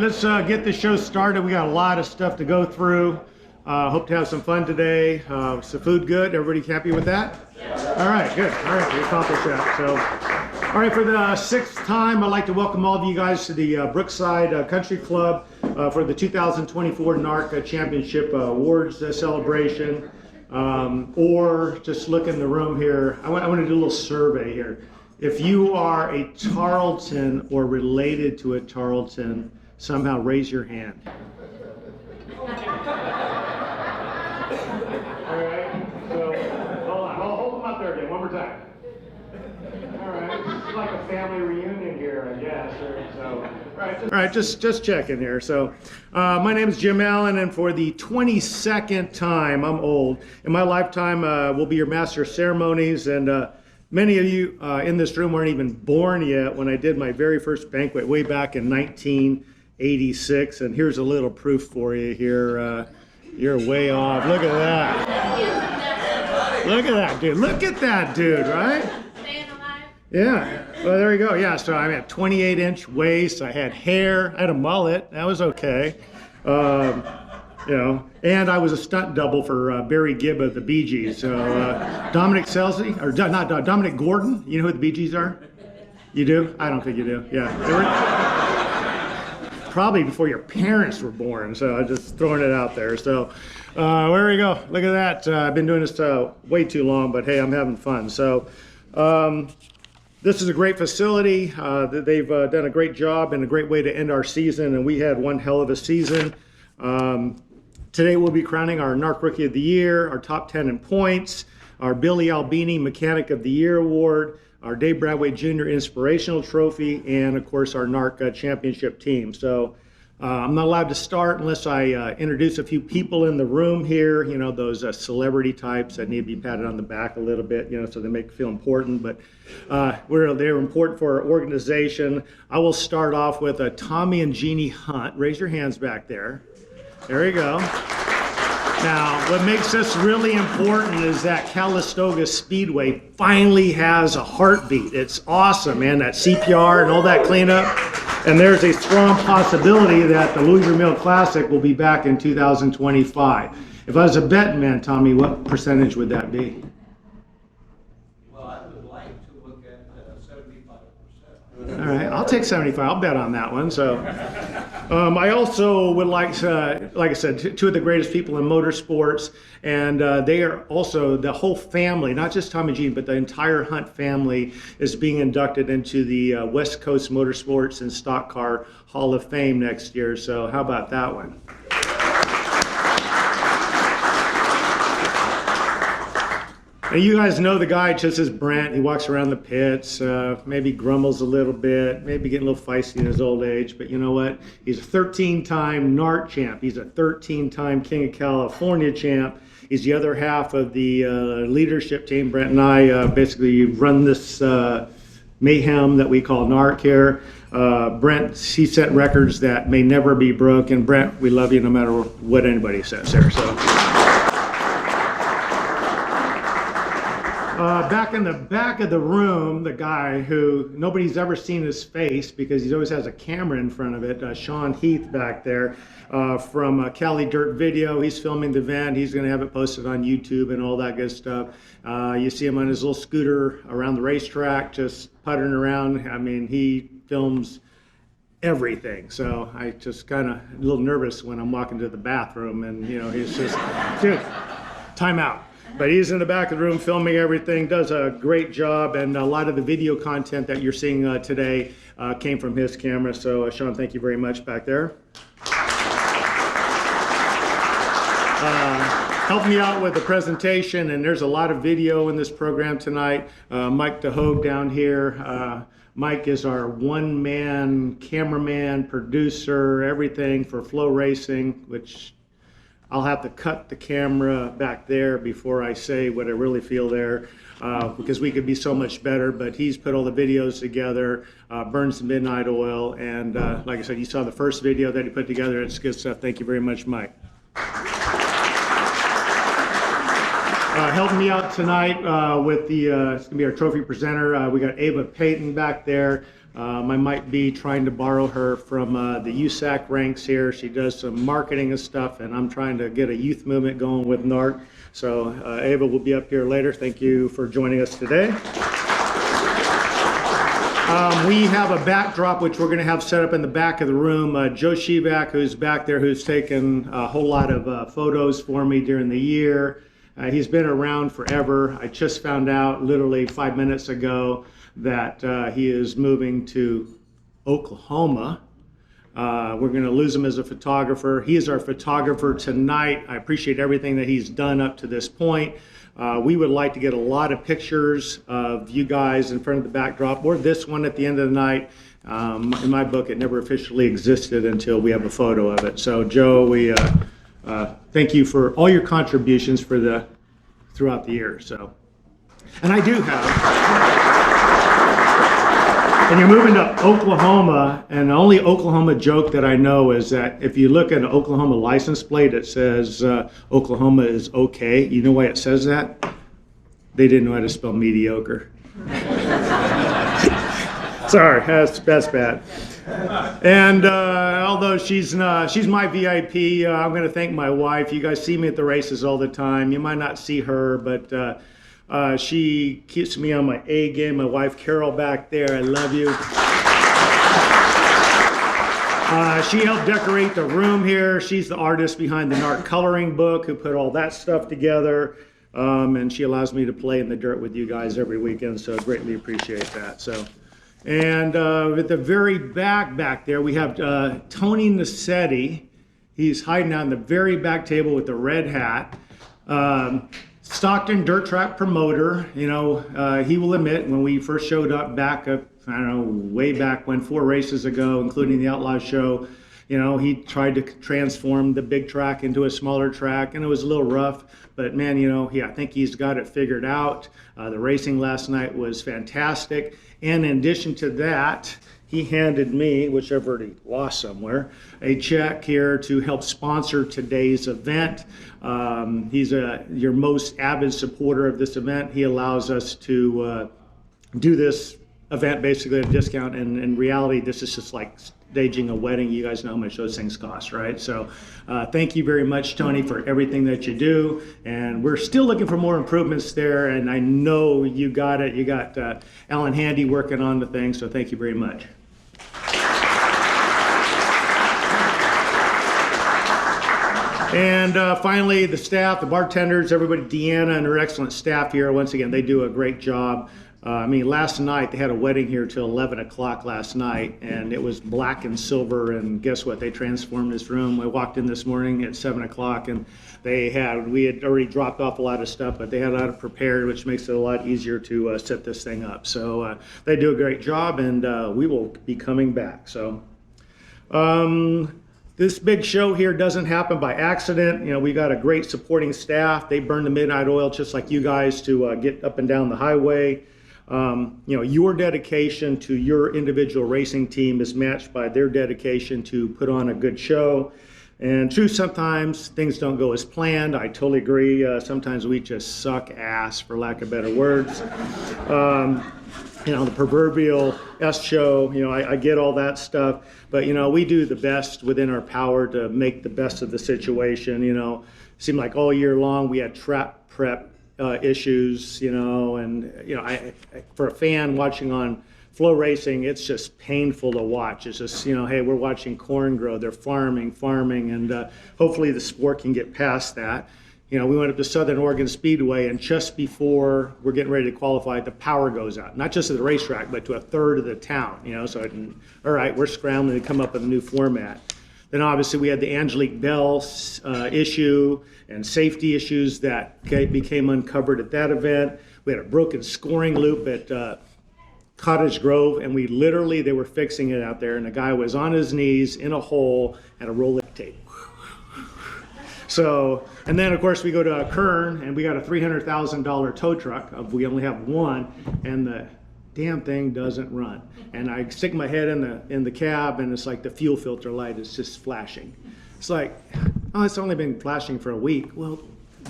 let's get the show started. We got a lot of stuff to go through. Hope to have some fun today. Some food good. Everybody happy with that? All right, good. All right, we accomplished that. So, all right, for the sixth time, I'd like to welcome all of you guys to the Brookside Country Club for the 2024 NARC Championship Awards celebration. Or just look in the room here. I want to do a little survey here. If you are a Tarleton or related to a Tarleton, somehow raise your hand. All right, so hold on, hold them up there again, one more time. All right, this is like a family reunion here, I guess. So, all right, just checking here. So, my name is Jim Allen, and for the 22nd time, I'm old, in my lifetime, will be your master of ceremonies, and many of you in this room weren't even born yet when I did my very first banquet way back in 1986, and here's a little proof for you here. You're way off. Look at that. Look at that dude. Look at that dude, right? Staying alive. Yeah. Well, there you go. Yeah, so I had 28-inch waist. I had hair. I had a mullet. That was okay. You know, and I was a stunt double for Barry Gibb of the Bee Gees. So Dominic Gordon. You know who the Bee Gees are? You do? I don't think you do. Yeah. They were probably before your parents were born. So I'm just throwing it out there. So there we go. Look at that. I've been doing this way too long, but hey, I'm having fun. So this is a great facility. They've done a great job and a great way to end our season. And we had one hell of a season. Today we'll be crowning our NARC Rookie of the Year, our top 10 in points, our Billy Albini Mechanic of the Year Award, our Dave Bradway Jr. Inspirational Trophy, and of course our NARC Championship team. So I'm not allowed to start unless I introduce a few people in the room here, you know, those celebrity types that need to be patted on the back a little bit, you know, so they make you feel important, but they're important for our organization. I will start off with Tommy and Jeannie Hunt. Raise your hands back there. There you go. Now, what makes this really important is that Calistoga Speedway finally has a heartbeat. It's awesome, man, that CPR and all that cleanup. And there's a strong possibility that the Louisville Mill Classic will be back in 2025. If I was a betting man, Tommy, what percentage would that be? Well, I would like to look at 75%. All right, I'll take 75. I'll bet on that one. So, I also would like I said, two of the greatest people in motorsports, and they are also the whole family, not just Tommy Jean, but the entire Hunt family is being inducted into the West Coast Motorsports and Stock Car Hall of Fame next year. So, how about that one? And you guys know the guy just as Brent. He walks around the pits, maybe grumbles a little bit, maybe getting a little feisty in his old age. But you know what? He's a 13-time NARC champ. He's a 13-time King of California champ. He's the other half of the leadership team. Brent and I basically run this mayhem that we call NARC here. Brent, he set records that may never be broken. Brent, we love you no matter what anybody says there. So. Back in the back of the room, the guy who nobody's ever seen his face because he always has a camera in front of it, Sean Heath back there from Cali Dirt Video. He's filming the event. He's going to have it posted on YouTube and all that good stuff. You see him on his little scooter around the racetrack, just puttering around. I mean, he films everything. So I just kind of a little nervous when I'm walking to the bathroom and, you know, he's just, dude, time out. But he's in the back of the room filming everything, does a great job, and a lot of the video content that you're seeing today came from his camera. So, Sean, thank you very much back there. Helped me out with the presentation, and there's a lot of video in this program tonight. Mike DeHogue down here. Mike is our one-man cameraman, producer, everything for Flow Racing, which I'll have to cut the camera back there before I say what I really feel there, because we could be so much better. But he's put all the videos together, burns the midnight oil, and like I said, you saw the first video that he put together. It's good stuff. Thank you very much, Mike. Helping me out tonight with the, it's going to be our trophy presenter. We got Ava Payton back there I might be trying to borrow her from the USAC ranks here. She does some marketing and stuff, and I'm trying to get a youth movement going with NARC. So Ava will be up here later. Thank you for joining us today. We have a backdrop which we're going to have set up in the back of the room. Joe Shivak, who's back there, who's taken a whole lot of photos for me during the year. He's been around forever. I just found out literally 5 minutes ago that he is moving to Oklahoma. We're going to lose him as a photographer. He is our photographer tonight. I appreciate everything that he's done up to this point. We would like to get a lot of pictures of you guys in front of the backdrop, or this one at the end of the night. In my book, it never officially existed until we have a photo of it. So, Joe, we thank you for all your contributions throughout the year. So, and I do have. And you're moving to Oklahoma, and the only Oklahoma joke that I know is that if you look at an Oklahoma license plate, it says Oklahoma is okay. You know why it says that? They didn't know how to spell mediocre. Sorry, that's bad. And although she's my VIP, I'm going to thank my wife. You guys see me at the races all the time. You might not see her, but she keeps me on my A game. My wife Carol back there, I love you. She helped decorate the room here. She's the artist behind the NARC coloring book who put all that stuff together. And she allows me to play in the dirt with you guys every weekend, so I greatly appreciate that. So, and at the very back there, we have Tony Macedo. He's hiding out in the very back table with the red hat. Stockton dirt track promoter, you know, he will admit when we first showed up back up, I don't know, way back when, 4 races ago, including the Outlaw Show, you know, he tried to transform the big track into a smaller track, and it was a little rough, but man, you know, I think he's got it figured out. The racing last night was fantastic, and in addition to that, he handed me, which I've already lost somewhere, a check here to help sponsor today's event. He's your most avid supporter of this event. He allows us to do this event basically at a discount, and in reality, this is just like staging a wedding. You guys know how much those things cost, right? So thank you very much, Tony, for everything that you do. And we're still looking for more improvements there, and I know you got it. You got Alan Handy working on the thing, so thank you very much. And finally, the staff, the bartenders, everybody, Deanna and her excellent staff here. Once again, they do a great job. I mean, last night, they had a wedding here till 11 o'clock last night, and it was black and silver, and guess what? They transformed this room. I walked in this morning at 7 o'clock, and we had already dropped off a lot of stuff, but they had a lot of prepared, which makes it a lot easier to set this thing up. So they do a great job, and we will be coming back. So. This big show here doesn't happen by accident. You know, we got a great supporting staff. They burn the midnight oil just like you guys to get up and down the highway. You know, your dedication to your individual racing team is matched by their dedication to put on a good show. And true, sometimes things don't go as planned. I totally agree. Sometimes we just suck ass, for lack of better words. You know, the proverbial S show, you know, I get all that stuff, but, you know, we do the best within our power to make the best of the situation. You know, it seemed like all year long we had trap prep issues, you know, and, you know, for a fan watching on Flow Racing, it's just painful to watch. It's just, you know, hey, we're watching corn grow, they're farming, and hopefully the sport can get past that. You know, we went up to Southern Oregon Speedway, and just before we're getting ready to qualify, the power goes out. Not just at the racetrack, but to a third of the town, you know, so all right, we're scrambling to come up with a new format. Then obviously we had the Angelique Bell issue and safety issues that became uncovered at that event. We had a broken scoring loop at Cottage Grove, and they were fixing it out there, and the guy was on his knees in a hole and a roll of tape. So, and then of course we go to Kern, and we got a $300,000 tow truck. We only have one, and the damn thing doesn't run. And I stick my head in the cab, and it's like the fuel filter light is just flashing. It's like, oh, it's only been flashing for a week. Well,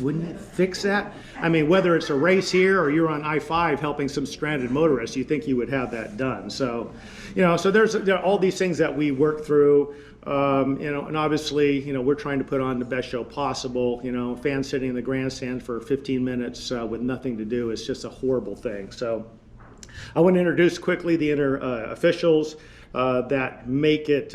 wouldn't it fix that? I mean, whether it's a race here or you're on I-5 helping some stranded motorists, you think you would have that done. So, so there are all these things that we work through, and obviously, we're trying to put on the best show possible. Fans sitting in the grandstand for 15 minutes with nothing to do is just a horrible thing. So I want to introduce quickly the officials that make it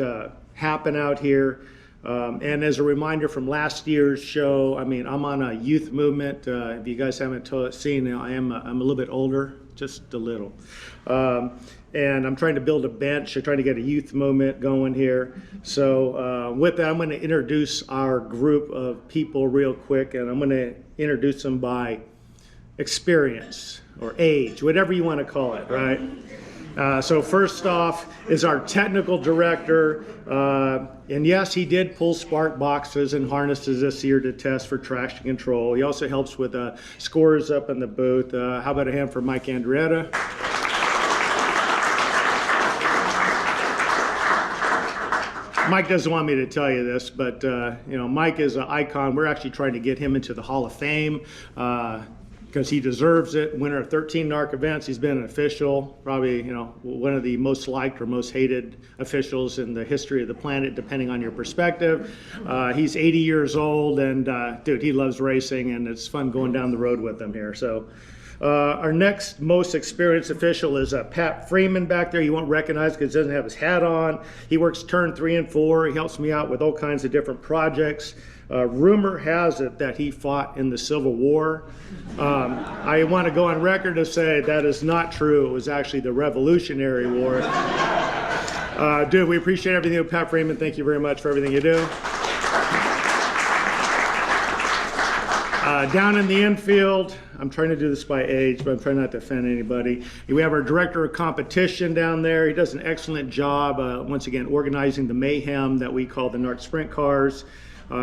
happen out here. And as a reminder from last year's show, I mean, I'm on a youth movement. If you guys haven't seen, I'm a little bit older, just a little. And I'm trying to build a bench. I'm trying to get a youth movement going here. So with that, I'm going to introduce our group of people real quick, and I'm going to introduce them by experience or age, whatever you want to call it, right? So first off is our technical director, and yes, he did pull spark boxes and harnesses this year to test for traction control. He also helps with scores up in the booth. How about a hand for Mike Andrietta? Mike doesn't want me to tell you this, but Mike is an icon. We're actually trying to get him into the Hall of Fame. Because he deserves it. Winner of 13 NARC events. He's been an official, probably one of the most liked or most hated officials in the history of the planet, depending on your perspective. He's 80 years old, and dude, he loves racing, and it's fun going down the road with him here. So our next most experienced official is Pat Freeman back there. You won't recognize because he doesn't have his hat on. He works turn 3 and 4. He helps me out with all kinds of different projects. Rumor has it that he fought in the Civil War. I want to go on record to say that is not true. It was actually the Revolutionary War. Dude, we appreciate everything you do. Pat Freeman, thank you very much for everything you do. Down in the infield, I'm trying to do this by age, but I'm trying not to offend anybody. We have our director of competition down there. He does an excellent job, once again, organizing the mayhem that we call the NARC Sprint Cars.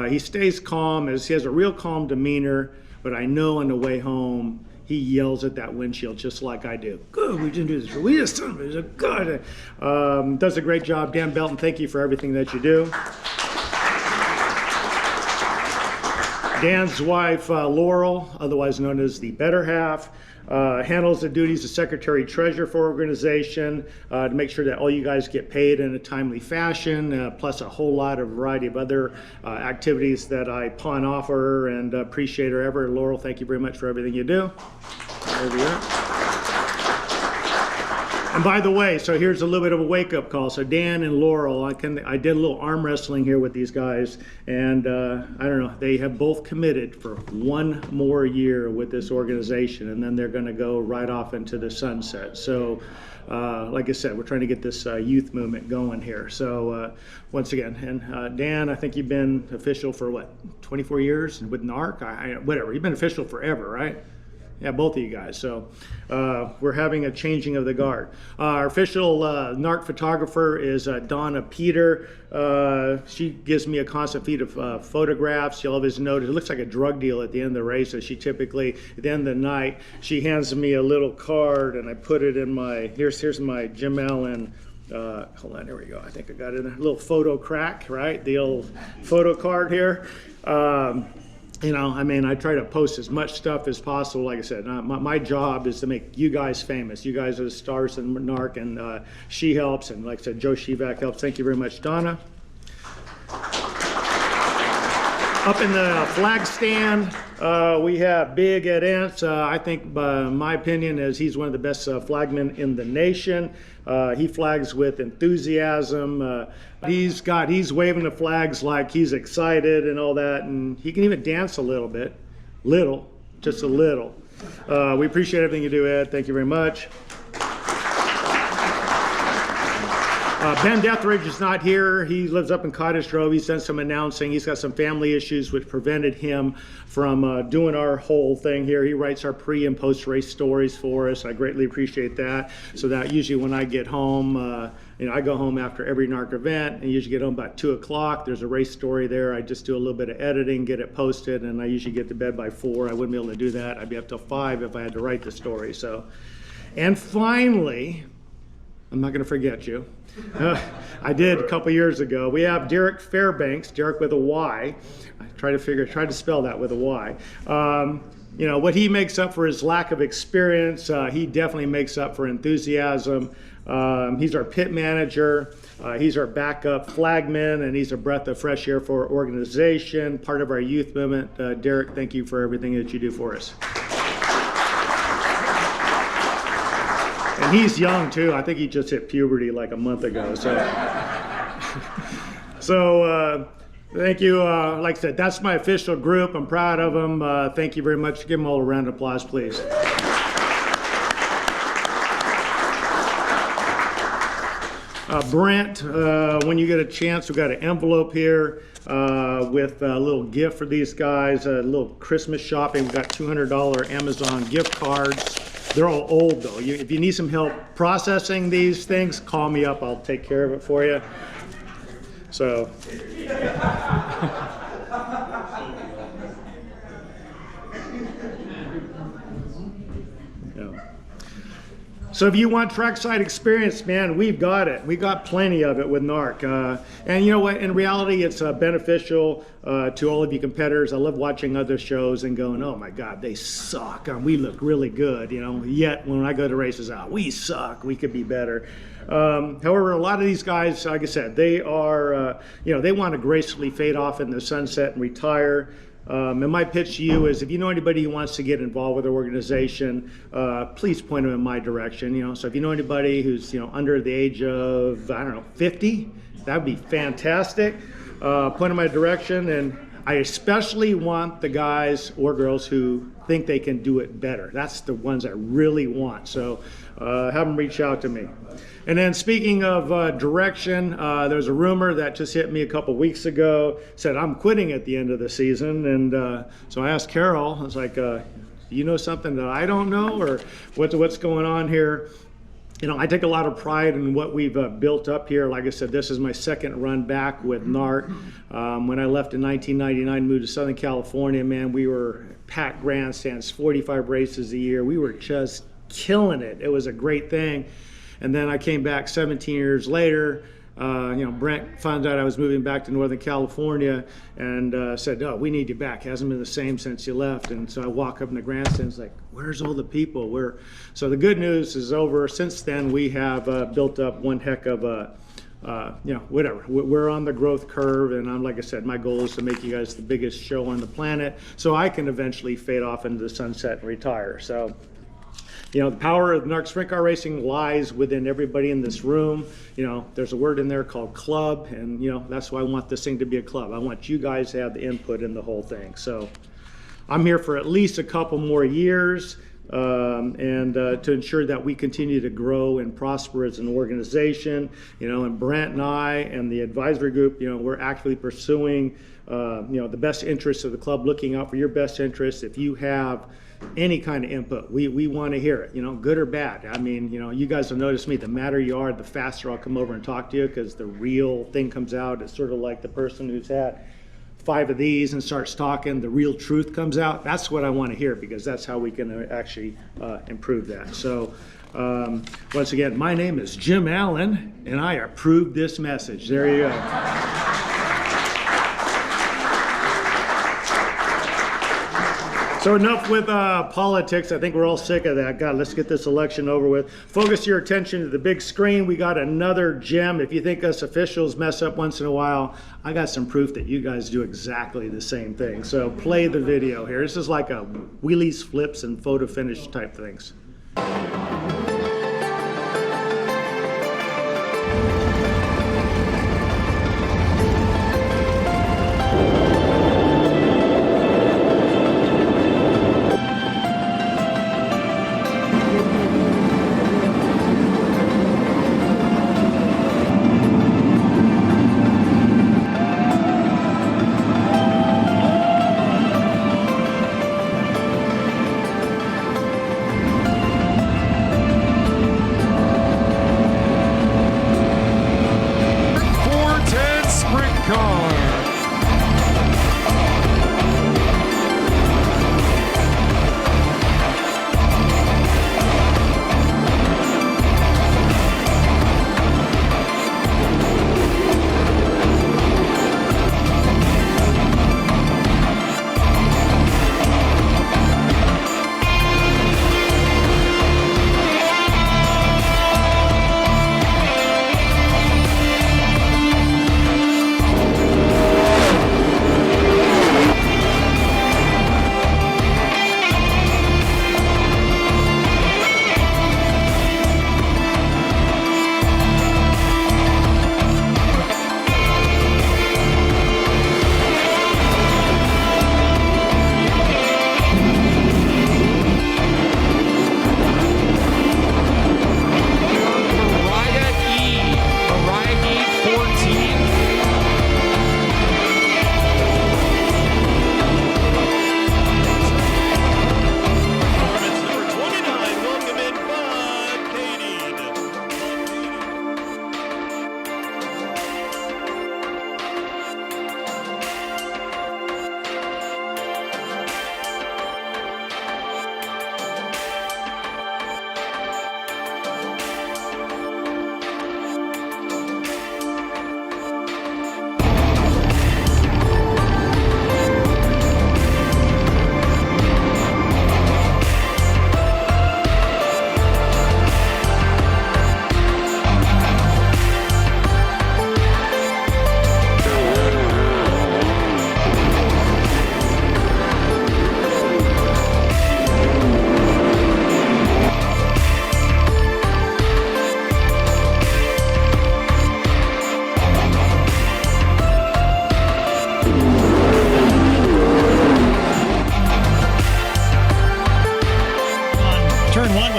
He stays calm, as he has a real calm demeanor, but I know on the way home, he yells at that windshield just like I do. Good, we didn't do this. We just done it. Good. Does a great job. Dan Belton, thank you for everything that you do. Dan's wife, Laurel, otherwise known as the Better Half, handles the duties of secretary treasurer for organization to make sure that all you guys get paid in a timely fashion, plus a whole lot of variety of other activities that I pawn off her and appreciate her ever. Laurel, thank you very much for everything you do. There we are. And by the way, so here's a little bit of a wake-up call. So Dan and Laurel, I did a little arm wrestling here with these guys, and I don't know, they have both committed for one more year with this organization, and then they're going to go right off into the sunset. So like I said, we're trying to get this youth movement going here. So once again, and Dan, I think you've been official for what, 24 years with NARC? Whatever, you've been official forever, right? Yeah, both of you guys. So we're having a changing of the guard. Our official NARC photographer is Donna Peter. She gives me a constant feed of photographs. You'll always notice it looks like a drug deal at the end of the race. So she typically, at the end of the night, she hands me a little card, and I put it in my, here's my Jim Allen. Hold on, there we go. I think I got it in a little photo crack, right? The old photo card here. I mean, I try to post as much stuff as possible. Like I said, my job is to make you guys famous. You guys are the stars in NARC, and she helps. And like I said, Joe Shivak helps. Thank you very much, Donna. Up in the flag stand, we have Big Ed Ents. I think, my opinion, is he's one of the best flagmen in the nation. He flags with enthusiasm. He's waving the flags like he's excited and all that, and he can even dance a little bit. Just a little. We appreciate everything you do, Ed. Thank you very much. Ben Deathridge is not here. He lives up in Cottage Grove. He's done some announcing. He's got some family issues which prevented him from doing our whole thing here. He writes our pre and post race stories for us. I greatly appreciate that. So that usually when I get home, I go home after every NARC event, and usually get home about 2 o'clock. There's a race story there. I just do a little bit of editing, get it posted, and I usually get to bed by 4. I wouldn't be able to do that. I'd be up till 5 if I had to write the story. So, and finally, I'm not going to forget you. I did a couple years ago. We have Derek Fairbanks, Derek with a Y. I tried to spell that with a Y. You know, what he makes up for his lack of experience, he definitely makes up for enthusiasm. He's our pit manager. He's our backup flagman, and he's a breath of fresh air for our organization, part of our youth movement. Derek, thank you for everything that you do for us. And he's young too. I think he just hit puberty like a month ago. So, thank you. Like I said, that's my official group. I'm proud of them. Thank you very much. Give them all a round of applause, please. Brent, when you get a chance, we've got an envelope here with a little gift for these guys, a little Christmas shopping. We've got $200 Amazon gift cards. They're all old though. If you need some help processing these things, call me up. I'll take care of it for you. So. So if you want trackside experience, man, we've got it. We got plenty of it with NARC. And you know what? In reality, it's beneficial to all of you competitors. I love watching other shows and going, oh my God, they suck. We look really good, you know. Yet when I go to races, we suck. We could be better. However, a lot of these guys, like I said, they are, you know, they want to gracefully fade off in the sunset and retire. And my pitch to you is, if you know anybody who wants to get involved with the organization, please point them in my direction. You know, so if you know anybody who's, you know, under the age of, I don't know, 50, that would be fantastic. Point them in my direction, and I especially want the guys or girls who think they can do it better. That's the ones I really want. So have them reach out to me. And then speaking of direction, there's a rumor that just hit me a couple weeks ago, said I'm quitting at the end of the season. And so I asked Carol, I was like, you know something that I don't know, or what's going on here? You know, I take a lot of pride in what we've built up here. Like I said, this is my second run back with NARC. When I left in 1999, moved to Southern California, man, we were packed grandstands, 45 races a year. We were just killing it. It was a great thing. And then I came back 17 years later. You know, Brent found out I was moving back to Northern California and said, oh, we need you back. Hasn't been the same since you left. And so I walk up in the grandstands like, where's all the people? So the good news is over. Since then, we have built up one heck of a, you know, whatever. We're on the growth curve. And I'm, like I said, my goal is to make you guys the biggest show on the planet so I can eventually fade off into the sunset and retire. So, you know, the power of NARC sprint car racing lies within everybody in this room. You know, there's a word in there called club, and, you know, that's why I want this thing to be a club. I want you guys to have the input in the whole thing. So I'm here for at least a couple more years and to ensure that we continue to grow and prosper as an organization. You know, and Brent and I and the advisory group, you know, we're actively pursuing, you know, the best interests of the club, looking out for your best interests. If you have any kind of input, we want to hear it, you know, good or bad. I mean, you know, you guys will notice me, the madder you are, the faster I'll come over and talk to you, because the real thing comes out. It's sort of like the person who's had 5 of these and starts talking, the real truth comes out. That's what I want to hear, because that's how we can actually improve that. So once again, my name is Jim Allen, and I approve this message. There you go. So enough with politics. I think we're all sick of that. God, let's get this election over with. Focus your attention to the big screen. We got another gem. If you think us officials mess up once in a while, I got some proof that you guys do exactly the same thing. So play the video here. This is like a wheelies, flips, and photo finish type things.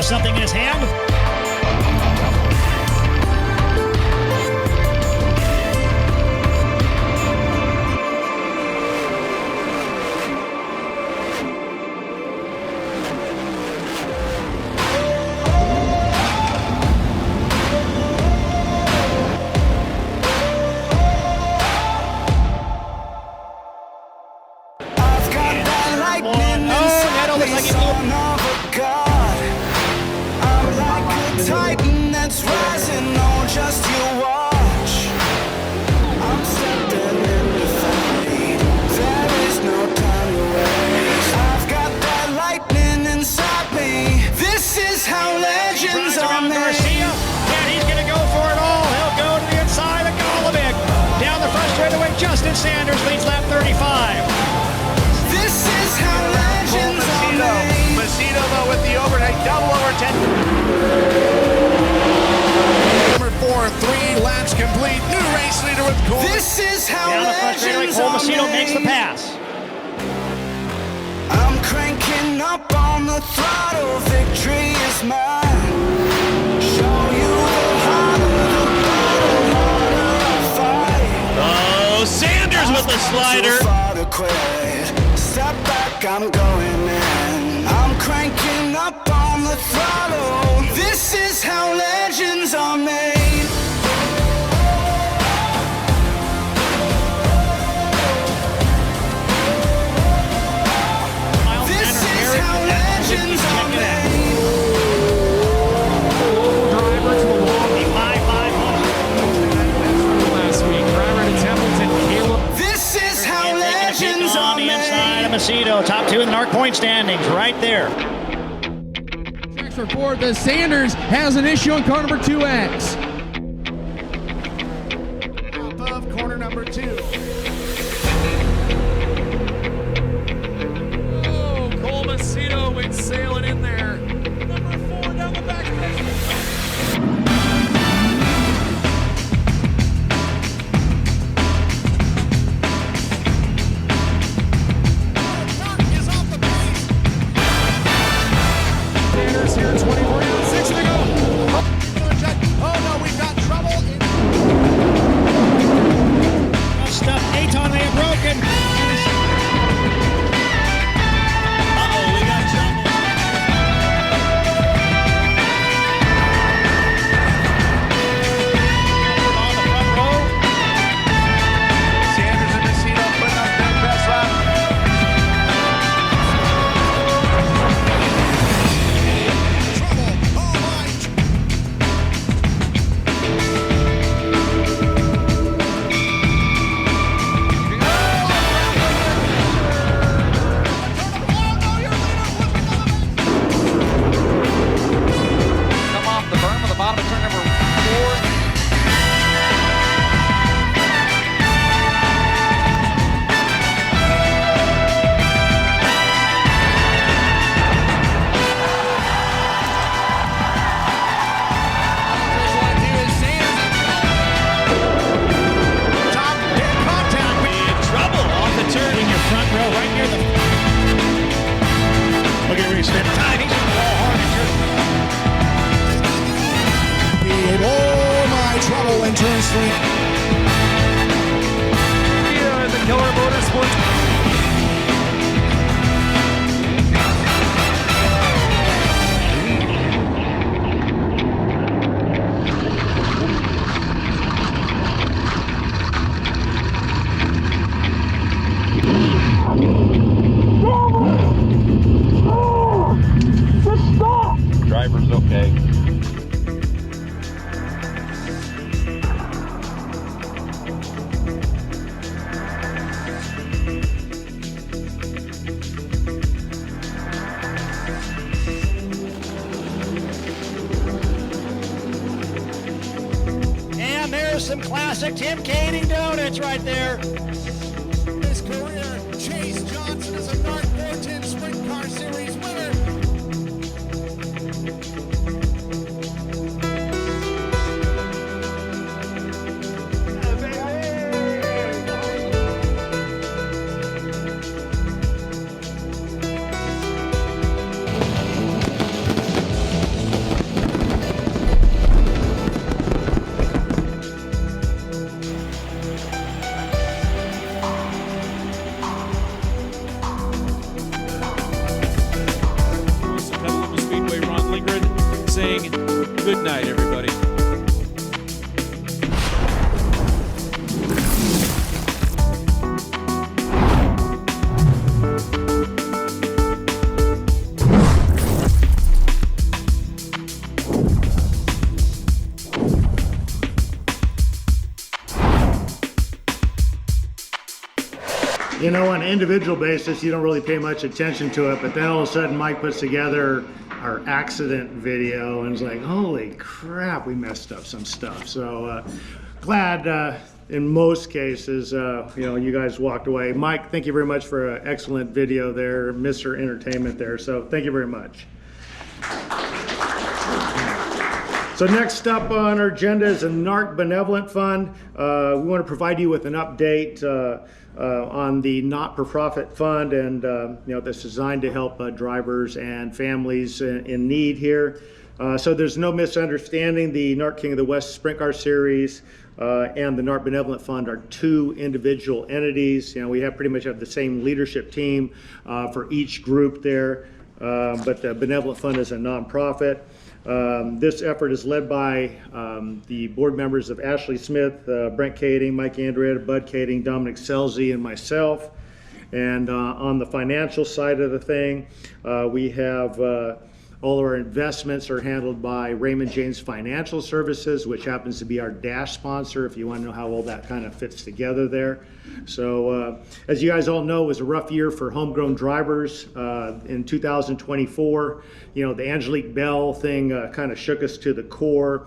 something in his hand. Sanders leads lap 35. This is how legends are made. Macedo though with the overhead double over 10. Number 4, 3 laps complete. New race leader with Cole. This is how down the front straightaway, legends Cole are Macedo made. makes the pass. I'm cranking up on the throttle. Victory is mine. Show you the harder the battle, harder I fight. Oh, Sanders with the slider. Step back, I'm going in. I'm cranking up on the throttle. This is how legends are made. This is how legends are made. Driver to the wall, the 5-5 last week. Driver to Templeton, Caleb. This is how And taking a legends peek on are the inside of made. Macedo. Top 2 in the NARC point standings, right there. For Ford, the Sanders has an issue on car number 2X. Above corner number 2. Oh, Cole Macedo went sailing in there. Number 4 down the back. Sanders here, 24 down, 6 to go. Oh no, we've got trouble. Stuff Aton may have broken. Uh-oh, we got trouble. On the front row. Sanders and Macedo putting up their best lap. Trouble. Oh my. Come off the berm of the bottom of turn number 4. Top pit contact. In trouble off the turn. In your front row, right near the. Look at where he's spending time. He's going to ball hard in turn. Oh my, trouble in turn 3. Here in the Killer Motorsports. Driver's okay. And there's some classic Tim Kading donuts right there. His career, Chase Johnson is a NARC 410 Sprint Car Series winner. you know, on an individual basis, you don't really pay much attention to it, but then all of a sudden Mike puts together our accident video and it's like, holy crap, we messed up some stuff. So glad in most cases, you know, you guys walked away. Mike, thank you very much for an excellent video there, Mr. Entertainment there. So thank you very much. So next up on our agenda is a NARC Benevolent Fund. We want to provide you with an update on the not-for-profit fund, and you know, that's designed to help drivers and families in need here. So there's no misunderstanding. The NARC King of the West Sprint Car Series and the NARC Benevolent Fund are two individual entities. You know, we pretty much have the same leadership team for each group there, but the Benevolent Fund is a nonprofit. This effort is led by the board members of Ashley Smith, Brent Kading, Mike Andrietta, Bud Kading, Dominic Selzy, and myself. And on the financial side of the thing, we have all of our investments are handled by Raymond James Financial Services, which happens to be our DASH sponsor, if you want to know how all that kind of fits together there. So as you guys all know, it was a rough year for homegrown drivers in 2024. You know, the Angelique Bell thing kind of shook us to the core.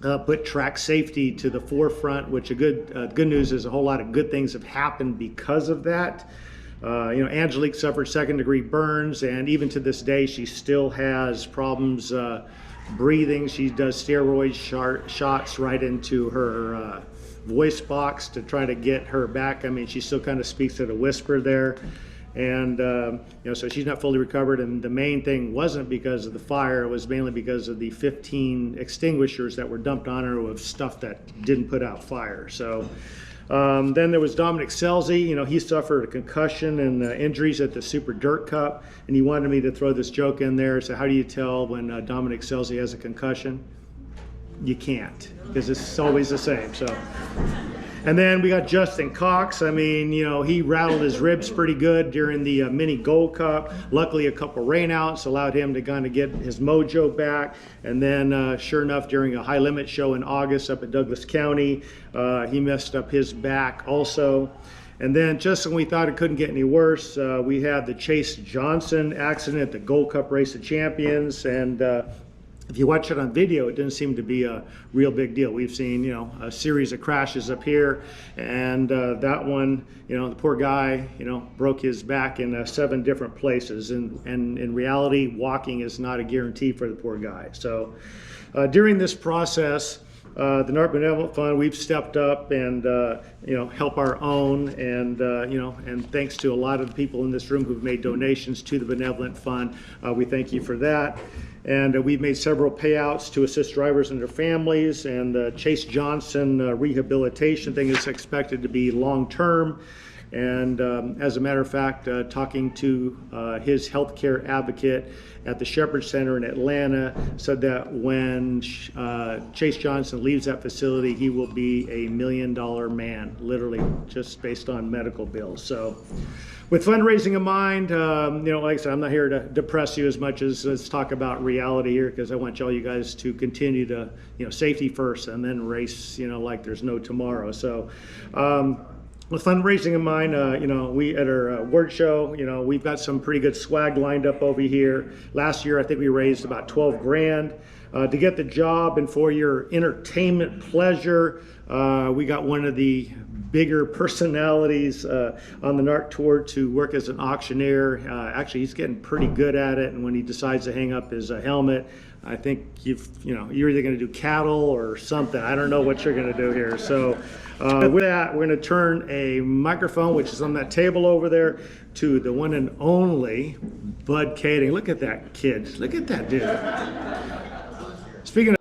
Put track safety to the forefront, which good news is a whole lot of good things have happened because of that. You know, Angelique suffered second-degree burns, and even to this day, she still has problems breathing. She does steroid shots right into her voice box to try to get her back. I mean, she still kind of speaks at a whisper there. And, you know, so she's not fully recovered. And the main thing wasn't because of the fire. It was mainly because of the 15 extinguishers that were dumped on her with stuff that didn't put out fire. So then there was Dominic Selzy. You know, he suffered a concussion and injuries at the Super Dirt Cup. And he wanted me to throw this joke in there. So how do you tell when Dominic Selzy has a concussion? You can't, because it's always the same. So. And then we got Justin Cox. I mean, you know, he rattled his ribs pretty good during the mini Gold Cup. Luckily, a couple rainouts allowed him to kind of get his mojo back. And then, sure enough, during a high limit show in August up at Douglas County, he messed up his back also. And then just when we thought it couldn't get any worse, we had the Chase Johnson accident at the Gold Cup Race of Champions. And if you watch it on video, it didn't seem to be a real big deal. We've seen, you know, a series of crashes up here, and that one, you know, the poor guy, you know, broke his back in 7 different places. And in reality, walking is not a guarantee for the poor guy. So during this process, the NARC Benevolent Fund, we've stepped up and, you know, help our own. And, you know, and thanks to a lot of the people in this room who've made donations to the Benevolent Fund, we thank you for that. And we've made several payouts to assist drivers and their families. And the Chase Johnson rehabilitation thing is expected to be long-term. And as a matter of fact, talking to his healthcare advocate at the Shepherd Center in Atlanta, said that when Chase Johnson leaves that facility, he will be $1 million man, literally, just based on medical bills. So with fundraising in mind, you know, like I said, I'm not here to depress you as much as let's talk about reality here, because I want all you guys to continue to, you know, safety first and then race, you know, like there's no tomorrow. So with fundraising in mind, you know, we at our award show, you know, we've got some pretty good swag lined up over here. Last year, I think we raised about 12 grand. To get the job and for your entertainment pleasure, we got one of the bigger personalities on the NARC tour to work as an auctioneer. Actually, he's getting pretty good at it, and when he decides to hang up his helmet, I think you're either going to do cattle or something. I don't know what you're going to do here. So with that, we're going to turn a microphone, which is on that table over there, to the one and only Bud Kading. Look at that kid. Look at that dude. Speaking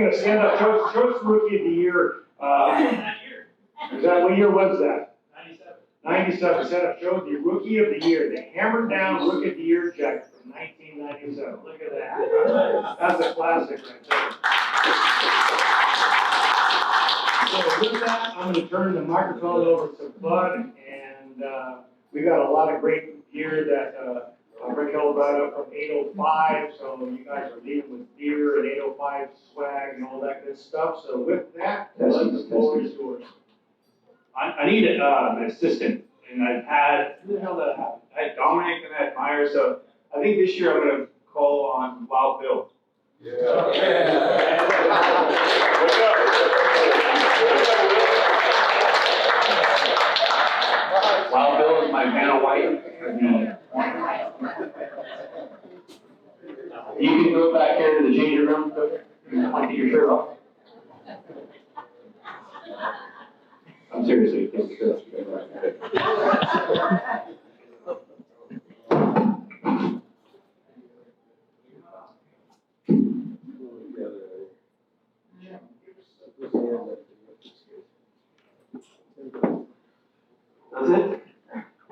of stand-up, show us Rookie of the Year. Is that, what year was that? 97 stand-up show, the Rookie of the Year, the hammered down Rookie of the Year check from 1997. Look at that. That's a classic right there. So with that, I'm going to turn the microphone over to Bud, and we got a lot of great gear that Raquel brought up from 805, so you guys are leaving with beer and 805 swag and all that good stuff. So with that, the floor is yours. I need an assistant and I've had, who the hell did I have? I had Dominic and I had Myers, so I think this year I'm gonna call on Wild Bill. Wild Bill is my Vanna White. You can go back here to the changing room, you can take your shirt off. I'm seriously, take your shirt off. Does it?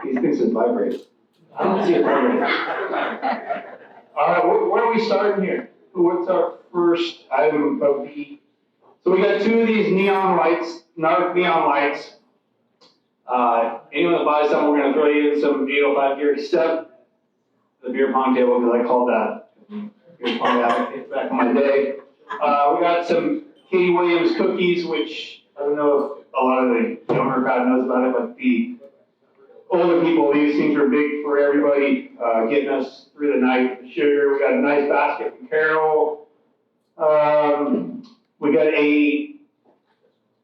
These things are vibrating. I don't see it vibrating. All right, where are we starting here? What's our first item of the? So we got two of these neon lights, NARC neon lights. Anyone that buys some, we're going to throw you in some 805 gear step, the beer pong table, because I called that beer pong back in my day. We got some Katie Williams cookies, which I don't know if a lot of the younger crowd knows about it, but the older people, these things are big for everybody, getting us through the night. The sugar, we got a nice basket from Carol. We got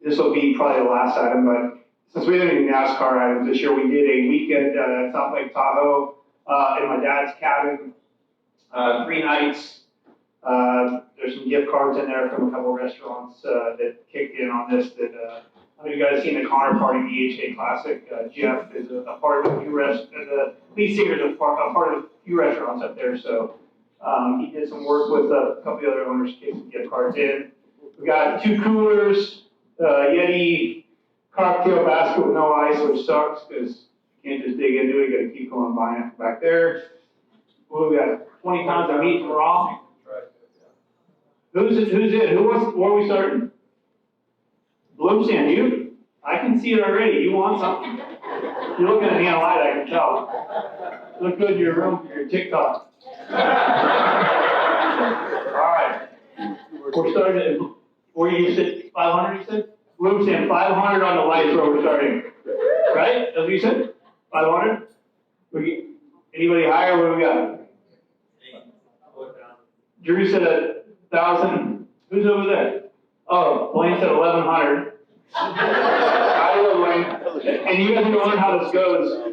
this will be probably the last item, but since we didn't have any NASCAR items this year, we did a weekend at South Lake Tahoe in my dad's cabin, 3 nights. There's some gift cards in there from a couple of restaurants that kicked in on this. I know you guys seen the Connor Party BHA Classic. Jeff is a part of a few the lead singer is a part of a few restaurants up there. So he did some work with a couple of other owners to get some gift cards in. We got 2 coolers, Yeti cocktail basket with no ice, which sucks because you can't just dig into it. You got to keep going buying it back there. Well, we got 20 pounds of meat from raw. Who's in? Where are we starting? Bloomfield, you? I can see it already. You want something? You're looking at me on light, I can tell. You look good in your room for your TikTok. All right. We're starting at, where you said 500, you said? Bloomfield, 500 on the lights where we're starting. Right? That's what you said? 500? Anybody higher? What do we got? Drew said 1,000. Who's over there? Oh, Blaine said 1,100. I love Blaine. And you guys need to learn how this goes.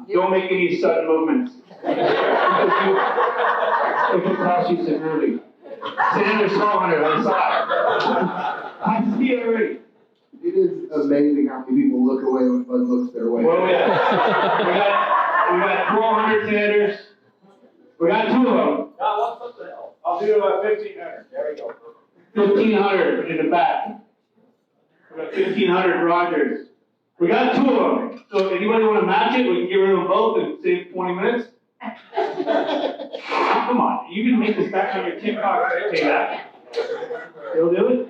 Don't make any sudden movements. It can cost you severely. Sanders 1,200 on the side. I see it already. It is amazing how many people look away when Bud looks their way. What do we have? We got 1,200 Sanders. We got 2 of them. What the hell? I'll do 1,500. There we go. 1,500 in the back. We got 1,500 Rogers. We got 2 of them. So if anybody want to match it, we can get rid of them both and save 20 minutes. Come on, you can make this back on your TikTok. Say that. You'll do it?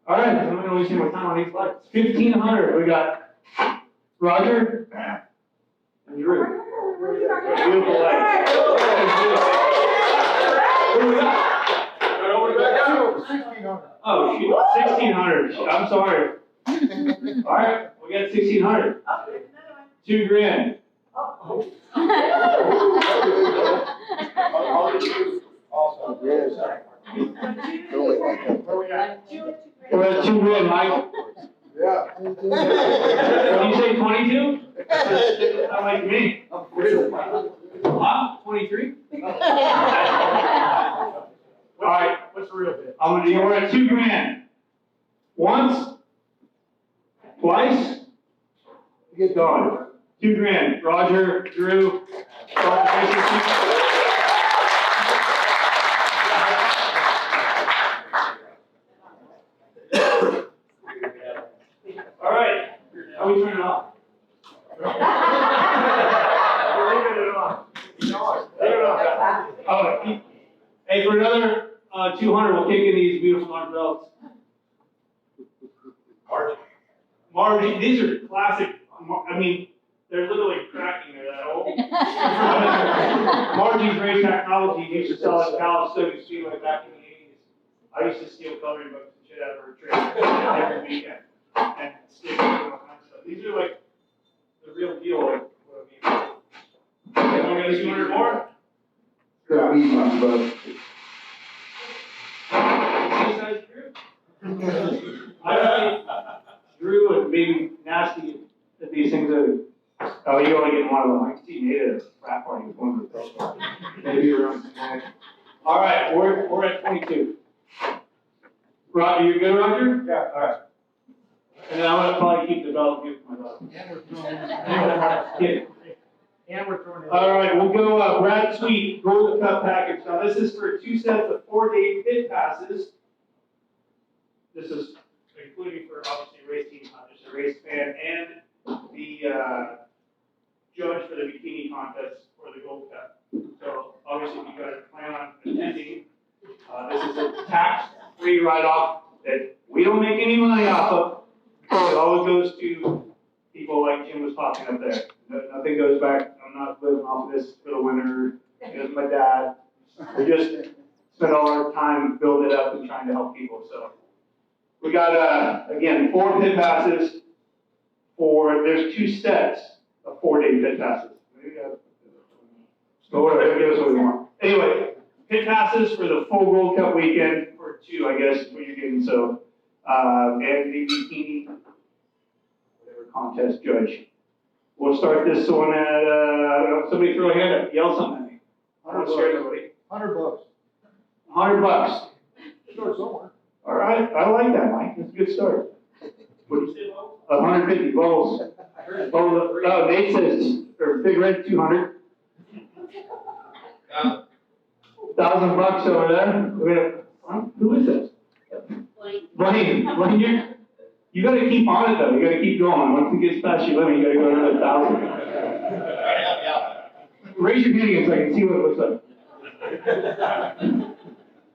All right, I'm not going to waste any more time on these lights. 1,500. We got Roger and Drew. Beautiful lights. What do we got? Oh, shoot. 1,600. I'm sorry. All right, we got 1,600. 2 grand. We're at 2 grand, Mike. Yeah. Did you say 22? Not like me. Huh? 23? All right. What's the real bid? We're at 2 grand. Once, twice, get going. 2 grand. Roger, Drew. All right. How we turn it off? We're leaving it on. Leave it on. Oh, hey, for another 200, we'll kick in these beautiful arm belts. Margie, these are classic. I mean, they're literally cracking. They're that old. Margie's Ray Technology used to sell at Cali Studios Speedway back in the 80s. I used to steal coloring books and shit out of her trailer every weekend and stick it to all kinds of not me much, but Besides Drew? I see Drew and being nasty at these things are, oh, you only get one of them. I can see Nate at a frat party with one of those. Maybe around tonight. All right, we're at 22. Roger, you good, Roger? Yeah. All right. And then I'm gonna probably keep the belt and give it to my dog. Kid. All right, we'll go Brad Sweet, Gold Cup package. Now, this is for 2 sets of 4-day pit passes. This is including for obviously race team, not just a race fan, and the judge for the bikini contest for the Gold Cup. So obviously, if you guys plan on attending, this is a tax-free write-off that we don't make any money off of. It always goes to people like Jim was talking up there. Nothing goes back. I'm not living off this for the winter. It was my dad. We just spent all our time building it up and trying to help people. So we got, again, 4 pit passes there's 2 sets of 4-day pit passes. So whatever, give us what we want. Anyway, pit passes for the full Gold Cup weekend, or 2, I guess, what you're getting. So, and the bikini, whatever contest judge. We'll start this one at, somebody throw a hand up, yell something at me. I don't scare nobody. $100. $100. Sure, somewhere. All right, I like that, Mike. That's a good start. What did you say, Bo? 150 bowls. Oh, Nate says, or Big Red, 200. $1,000 over there. Who is this? Blaine, you gotta keep on it though. You gotta keep going. Once it gets past your limit, you gotta go another 1,000. Raise your hand again so I can see what it looks like.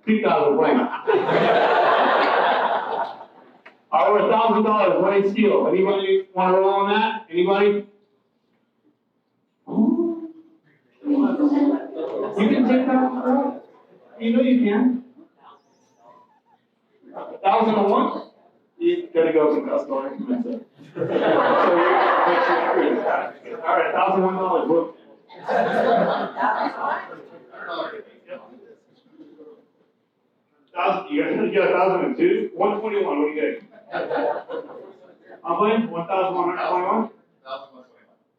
2,000, Blaine. All right, $1,000, Blaine Steel. Anybody want to roll on that? Anybody? You can take that one. You know you can. 1,001? You gotta go some customer expensive. So you're all right, $1,001, look. You got 1,002? 121, what do you get? I'm playing 1,121?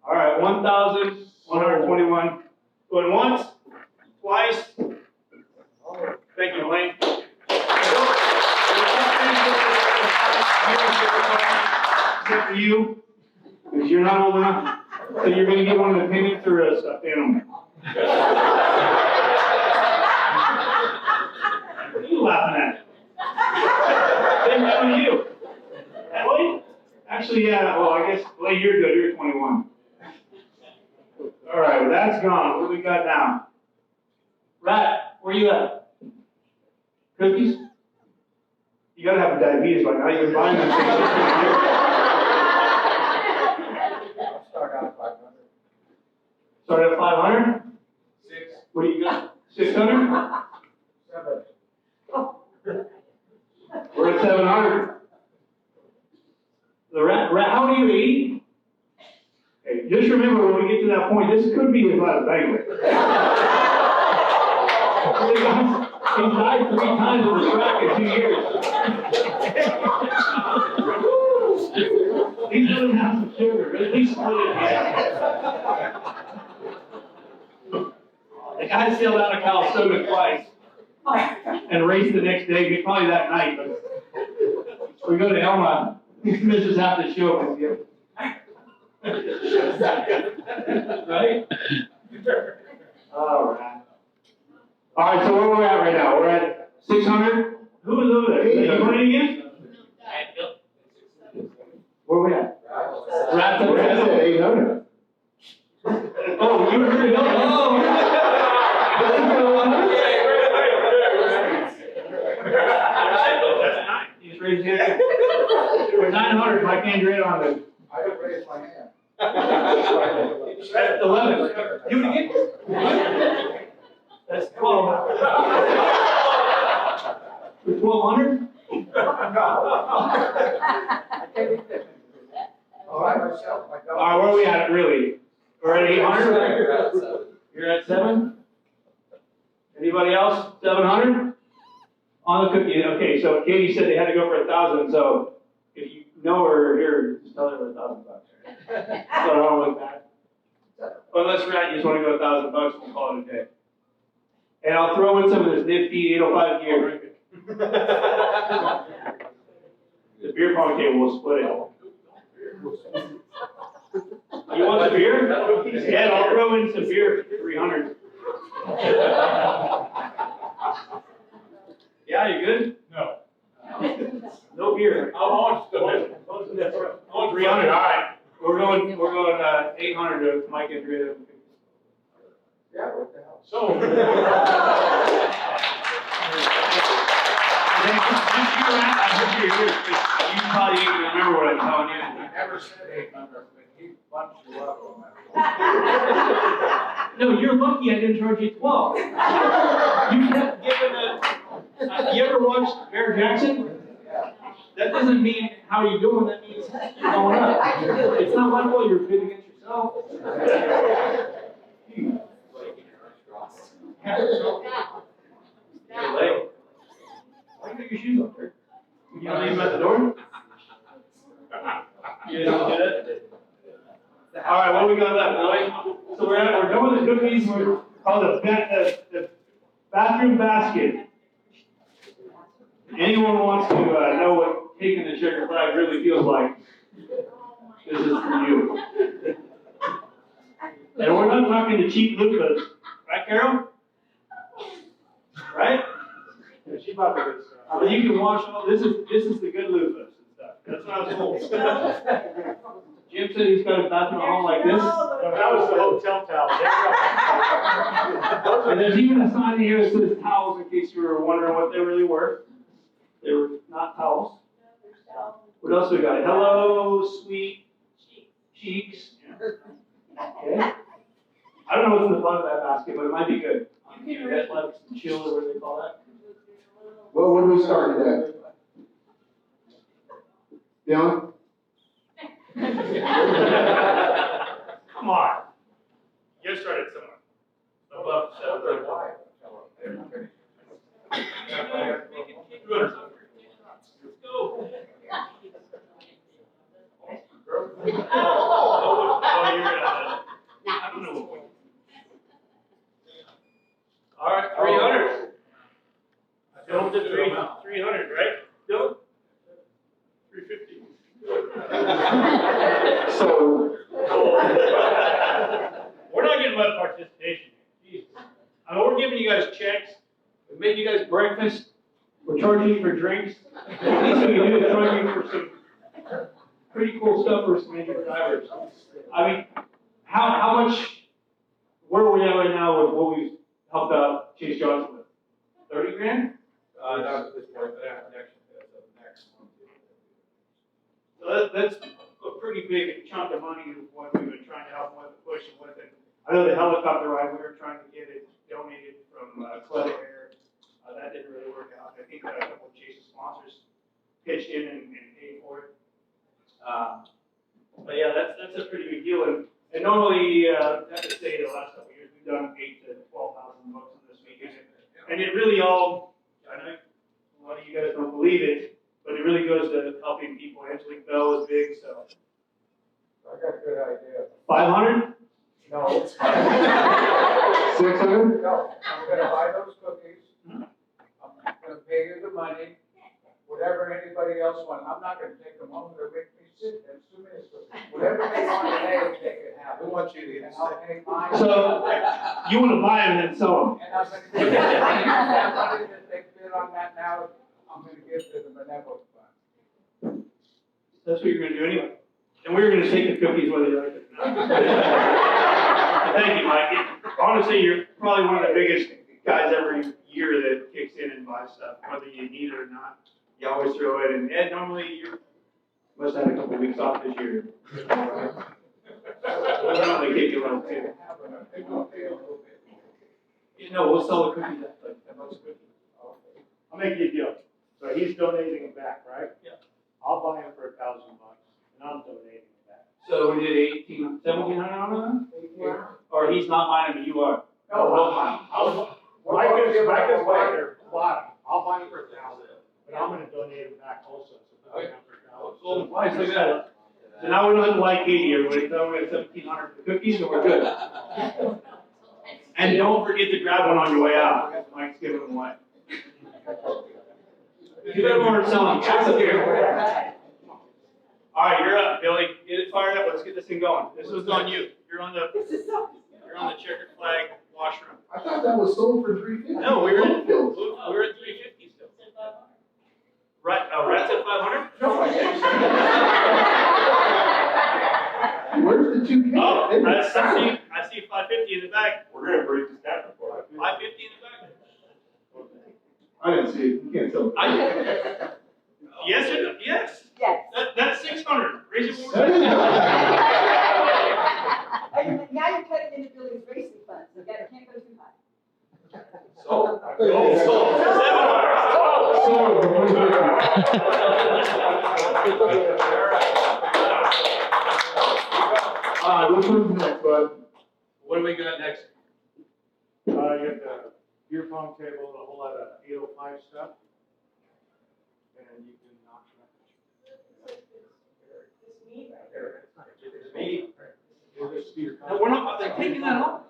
All right, 1,121. Going once, twice. Thank you, Elaine. Except for you, because you're not old enough, so you're going to get one of the pennies or a stuffed animal. What are you laughing at? Same time with you. Wait, actually, yeah, well, I guess, Elaine, you're good, you're 21. All right, that's gone. What do we got now? Rat, where you at? Cookies? You gotta have diabetes by now. You've been buying them things. Start at 500? 6. What do you got? 600? 7. We're at 700. The rat, how old are you, 80? Hey, just remember when we get to that point, this could be his last banquet. He died 3 times on the track in 2 years. He's gonna have some sugar, at least split it in half. The guy sailed out of Calistoga twice and raced the next day, probably that night, but we go to Elma, he misses half the show with you. Right? All right. All right, so where are we at right now? We're at 600? Who is over there? Are you running again? Where are we at? Rat's at 800. Oh, you were pretty low. Oh, that's 9. You just raised your hand. We're 900. Mike Andrea on the. I didn't raise my hand. That's 11. Do it again. That's 12. For 1,200? All right, myself, my dog. All right, where are we at really? We're at 800? You're at 7? cookie. Okay, so Katie said they had to go for 1,000. So if you know her here, just tell her $1,000. So I don't look bad. Unless Ryan, you just want to go $1,000, we'll call it a day. And I'll throw in some of this nifty 805 gear. The beer pong table will split it. You want the beer? Yeah, I'll throw in some beer for 300. Yeah, you good? No. No beer. How much? 300. All right. We're going 800 to Mike and Drew. Yeah, what the hell? So. I hope you're here. You probably ain't gonna remember what I'm telling you. I never said 800, but he bumped you up on that. No, you're lucky I didn't charge you 12. You kept giving you ever watched Bear Jackson? That doesn't mean how you doing, that means you're going up. It's not my fault you're bidding against yourself. You're late. Why you got your shoes on, Dirk? You don't leave them at the door? You didn't do that? All right, what do we got left, Billy? So we're going to cookies. We're called the bathroom basket. Anyone wants to know what taking the sugar flag really feels like? This is for you. And we're not talking to cheap loofahs, right, Carol? Right? Yeah, she bought the good stuff. I mean, you can wash all. This is the good loofahs and stuff. That's what I was told. Jim said he's got a bathroom at home like this. No, that was the hotel towel. And there's even a sign here that says towels in case you were wondering what they really were. They were not towels. What else we got? Hello, sweet cheeks. Okay. I don't know what's in the front of that basket, but it might be good. That's like some chill or what do they call that? Well, when do we start today? Dylan? Come on. You gotta start at somewhere. Above 7:30. Let's go. I don't know. All right, 300. Dylan did 300, right? Dylan? 350. So, We're not getting much participation. Jesus. I mean, we're giving you guys checks. We made you guys breakfast. We're charging you for drinks. At least we do is charge you for some pretty cool stuff for some engine drivers. I mean, how much, where are we at right now with what we've helped out Chase Johnson with? 30 grand? Not at this point, but next one. So that's a pretty big chunk of money of what we've been trying to help them with, push them with it. I know the helicopter ride, we were trying to get it donated from Cali Air. That didn't really work out. I think a couple of Chase's sponsors pitched in and paid for it. But yeah, that's a pretty big deal. And normally, I have to say the last couple of years, we've done $8,000 to $12,000 on this weekend. And it really all, I know a lot of you guys don't believe it, but it really goes to helping people. Angelique Bell is big, so. I got a good idea. 500? No. 600? No, I'm gonna buy those cookies. I'm gonna pay you the money. Whatever anybody else wants, I'm not gonna take them home, they'll make me sit and sue me. Whatever they want today, they can have. We want you to get sick. So, you want to buy them and then sell them? And I'm gonna give that money that they bid on that now, I'm gonna give to the Benevolent Fund. That's what you're going to do anyway. And we're going to take the cookies whether you like it or not. Thank you, Mike. Honestly, you're probably one of the biggest guys every year that kicks in and buys stuff, whether you need it or not. You always throw it. And Ed, normally you must have had a couple of weeks off this year. We'll normally kick you out too. You know, we'll sell the cookies at like $10 a cookie. I'll make you a deal. So he's donating them back, right? Yeah. I'll buy them for $1,000 and I'm donating them back. So we did 1,700 on them? Or he's not buying them, you are? No, Mike is buying their bottom. I'll buy them for $1,000. Sold them twice, look at that. So now we don't have to like Katie, everybody, so we got 1,700 for cookies and we're good. And don't forget to grab one on your way out, because Mike's giving them away. You better more selling gas up here. All right, you're up, Billy. Get it fired up. Let's get this thing going. This was on you. You're on the checkered flag washroom. I thought that was sold for $350. No, we were at Bloomfield. 350 still. Right, Rat's at 500? Where's the 2K? Oh, I see 550 in the back. We're gonna break this down for 550 in the back. I didn't see it. You can't tell. Yes or no? Yes. Yes. That's 600. Raise it more. Now you're cutting into Billy's racing funds, so that can't go too high. Sold. 700. Which one's next, bud? What do we got next? You got the beer pong table, a whole lot of 805 stuff. And you can knock It's me. No, we're not they're taking that off.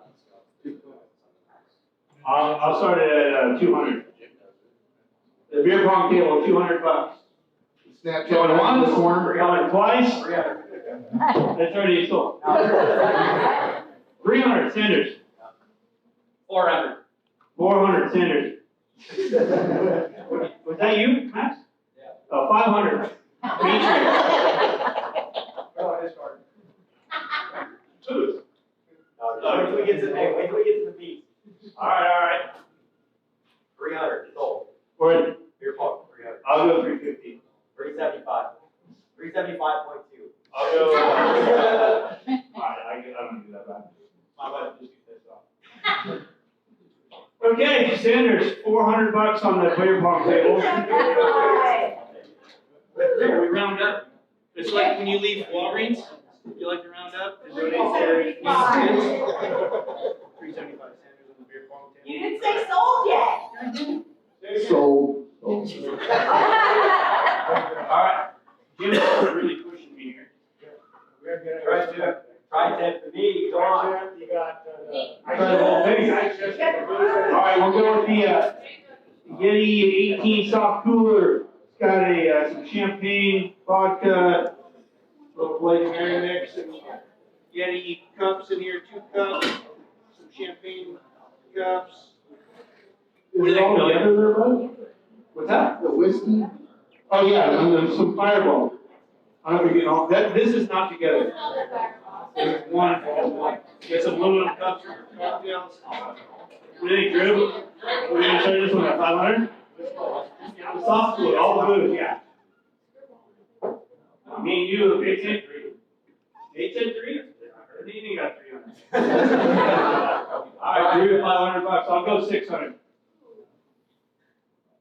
I'll start it at 200. The beer pong table, $200. Snapchat. Going once, corner. going twice. That's already sold. 300, Sanders. 400. 400, Sanders. Was that you, Max? Yeah. Oh, 500. Wait till we get to the beat. All right. 300, sold. Or beer pong, 300. I'll go 350. 375. 375.2. I'll go. All right, I'm gonna do that back. My wife just get this off. Okay, Sanders, $400 on the beer pong table. We round up. It's like when you leave Walgreens. You like to round up? And donate there. 375 Sanders on the beer pong table. You didn't say sold yet. Sold. All right. Jim's really pushing me here. Try 10 for me. Go on. You got, I got the whole thing. All right, we'll go with the Yeti 18 soft cooler. It's got some champagne, vodka, little Bloody Mary mix, and Yeti cups in here, 2 cups, some champagne cups. Is it all together there, bud? What's that? The whiskey? Oh yeah, and then some Fireball. I don't know if you're getting all that. This is not together. It's one. Get some aluminum cups for cocktails. What do you think, Drew? We're gonna start this one at 500. The soft food, all the booze, yeah. Me and you, 810-3. 810-3? You got 300. All right, Drew, $500. I'll go 600.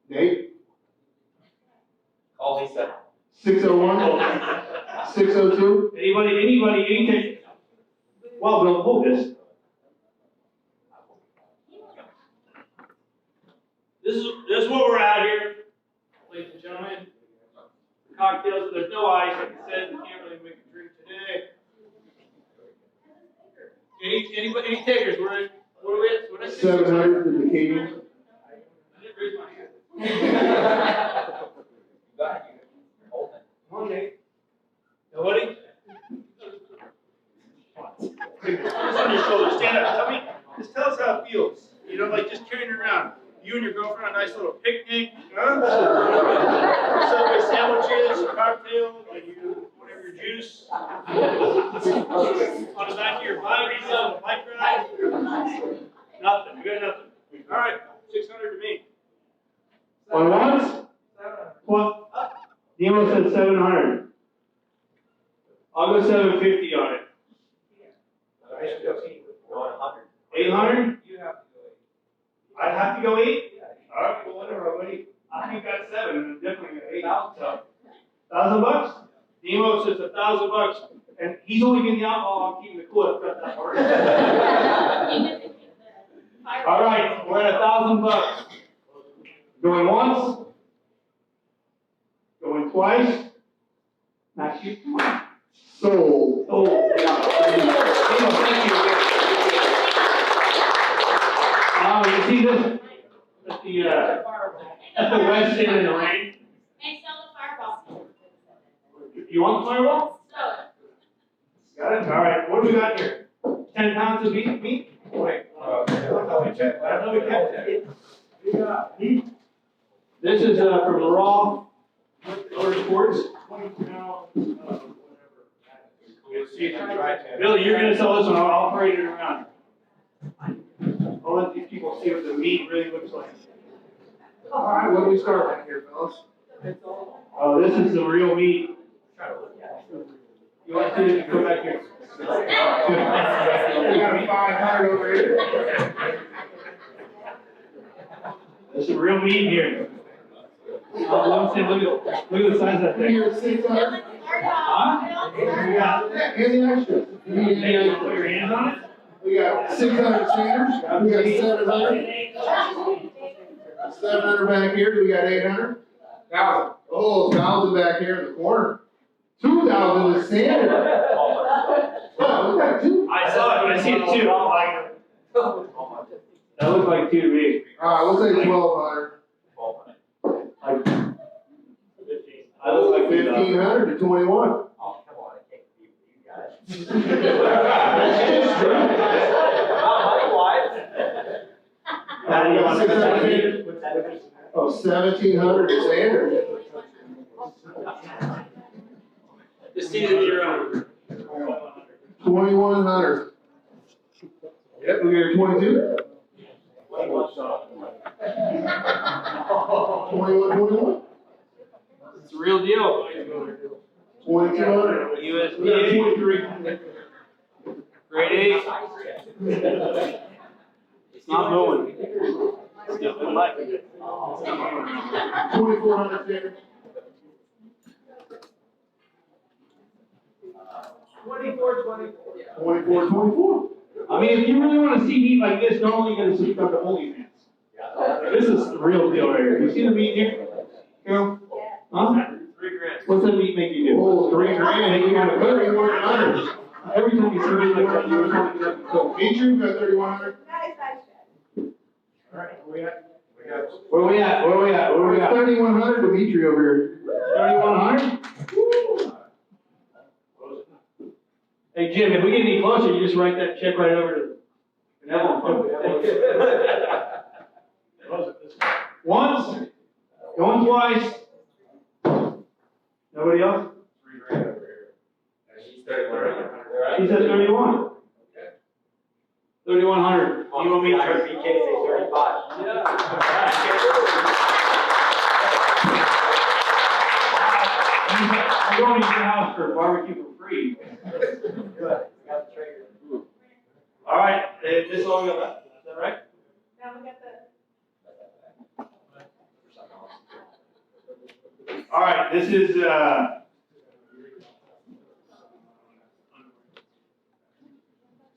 Nate? Call Lisa. 601? 602? Anybody, anything? Well, we'll focus. This is what we're at here, ladies and gentlemen. Cocktails, there's no ice, like I said, we can't really make a drink today. Any takers? What are we at? What is it? 700 for the Kading. I didn't raise my hand. Come on, Nate. Nobody? It's on your shoulders. Stand up. Just tell us how it feels. You know, like just carrying it around. You and your girlfriend, a nice little picnic, Subway sandwiches, cocktails, and you whatever your juice. On the back of your bike, you on a bike ride. Nothing. We got nothing. All right, 600 to me. Going once? What? Demo said 700. I'll go 750 on it. 800? You have to go 8. I'd have to go 8? All right, well, whatever, I'll wait. I think that's 7, and definitely got 8. So, $1,000? Demo says $1,000, and he's only getting the alcohol, I'm keeping the cool. All right, we're at $1,000. Going once? Going twice. Matthew, come on. Sold. Oh, yeah. Thank you. You see this at the west end in the rain? And sell the fireball. You want the fireball? Sell it. Got it? All right, what do we got here? 10 pounds of beef meat? Wait. This is from Raw Sports. Billy, you're going to sell this one. I'll parade it around. I'll let these people see what the meat really looks like. All right, what do we start with here, fellas? Oh, this is the real meat. You want to see it? Go back here. We got a 500 over here. There's some real meat here. Look at the size of that thing. Here, 600. Huh? We got. In the action. Hey, you put your hands on it? We got 600 sanders. We got 700. 700 back here. Do we got 800? 1,000. Oh, 1,000 back here in the corner. 2,000 is sander. Oh, we got two. I saw it, but I see it too. That looks like two to me. All right, we'll say 1,200. I look like 1,500 to 21. Oh, come on, I can't beat you guys. How do you want to 600. Oh, 1,700 is sander. Just see it in your own. 2,100. Yep, we got 22. 21. It's a real deal. 2,200. USDA. Grade 8. It's not going. Still good luck. 2,400 sander. 24. I mean, if you really want to see meat like this, normally you're going to subscribe to OnlyFans. This is the real deal right here. You see the meat here? Carol? Huh? $3,000. What's that meat make you do? Oh, $3,000. Make you want to cook? 3,100. Every time you see meat like that, you're trying to cook. So, feature, we got 3,100. Where we at? 3,100 Dimitri over here. 3,100? Hey, Jim, if we get any closer, you just write that check right over to Benevolent. Once, going twice. Nobody else? $3,000 over here. She's 31. He said 31. 3,100. You want me to? RBK say 35. I'm going to your house for barbecue for free. All right, this is all we got left. Is that right? Now we got the. All right, this is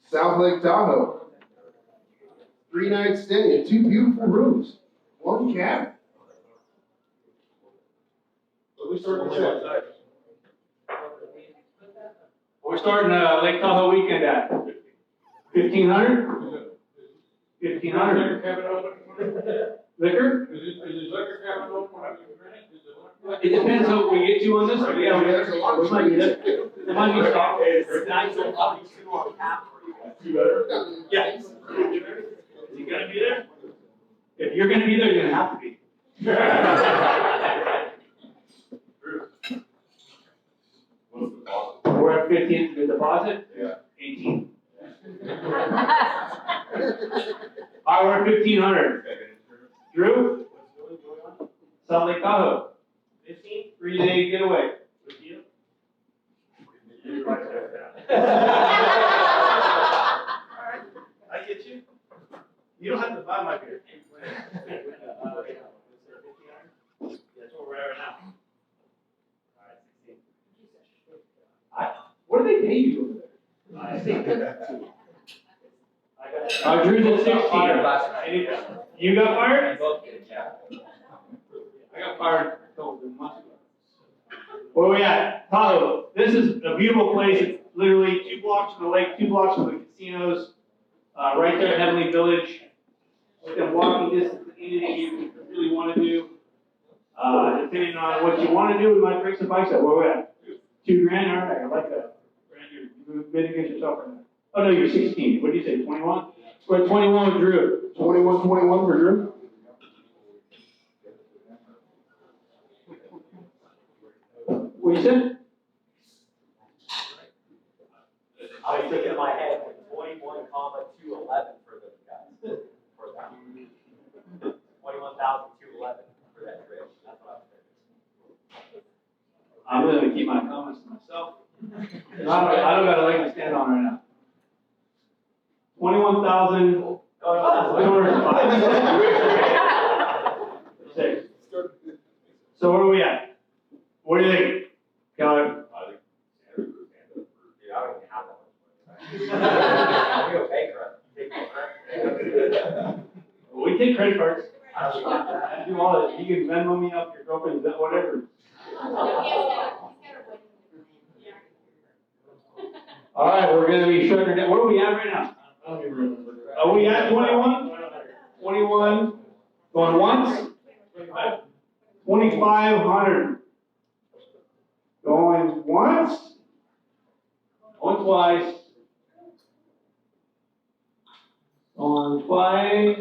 South Lake Tahoe. 3-night stay and 2 beautiful rooms. 1 cabin. What we starting with? we're starting Lake Tahoe weekend at 1,500. 1,500. Liquor? Is it liquor cabin open when you drink? It depends on what we get to on this. But yeah, There's a lot of there might be stock. Yeah. Is he gonna be there? If you're gonna be there, you're gonna have to be. We're at 15, the deposit? Yeah. 18. All right, we're at 1,500. Drew? South Lake Tahoe. 15? 3-day getaway. With you? I get you. You don't have to buy my beer. That's where we're at right now. What do they pay you over there? Drew's at 16. You got fired? I got fired a couple of months ago. Where we at? Tahoe. This is a beautiful place. It's literally 2 blocks from the lake, 2 blocks from the casinos, right there at Heavenly Village. Within walking distance to anything you really want to do. Depending on what you want to do, we might bring some bikes up. Where we at? $2 grand? All right, I like that. You're bidding against yourself right now. Oh no, you're 16. What did you say, 21? We're at 21 with Drew. 21 for Drew. What you said? I was thinking in my head, 21,211 for the guys. For that. 21,211 for that trip. That's what I was thinking. I'm really gonna keep my comments to myself. I don't got a leg to stand on right now. 21,000. So where are we at? What do you think, Cali? I don't even have that much. We'll pay credit. We take credit cards. Do all that. You can Venmo me up your girlfriend's, whatever. All right, we're going to be shutting down. Where are we at right now? I don't even remember. Are we at 21? 21. Going once? 2,500. Going once? Going twice. Going twice.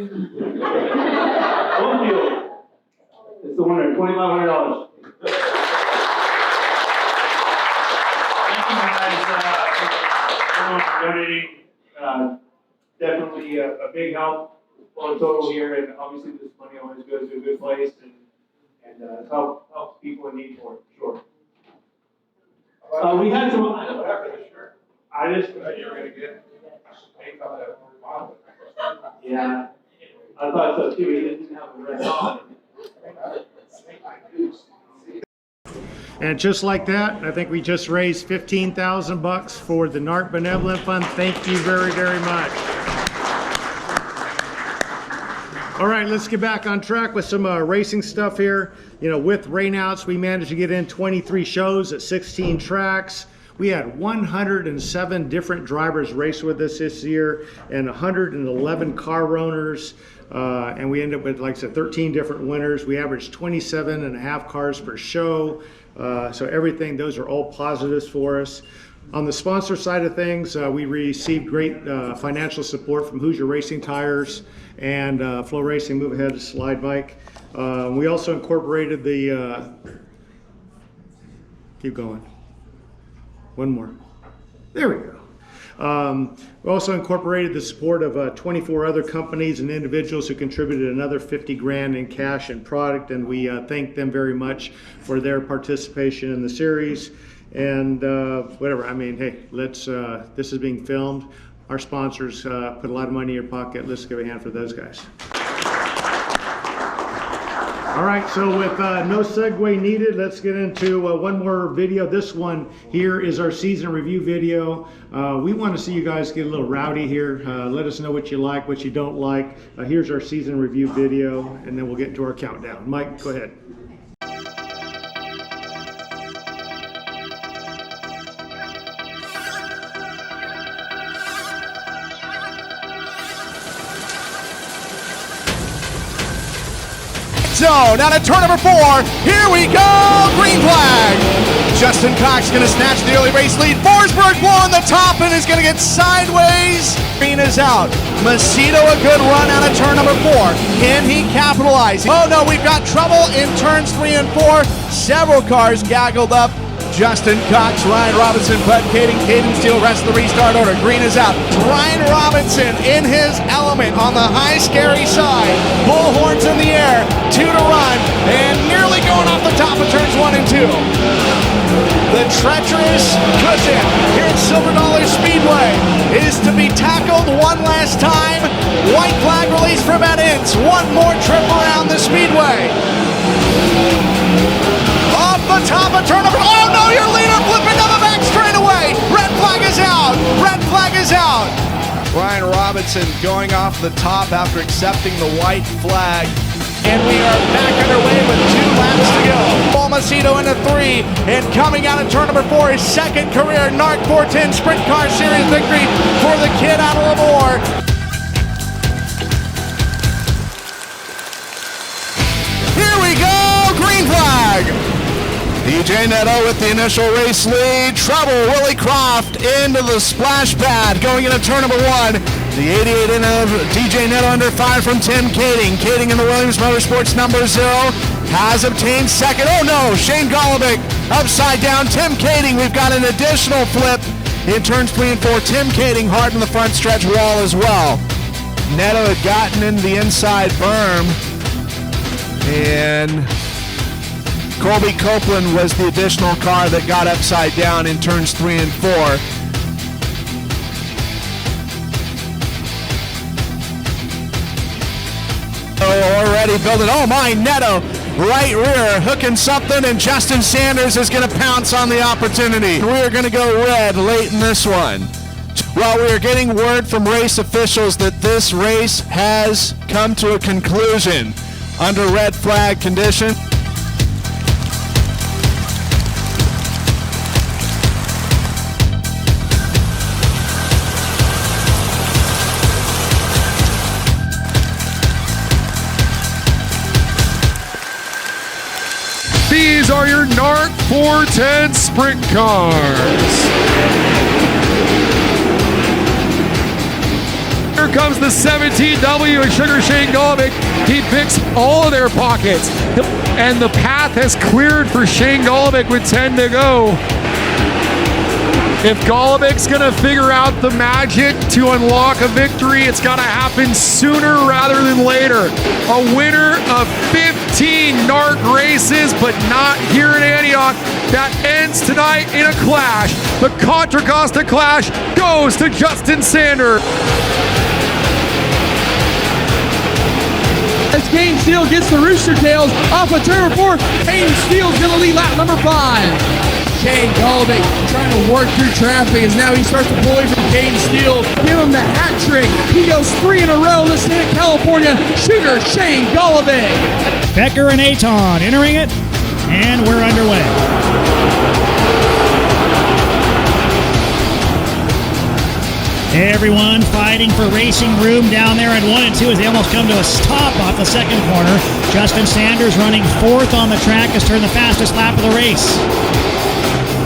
Bloomfield. It's the winner, $2,500. Thank you guys everyone for donating. Definitely a big help for the total here, and obviously this money always goes to a good place, and helps people in need for it, sure. We had some. I just. You're gonna get paid on that bottom. Yeah, I thought so too. He didn't have a red on. And just like that, I think we just raised $15,000 for the NARC Benevolent Fund. Thank you very, very much. All right, let's get back on track with some racing stuff here. You know, with rainouts, we managed to get in 23 shows at 16 tracks. We had 107 different drivers race with us this year and 111 car owners. And we ended up with, like I said, 13 different winners. We averaged 27.5 cars per show. So everything, those are all positives for us. On the sponsor side of things, we received great financial support from Hoosier Racing Tires and Flow Racing. Move ahead to slide, Mike. We also incorporated the, keep going. One more. There we go. We also incorporated the support of 24 other companies and individuals who contributed another 50 grand in cash and product, and we thank them very much for their participation in the series. And whatever, I mean, hey, let's, this is being filmed. Our sponsors put a lot of money in your pocket. Let's give a hand for those guys. All right, so with no segue needed, let's get into one more video. This one here is our season review video. We want to see you guys get a little rowdy here. Let us know what you like, what you don't like. Here's our season review video, and then we'll get into our countdown. Mike, go ahead. Zone out of turn number 4. Here we go. Green flag. Justin Cox going to snatch the early race lead. Forsberg blowing the top and is going to get sideways. Green is out. Macedo a good run out of turn number 4. Can he capitalize? Oh no, we've got trouble in turns 3 and 4. Several cars gaggled up. Justin Cox, Ryan Robinson, Bud Kaden Steel, rest of the restart order. Green is out. Ryan Robinson in his element on the high, scary side. Bullhorns in the air, 2 to run, and nearly going off the top of turns 1 and 2. The treacherous cushion here at Silver Dollar Speedway is to be tackled one last time. White flag release for Matt Ince. One more trip around the Speedway. Off the top of turn number, oh no, your leader flipping down the back straightaway. Red flag is out. Red flag is out. Ryan Robinson going off the top after accepting the white flag. And we are back underway with 2 laps to go. Paul Macedo into 3, and coming out of turn number 4, his second career NARC 410 Sprint Car Series victory for the kid out of Lemoore. Here we go, green flag. DJ Neto with the initial race lead. Trouble, Willie Croft into the splash pad going into turn number 1. The 88 in of DJ Neto under 5 from Tim Kading. Kading in the Williams Motorsports number 0 has obtained second. Oh no, Shane Golobic upside down. Tim Kading, we've got an additional flip in turns 3 and 4. Tim Kading hard in the front stretch wall as well. Neto had gotten into the inside berm, and Colby Copeland was the additional car that got upside down in turns 3 and 4. Already building, oh my, Neto, right rear, hooking something, and Justin Sanders is going to pounce on the opportunity. We're going to go red late in this one. Well, we are getting word from race officials that this race has come to a conclusion under red flag condition. These are your NARC 410 sprint cars. Here comes the 17W and Sugar Shane Golobic. He picks all of their pockets. And the path has cleared for Shane Golobic with 10 to go. If Golobic's gonna figure out the magic to unlock a victory, it's gotta happen sooner rather than later. A winner of 15 NARC races, but not here in Antioch. That ends tonight in a clash. The Contra Costa clash goes to Justin Sanders. As Kaden Steel gets the Rooster Tails off of turn 4, Kaden Steel's gonna lead lap number 5. Shane Golobic trying to work through traffic as now he starts to pull away from Kaden Steel. Give him the hat trick. He goes 3 in a row in the state of California. Shooter Shane Golobic. Becker and Aton entering it, and we're underway. Everyone fighting for racing room down there at 1 and 2 as they almost come to a stop off the second corner. Justin Sanders running 4th on the track has turned the fastest lap of the race.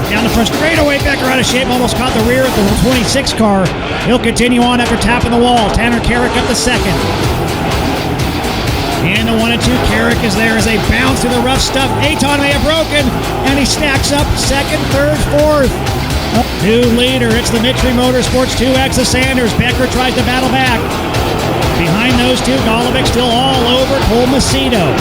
Down the front straightaway, Becker out of shape, almost caught the rear at the 26 car. He'll continue on after tapping the wall. Tanner Carrick up the second. And the 1 and 2, Carrick is there as they bounce through the rough stuff. Aton may have broken, and he stacks up 2nd, 3rd, 4th. New leader, it's the Mitchell Motorsports 2X of Sanders. Becker tries to battle back. Behind those two, Golobic still all over Cole Macedo.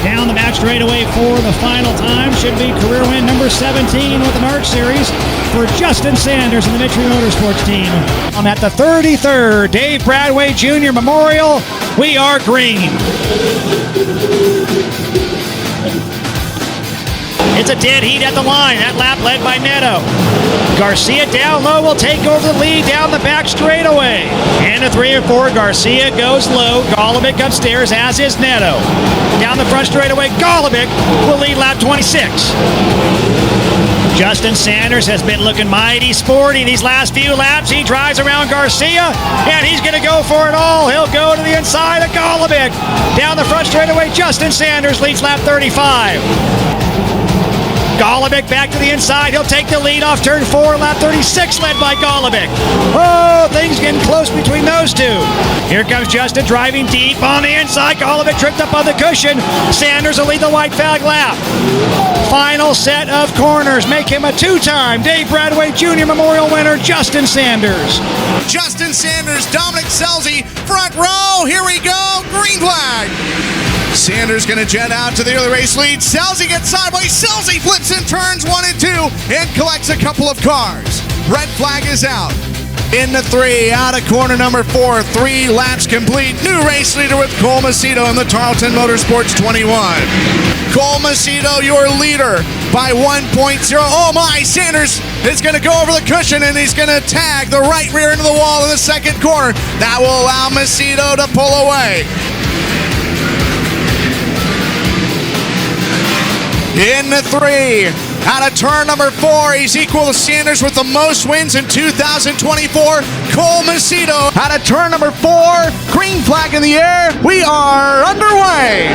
Down the back straightaway for the final time. Should be career win number 17 with the NARC Series for Justin Sanders and the Mitchell Motorsports team. I'm at the 33rd Dave Bradway Jr. Memorial. We are green. It's a dead heat at the line. That lap led by Neto. Garcia down low will take over the lead down the back straightaway. And a 3 and 4, Garcia goes low. Golobic upstairs, as is Neto. Down the front straightaway, Golobic will lead lap 26. Justin Sanders has been looking mighty sporty these last few laps. He drives around Garcia, and he's going to go for it all. He'll go to the inside of Golobic. Down the front straightaway, Justin Sanders leads lap 35. Golobic back to the inside. He'll take the lead off turn 4, lap 36, led by Golobic. Oh, things getting close between those two. Here comes Justin driving deep on the inside. Golobic tripped up on the cushion. Sanders will lead the white flag lap. Final set of corners make him a 2-time Dave Bradway Jr. Memorial winner, Justin Sanders. Justin Sanders, Dominic Selzy, front row. Here we go, green flag. Sanders going to jet out to the early race lead. Selzy gets sideways. Selzy flips in turns 1 and 2 and collects a couple of cars. Red flag is out. Into 3, out of corner number 4. 3 laps complete. New race leader with Cole Macedo in the Tarleton Motorsports 21. Cole Macedo, your leader by 1.0. Oh my, Sanders is going to go over the cushion and he's going to tag the right rear into the wall in the second corner. That will allow Macedo to pull away. into 3. Out of turn number 4, he's equal to Sanders with the most wins in 2024. Cole Macedo. Out of turn number 4, green flag in the air. We are underway.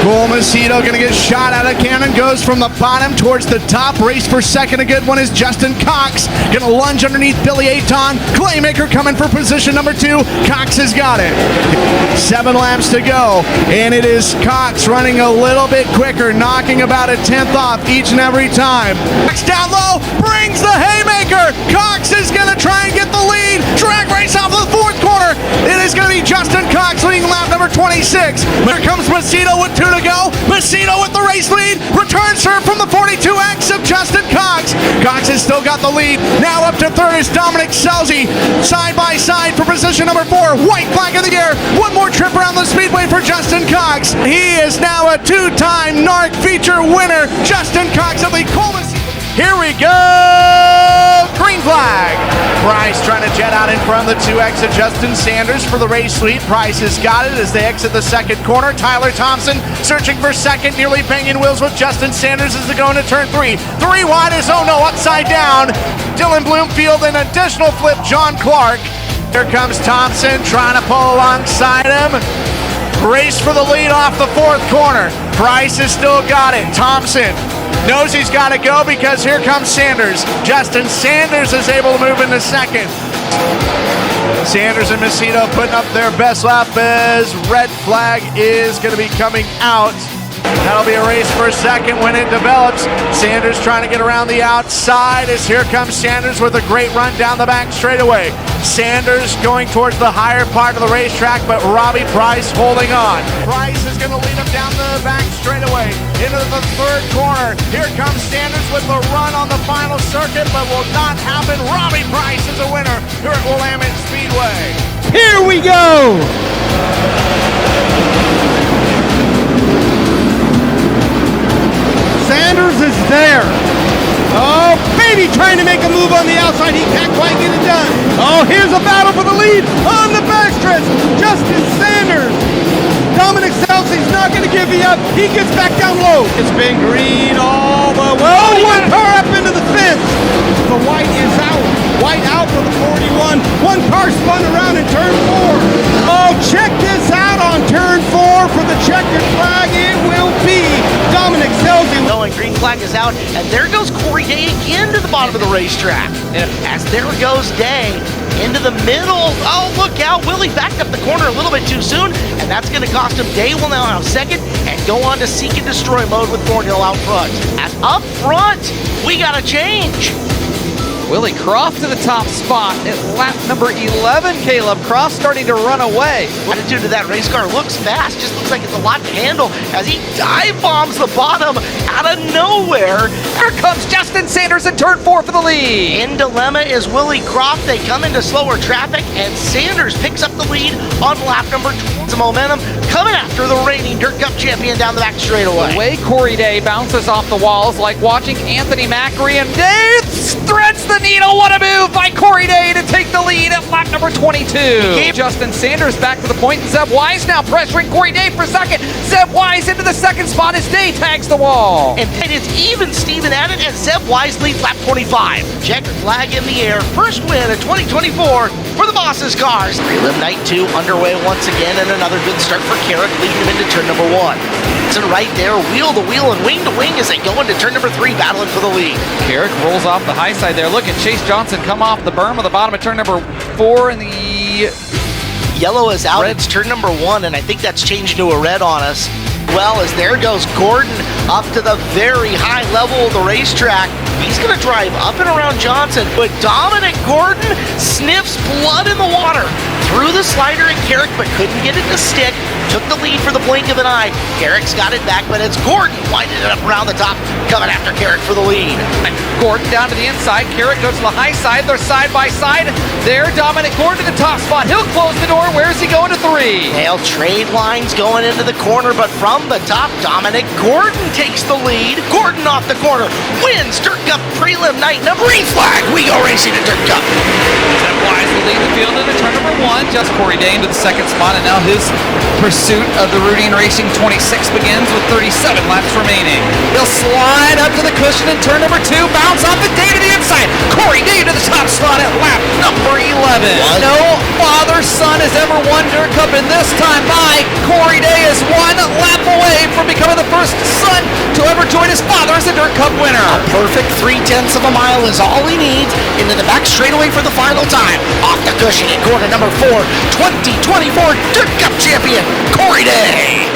Cole Macedo going to get shot out of cannon. Goes from the bottom towards the top. Race for second. A good one is Justin Cox. Going to lunge underneath Billy Aton. Claymaker coming for position number 2. Cox has got it. 7 laps to go. And it is Cox running a little bit quicker. Knocking about a 10th off each and every time. Cox down low. Brings the haymaker. Cox is going to try and get the lead. Drag race off the 4th corner. It is going to be Justin Cox leading lap number 26. Here comes Macedo with 2 to go. Macedo with the race lead. Return serve from the 42X of Justin Cox. Cox has still got the lead. Now up to 3rd is Dominic Selzy. Side by side for position number 4. White flag in the air. One more trip around the speedway for Justin Cox. He is now a 2-time NARC feature winner. Justin Cox of the Coleman. Here we go! Green flag! Price trying to jet out in front of the 2X of Justin Sanders for the race lead. Price has got it as they exit the 2nd corner. Tyler Thompson searching for 2nd, nearly banging wheels with Justin Sanders as they go into turn 3. 3 wide is, oh no, upside down. Dylan Bloomfield, an additional flip, John Clark. Here comes Thompson trying to pull alongside him. Race for the lead off the 4th corner. Price has still got it. Thompson knows he's got to go because here comes Sanders. Justin Sanders is able to move into 2nd. Sanders and Macedo putting up their best lap as red flag is going to be coming out. That'll be a race for 2nd when it develops. Sanders trying to get around the outside as here comes Sanders with a great run down the back straightaway. Sanders going towards the higher part of the racetrack, but Robbie Price holding on. Price is going to lead him down the back straightaway into the 3rd corner. Here comes Sanders with the run on the final circuit, but will not happen. Robbie Price is a winner here at Willamette Speedway. Here we go! Sanders is there. Oh, baby, trying to make a move on the outside. He can't quite get it done. Oh, here's a battle for the lead on the backstretch. Justin Sanders. Dominic Selzy's not going to give you up. He gets back down low. It's been green all the way. Oh, one car up into the fence. The white is out. White out for the 41. One car spun around in turn 4. Oh, check this out on turn 4 for the checkered flag. It will be Dominic Selzy. No, and green flag is out, and there goes Corey Day again to the bottom of the racetrack. As there goes Day into the middle. Oh, look out. Willie backed up the corner a little bit too soon, and that's going to cost him. Day will now have 2nd and go on to seek and destroy mode with Thornhill out front. And up front, we got a change. Willie Croft to the top spot at lap number 11. Caleb Croft starting to run away. Attitude to that race car looks fast, just looks like it's a lot to handle as he dive bombs the bottom out of nowhere. Here comes Justin Sanders in turn 4 for the lead. In dilemma is Willie Croft. They come into slower traffic, and Sanders picks up the lead on lap number 12. Some momentum coming after the reigning Dirt Cup champion down the back straightaway. The way Corey Day bounces off the walls, like watching Anthony Macri, and Day threads the needle. What a move by Corey Day to take the lead at lap number 22. Justin Sanders back to the point, and Zeb Wise now pressuring Corey Day for 2nd. Zeb Wise into the 2nd spot as Day tags the wall. And it's even Steven at it, and Zeb Wise leads lap 25. Checkered flag in the air. First win of 2024 for the Boss's cars. Prelim night 2 underway once again, and another good start for Carrick, leading him into turn number 1. So right there, wheel to wheel and wing to wing as they go into turn number 3, battling for the lead. Carrick rolls off the high side there. Look at Chase Johnson come off the berm at the bottom of turn number 4 in the... Yellow is out, it's turn number 1, and I think that's changed to a red on us. Well, as there goes Gordon up to the very high level of the racetrack. He's going to drive up and around Johnson, but Dominic Gordon sniffs blood in the water. Threw the slider at Carrick, but couldn't get it to stick. Took the lead for the blink of an eye. Carrick's got it back, but it's Gordon winding it up around the top, coming after Carrick for the lead. Gordon down to the inside. Carrick goes to the high side. They're side by side. There, Dominic Gordon to the top spot. He'll close the door. Where's he going to 3? They'll trade lines going into the corner, but from the top, Dominic Gordon takes the lead. Gordon off the corner, wins Dirt Cup prelim night number 3 flag. We go racing at Dirt Cup. Tim Wise will lead the field into turn number 1. Just Corey Day into the second spot, and now his pursuit of the Routine Racing 26 begins with 37 laps remaining. He'll slide up to the cushion in turn number 2, bounce off the Day to the inside. Corey Day to the top slot at lap number 11. What? No father-son has ever won Dirt Cup, and this time by Corey Day is 1 lap away from becoming the first son to ever join his father as a Dirt Cup winner. A perfect 0.3 of a mile is all he needs into the back straightaway for the final time. Off the cushion in corner number 4, 2024 Dirt Cup champion, Corey Day.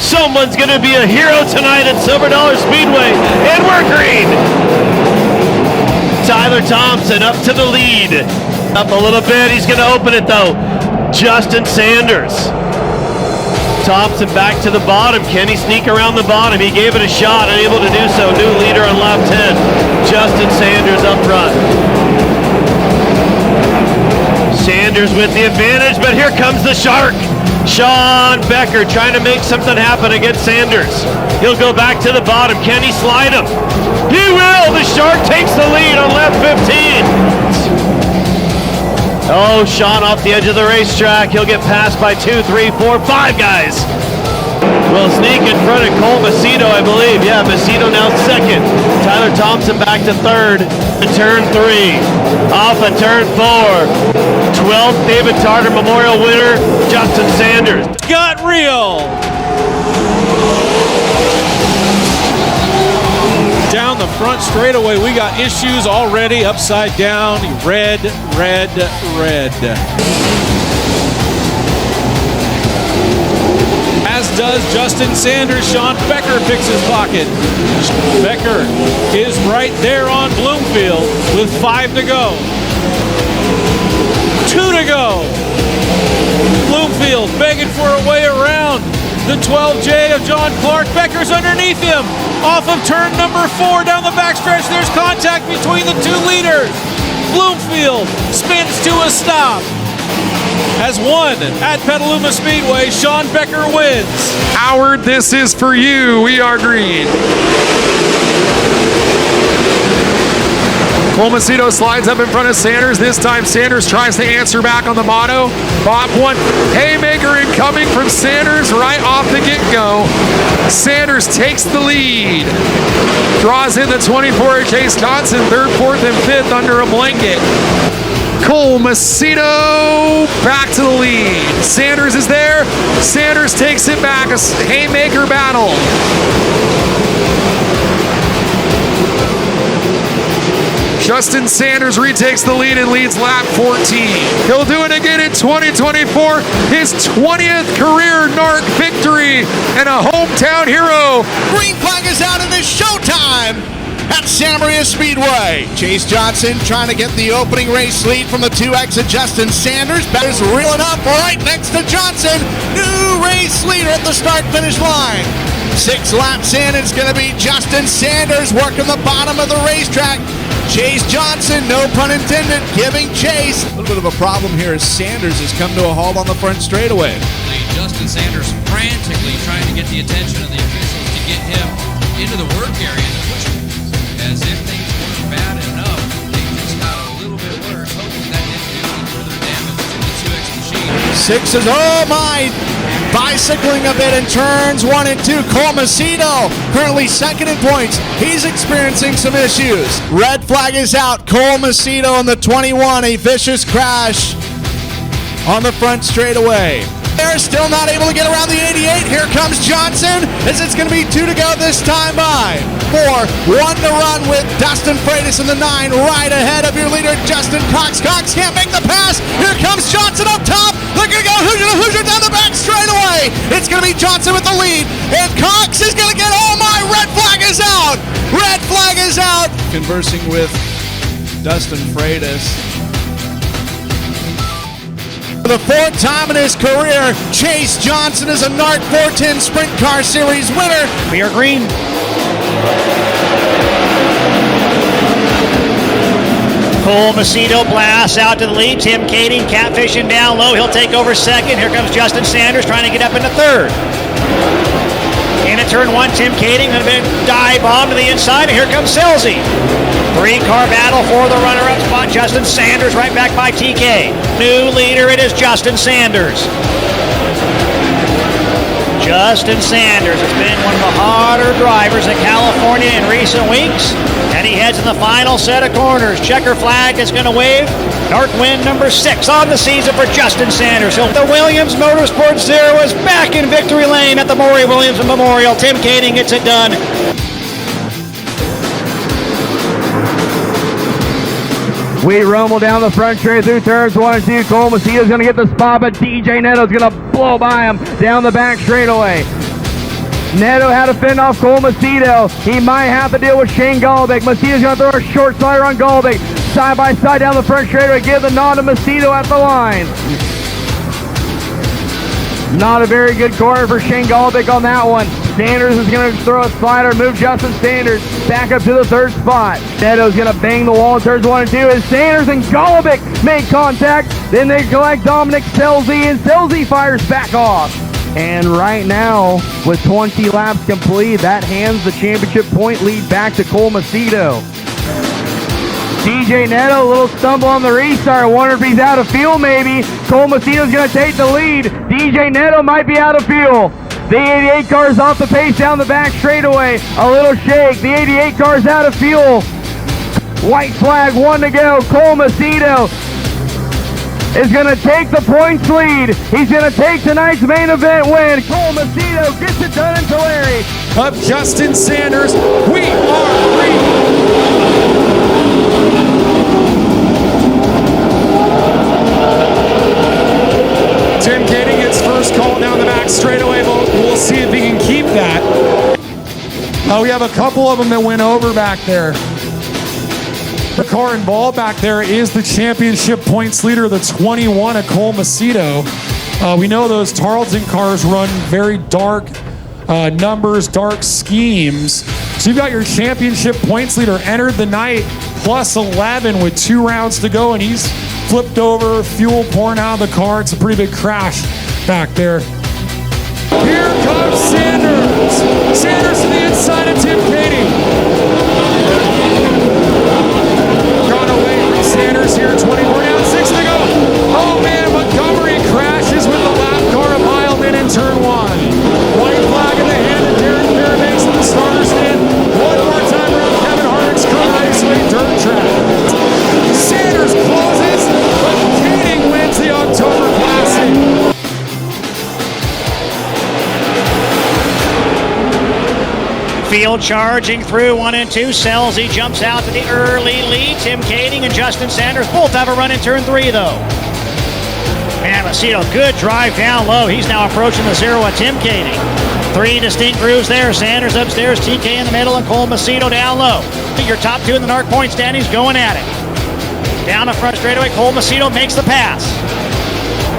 Someone's going to be a hero tonight at Silver Dollar Speedway, and we're green. Tyler Thompson up to the lead. Up a little bit, he's going to open it though. Justin Sanders. Thompson back to the bottom. Can he sneak around the bottom? He gave it a shot, unable to do so. New leader on lap 10. Justin Sanders up front. Sanders with the advantage, but here comes the shark. Sean Becker trying to make something happen against Sanders. He'll go back to the bottom. Can he slide him? He will! The shark takes the lead on lap 15. Oh, Sean off the edge of the racetrack. He'll get passed by 2, 3, 4, 5 guys. Will sneak in front of Cole Macedo, I believe. Yeah, Macedo now second. Tyler Thompson back to third. Turn 3. Off of turn 4. 12th David Tartar Memorial winner, Justin Sanders. Got real. Down the front straightaway, we got issues already. Upside down, red, red, red. As does Justin Sanders. Sean Becker picks his pocket. Becker is right there on Bloomfield with 5 to go. 2 to go. Bloomfield begging for a way around the 12J of John Clark. Becker's underneath him. Off of turn number 4 down the backstretch. There's contact between the 2 leaders. Bloomfield spins to a stop. Has won at Petaluma Speedway. Sean Becker wins. Howard, this is for you. We are green. Cole Macedo slides up in front of Sanders. This time Sanders tries to answer back on the motto. Bob one haymaker incoming from Sanders right off the get-go. Sanders takes the lead. Draws in the 24 at Chase Dodson, 3rd, 4th, and 5th under a blanket. Cole Macedo back to the lead. Sanders is there. Sanders takes it back. A haymaker battle. Justin Sanders retakes the lead and leads lap 14. He'll do it again in 2024. His 20th career NARC victory and a hometown hero. Green flag is out and it's showtime at Santa Maria Speedway. Chase Johnson trying to get the opening race lead from the 2X of Justin Sanders. Better's reeling up right next to Johnson. New race leader at the start-finish line. 6 laps in, it's going to be Justin Sanders working the bottom of the racetrack. Chase Johnson, no pun intended, giving chase. A little bit of a problem here as Sanders has come to a halt on the front straightaway. Justin Sanders frantically trying to get the attention of the officials to get him into the work area to push him. As if things weren't bad enough, they just got a little bit worse, hoping that didn't do any further damage to the 2X machine. 6 is, oh my, bicycling a bit in turns 1 and 2. Cole Macedo currently second in points. He's experiencing some issues. Red flag is out. Cole Macedo in the 21, a vicious crash on the front straightaway. They're still not able to get around the 88. Here comes Johnson, as it's going to be 2 to go this time by 4. 1 to run with Dustin Freitas in the 9, right ahead of your leader, Justin Cox. Cox can't make the pass. Here comes Johnson up top. Look at go Hoosier down the back straightaway. It's going to be Johnson with the lead, and Cox is going to get, oh my, red flag is out. Red flag is out. Conversing with Dustin Freitas. For the 4th time in his career, Chase Johnson is a NARC 410 Sprint Car Series winner. We are green. Cole Macedo blasts out to the lead. Tim Kading catfishing down low. He'll take over second. Here comes Justin Sanders trying to get up into 3rd. Into turn one, Tim Kading, and a big dive bomb to the inside, and here comes Selzy. 3-car battle for the runner-up spot. Justin Sanders right back by TK. New leader, it is Justin Sanders. Justin Sanders has been one of the harder drivers in California in recent weeks, and he heads in the final set of corners. Checker flag is going to wave. NARC win number 6 on the season for Justin Sanders. The Williams Motorsports Zero is back in victory lane at the Maury Williams Memorial. Tim Kading gets it done. We rumble down the front straight through turns 1 and 2. Cole Macedo's going to get the spot, but DJ Neto's going to blow by him down the back straightaway. Neto had to fend off Cole Macedo. He might have to deal with Shane Golobic. Macedo's going to throw a short slider on Golobic. Side by side down the front straightaway. Give the nod to Macedo at the line. Not a very good corner for Shane Golobic on that one. Sanders is going to throw a slider, move Justin Sanders back up to the 3rd spot. Neto's going to bang the wall in turns 1 and 2 as Sanders and Golobic make contact. Then they collect Dominic Selzy, and Selzy fires back off. And right now, with 20 laps complete, that hands the championship point lead back to Cole Macedo. DJ Neto, a little stumble on the restart. I wonder if he's out of fuel maybe. Cole Macedo's going to take the lead. DJ Neto might be out of fuel. The 88 car is off the pace down the back straightaway. A little shake. The 88 car is out of fuel. White flag, 1 to go. Cole Macedo is going to take the points lead. He's going to take tonight's main event win. Cole Macedo gets it done in Tulare. Up Justin Sanders. We are free. Tim Kading gets first call down the back straightaway. We'll see if he can keep that. We have a couple of them that went over back there. The car involved back there is the championship points leader, the 21 of Cole Macedo. We know those Tarleton cars run very dark numbers, dark schemes. So you've got your championship points leader entered the night plus 11 with 2 rounds to go, and he's flipped over, fuel pouring out of the car. It's a pretty big crash back there. Here comes Sanders. Sanders to the inside of Tim Kading. Gone away from Sanders here, 24 down, 6 to go. Oh man, Montgomery crashes with the lap car a mile in turn 1. White flag in the hand of Darren Fairbanks at the starter stand. One more time around Kevin Harvick's current raceway dirt track. Sanders closes, but Kading wins the October Classic. Field charging through 1 and 2. Selzy jumps out to the early lead. Tim Kading and Justin Sanders both have a run in turn 3 though. And Macedo, good drive down low. He's now approaching the 0 of Tim Kading. 3 distinct grooves there. Sanders upstairs, TK in the middle, and Cole Macedo down low. Your top 2 in the NARC point standings going at it. Down the front straightaway, Cole Macedo makes the pass.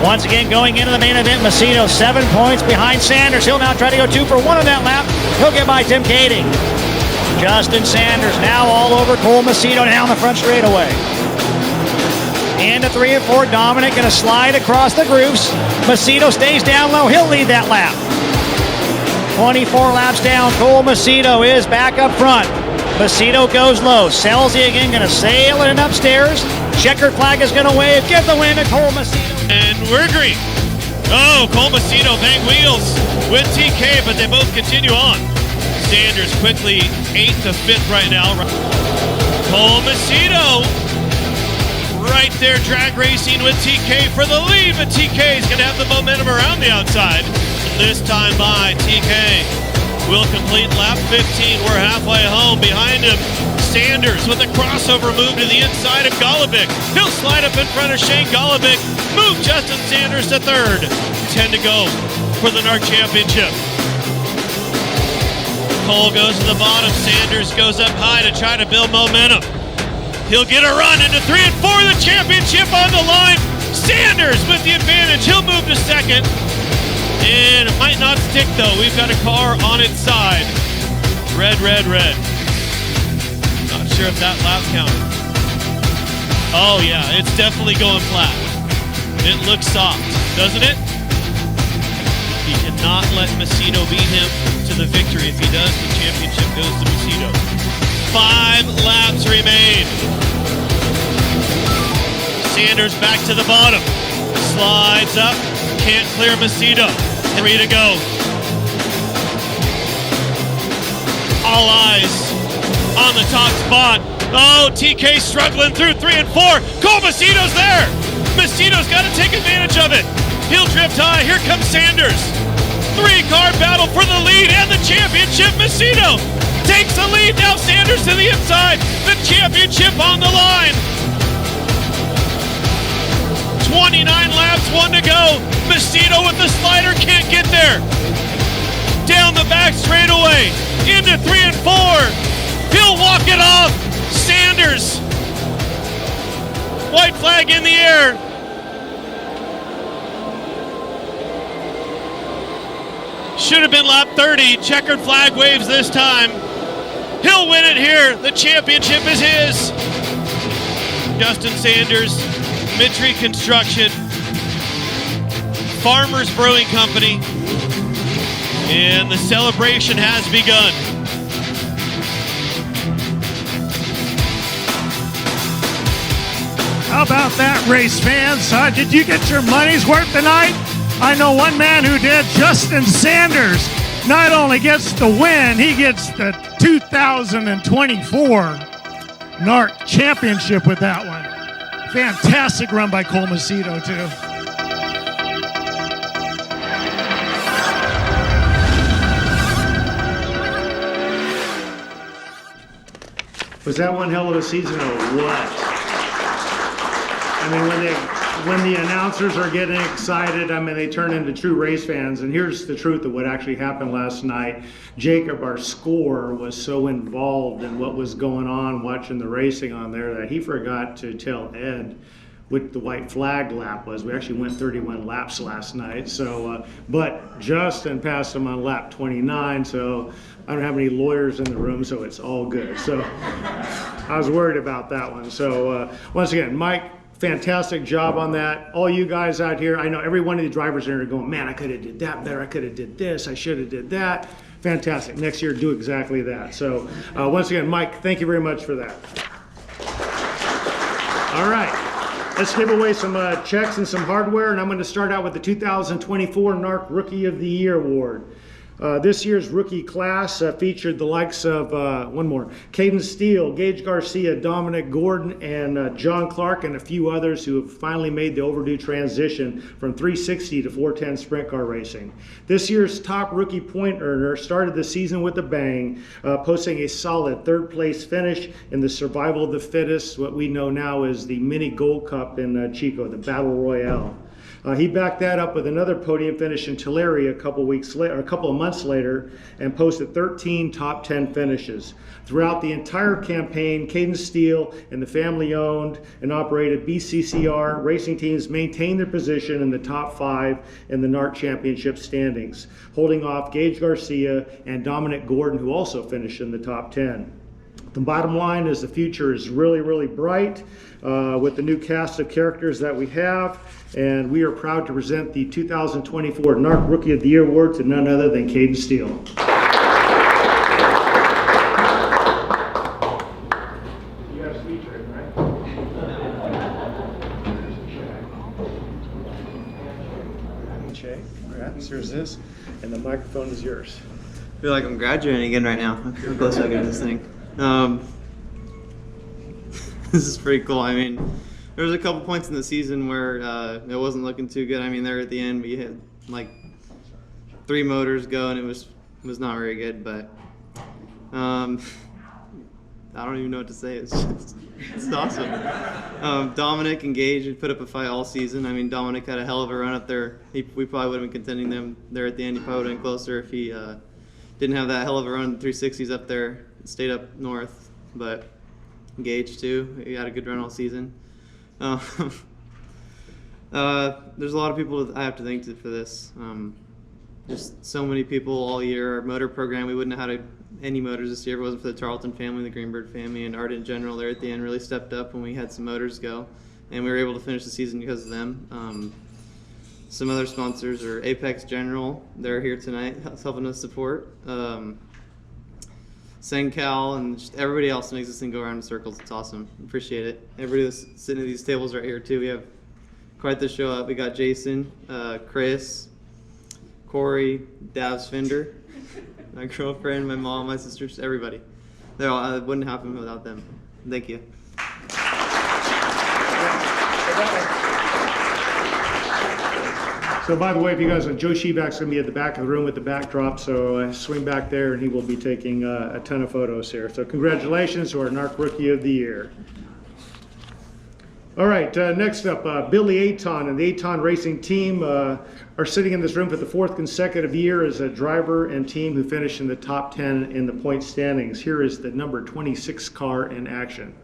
Once again, going into the main event, Macedo 7 points behind Sanders. He'll now try to go 2 for 1 on that lap. He'll get by Tim Kading. Justin Sanders now all over Cole Macedo down the front straightaway. Into 3 and 4, Dominic going to slide across the grooves. Macedo stays down low. He'll lead that lap. 24 laps down, Cole Macedo is back up front. Macedo goes low. Selzy again going to sail it upstairs. Checkered flag is going to wave. Give the win to Cole Macedo. And we're green. Oh, Cole Macedo bang wheels with TK, but they both continue on. Sanders quickly 8th to 5th right now. Cole Macedo right there drag racing with TK for the lead, but TK is going to have the momentum around the outside. This time by TK will complete lap 15. We're halfway home. Behind him, Sanders with a crossover move to the inside of Golobic. He'll slide up in front of Shane Golobic. Move Justin Sanders to 3rd. 10 to go for the NARC Championship. Cole goes to the bottom. Sanders goes up high to try to build momentum. He'll get a run into 3 and 4. The championship on the line. Sanders with the advantage. He'll move to 2nd. And it might not stick though. We've got a car on its side. Red, red, red. Not sure if that lap counted. Oh yeah, it's definitely going flat. It looks soft, doesn't it? He cannot let Macedo beat him to the victory. If he does, the championship goes to Macedo. 5 laps remain. Sanders back to the bottom. Slides up. Can't clear Macedo. 3 to go. All eyes on the top spot. Oh, TK struggling through 3 and 4. Cole Macedo's there. Macedo's got to take advantage of it. He'll drift high. Here comes Sanders. 3-car battle for the lead and the championship. Macedo takes the lead. Now Sanders to the inside. The championship on the line. 29 laps, 1 to go. Macedo with the slider, can't get there. Down the back straightaway, into 3 and 4. He'll walk it off. Sanders. White flag in the air. Should have been lap 30. Checkered flag waves this time. He'll win it here. The championship is his. Justin Sanders, Mitri Construction, Farmers Brewing Company, and the celebration has begun. How about that, race fans? Did you get your money's worth tonight? I know one man who did. Justin Sanders not only gets the win, he gets the 2024 NARC championship with that one. Fantastic run by Cole Macedo, too. Was that one hell of a season or what? I mean, when the announcers are getting excited, I mean, they turn into true race fans. And here's the truth of what actually happened last night. Jacob, our scorer, was so involved in what was going on watching the racing on there that he forgot to tell Ed what the white flag lap was. We actually went 31 laps last night. So, but Justin passed him on lap 29. So I don't have any lawyers in the room, so it's all good. So I was worried about that one. So once again, Mike, fantastic job on that. All you guys out here, I know every one of the drivers are going, man, I could have did that better. I could have did this. I should have did that. Fantastic. Next year, do exactly that. So once again, Mike, thank you very much for that. All right, let's give away some checks and some hardware, and I'm going to start out with the 2024 NARC Rookie of the Year Award. This year's rookie class featured the likes of, one more, Kaden Steel, Gage Garcia, Dominic Gordon, and John Clark, and a few others who have finally made the overdue transition from 360 to 410 sprint car racing. This year's top rookie point earner started the season with a bang, posting a solid 3rd place finish in the Survival of the Fittest, what we know now as the Mini Gold Cup in Chico, the Battle Royale. He backed that up with another podium finish in Tulare a couple of months later, and posted 13 top 10 finishes. Throughout the entire campaign, Kaden Steel and the family-owned and operated BCCR racing teams maintained their position in the top 5 in the NARC Championship standings, holding off Gage Garcia and Dominic Gordon, who also finished in the top 10. The bottom line is the future is really, really bright with the new cast of characters that we have, and we are proud to present the 2024 NARC Rookie of the Year Award to none other than Kaden Steel. You have speed training, right? Check. Congrats. Here's this, and the microphone is yours. I feel like I'm graduating again right now. How close I get to this thing. This is pretty cool. I mean, there was a couple points in the season where it wasn't looking too good. I mean, there at the end we had like 3 motors go, and it was not very good. But I don't even know what to say. It's awesome. Dominic and Gage put up a fight all season. I mean, Dominic had a hell of a run up there. We probably would have been contending them there at the end. He probably would have been closer if he didn't have that hell of a run 360s up there. Stayed up north, but Gage too. He had a good run all season. There's a lot of people I have to thank for this. Just so many people all year. Our motor program, we wouldn't have had any motors this year if it wasn't for the Tarleton family, the Greenberg family, and Art in general there at the end really stepped up when we had some motors go, and we were able to finish the season because of them. some other sponsors are Apex General. They're here tonight, helping us support. Cal and just everybody else makes this thing go around in circles. It's awesome. Appreciate it. Everybody that's sitting at these tables right here too. We have quite the show up. We got Jason, Chris, Corey, Dav's Fender, my girlfriend, my mom, my sisters, everybody. They're all, it wouldn't happen without them. Thank you. So by the way, if you guys, Joe Shebak's going to be at the back of the room with the backdrop, so swing back there and he will be taking a ton of photos here. So congratulations to our NARC Rookie of the Year. All right, next up, Billy Aton and the Aton Racing Team are sitting in this room for the 4th consecutive year as a driver and team who finished in the top 10 in the point standings. Here is the number 26 car in action.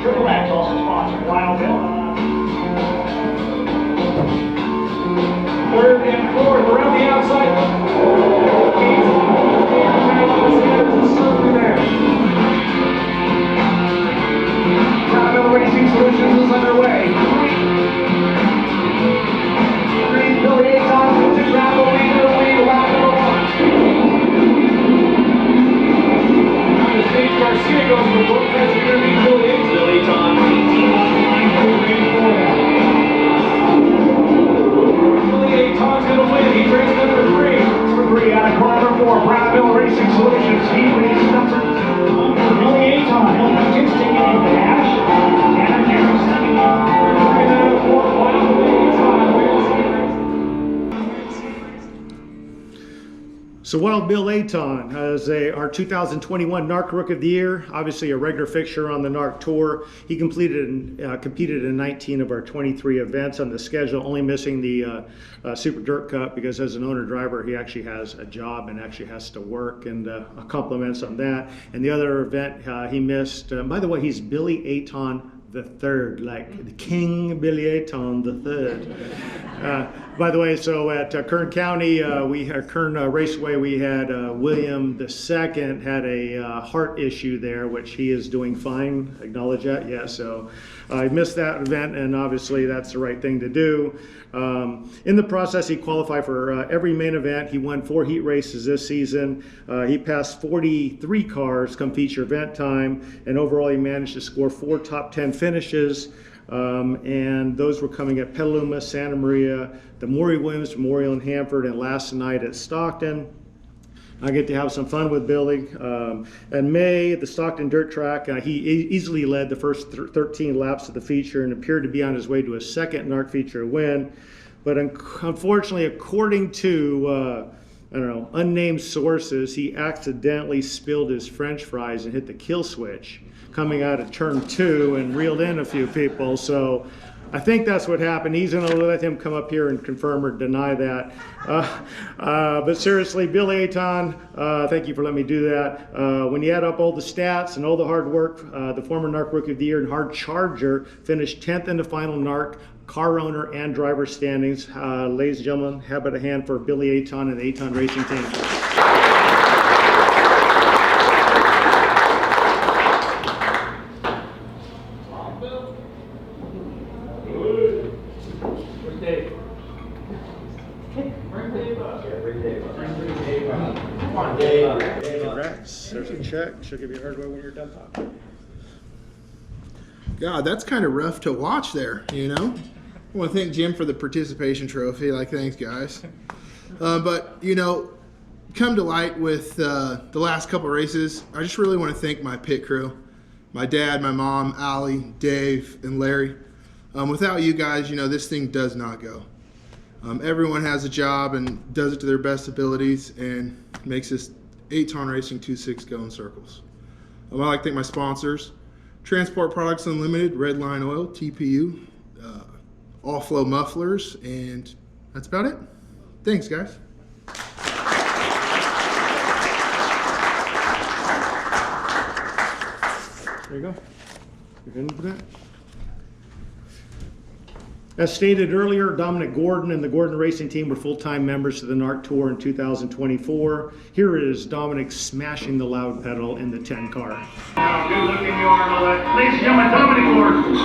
Triple X also sponsored Wild Bill. Third and fourth around the outside. Benevolent Racing Solutions is underway. Green Billy Aton to grab the lead of the lead, lap number 1. Gage Garcia goes for the book, tries to intervene Billy Aton. Billy Aton, 18 on the line, Billy Aton's going to win. He brings number 3. Number 3 out of car number 4, Benevolent Racing Solutions. He brings number 2. Billy Aton, he'll have his ticket in cash. And here's the 4, Wild So Wild Bill Aton is our 2021 NARC Rookie of the Year, obviously a regular fixture on the NARC Tour. He competed in 19 of our 23 events on the schedule, only missing the Super Dirt Cup because as an owner driver he actually has a job and actually has to work, and compliments on that. And the other event he missed, by the way, he's Billy Aton the Third, like the King Billy Aton the Third. By the way, so at Kern County, Kern Raceway, we had William II had a heart issue there, which he is doing fine. Acknowledge that, yeah. So I missed that event, and obviously that's the right thing to do. In the process, he qualified for every main event. He won 4 heat races this season. He passed 43 cars come feature event time, and overall he managed to score 4 top 10 finishes. And those were coming at Petaluma, Santa Maria, the Maury Williams Memorial in Hanford, and last night at Stockton. I get to have some fun with Billy. In May, at the Stockton Dirt Track, he easily led the first 13 laps of the feature and appeared to be on his way to a second NARC feature win. But unfortunately, according to I don't know, unnamed sources, he accidentally spilled his French fries and hit the kill switch coming out of turn 2 and reeled in a few people. So I think that's what happened. He's going to let him come up here and confirm or deny that. But seriously, Billy Aton, thank you for letting me do that. When you add up all the stats and all the hard work, the former NARC Rookie of the Year and hard charger finished 10th in the final NARC car owner and driver standings. Ladies and gentlemen, how about a hand for Billy Aton and the Aton Racing Team. Congrats. There's a check. She'll give you a hardware when you're done talking. God, that's kind of rough to watch there, you know? I want to thank Jim for the participation trophy. Like, thanks, guys. But, you know, come to light with the last couple races, I just really want to thank my pit crew. My dad, my mom, Allie, Dave, and Larry. Without you guys, you know, this thing does not go. Everyone has a job and does it to their best abilities and makes this Aton Racing 2.6 go in circles. I'd like to thank my sponsors, Transport Products Unlimited, Red Line Oil, TPU, All Flow Mufflers, and that's about it. Thanks, guys. There you go. You're good for that. As stated earlier, Dominic Gordon and the Gordon Racing Team were full-time members of the NARC Tour in 2024. Here is Dominic smashing the loud pedal in the 10 car. Good looking, you are. Ladies and gentlemen, Dominic Gordon.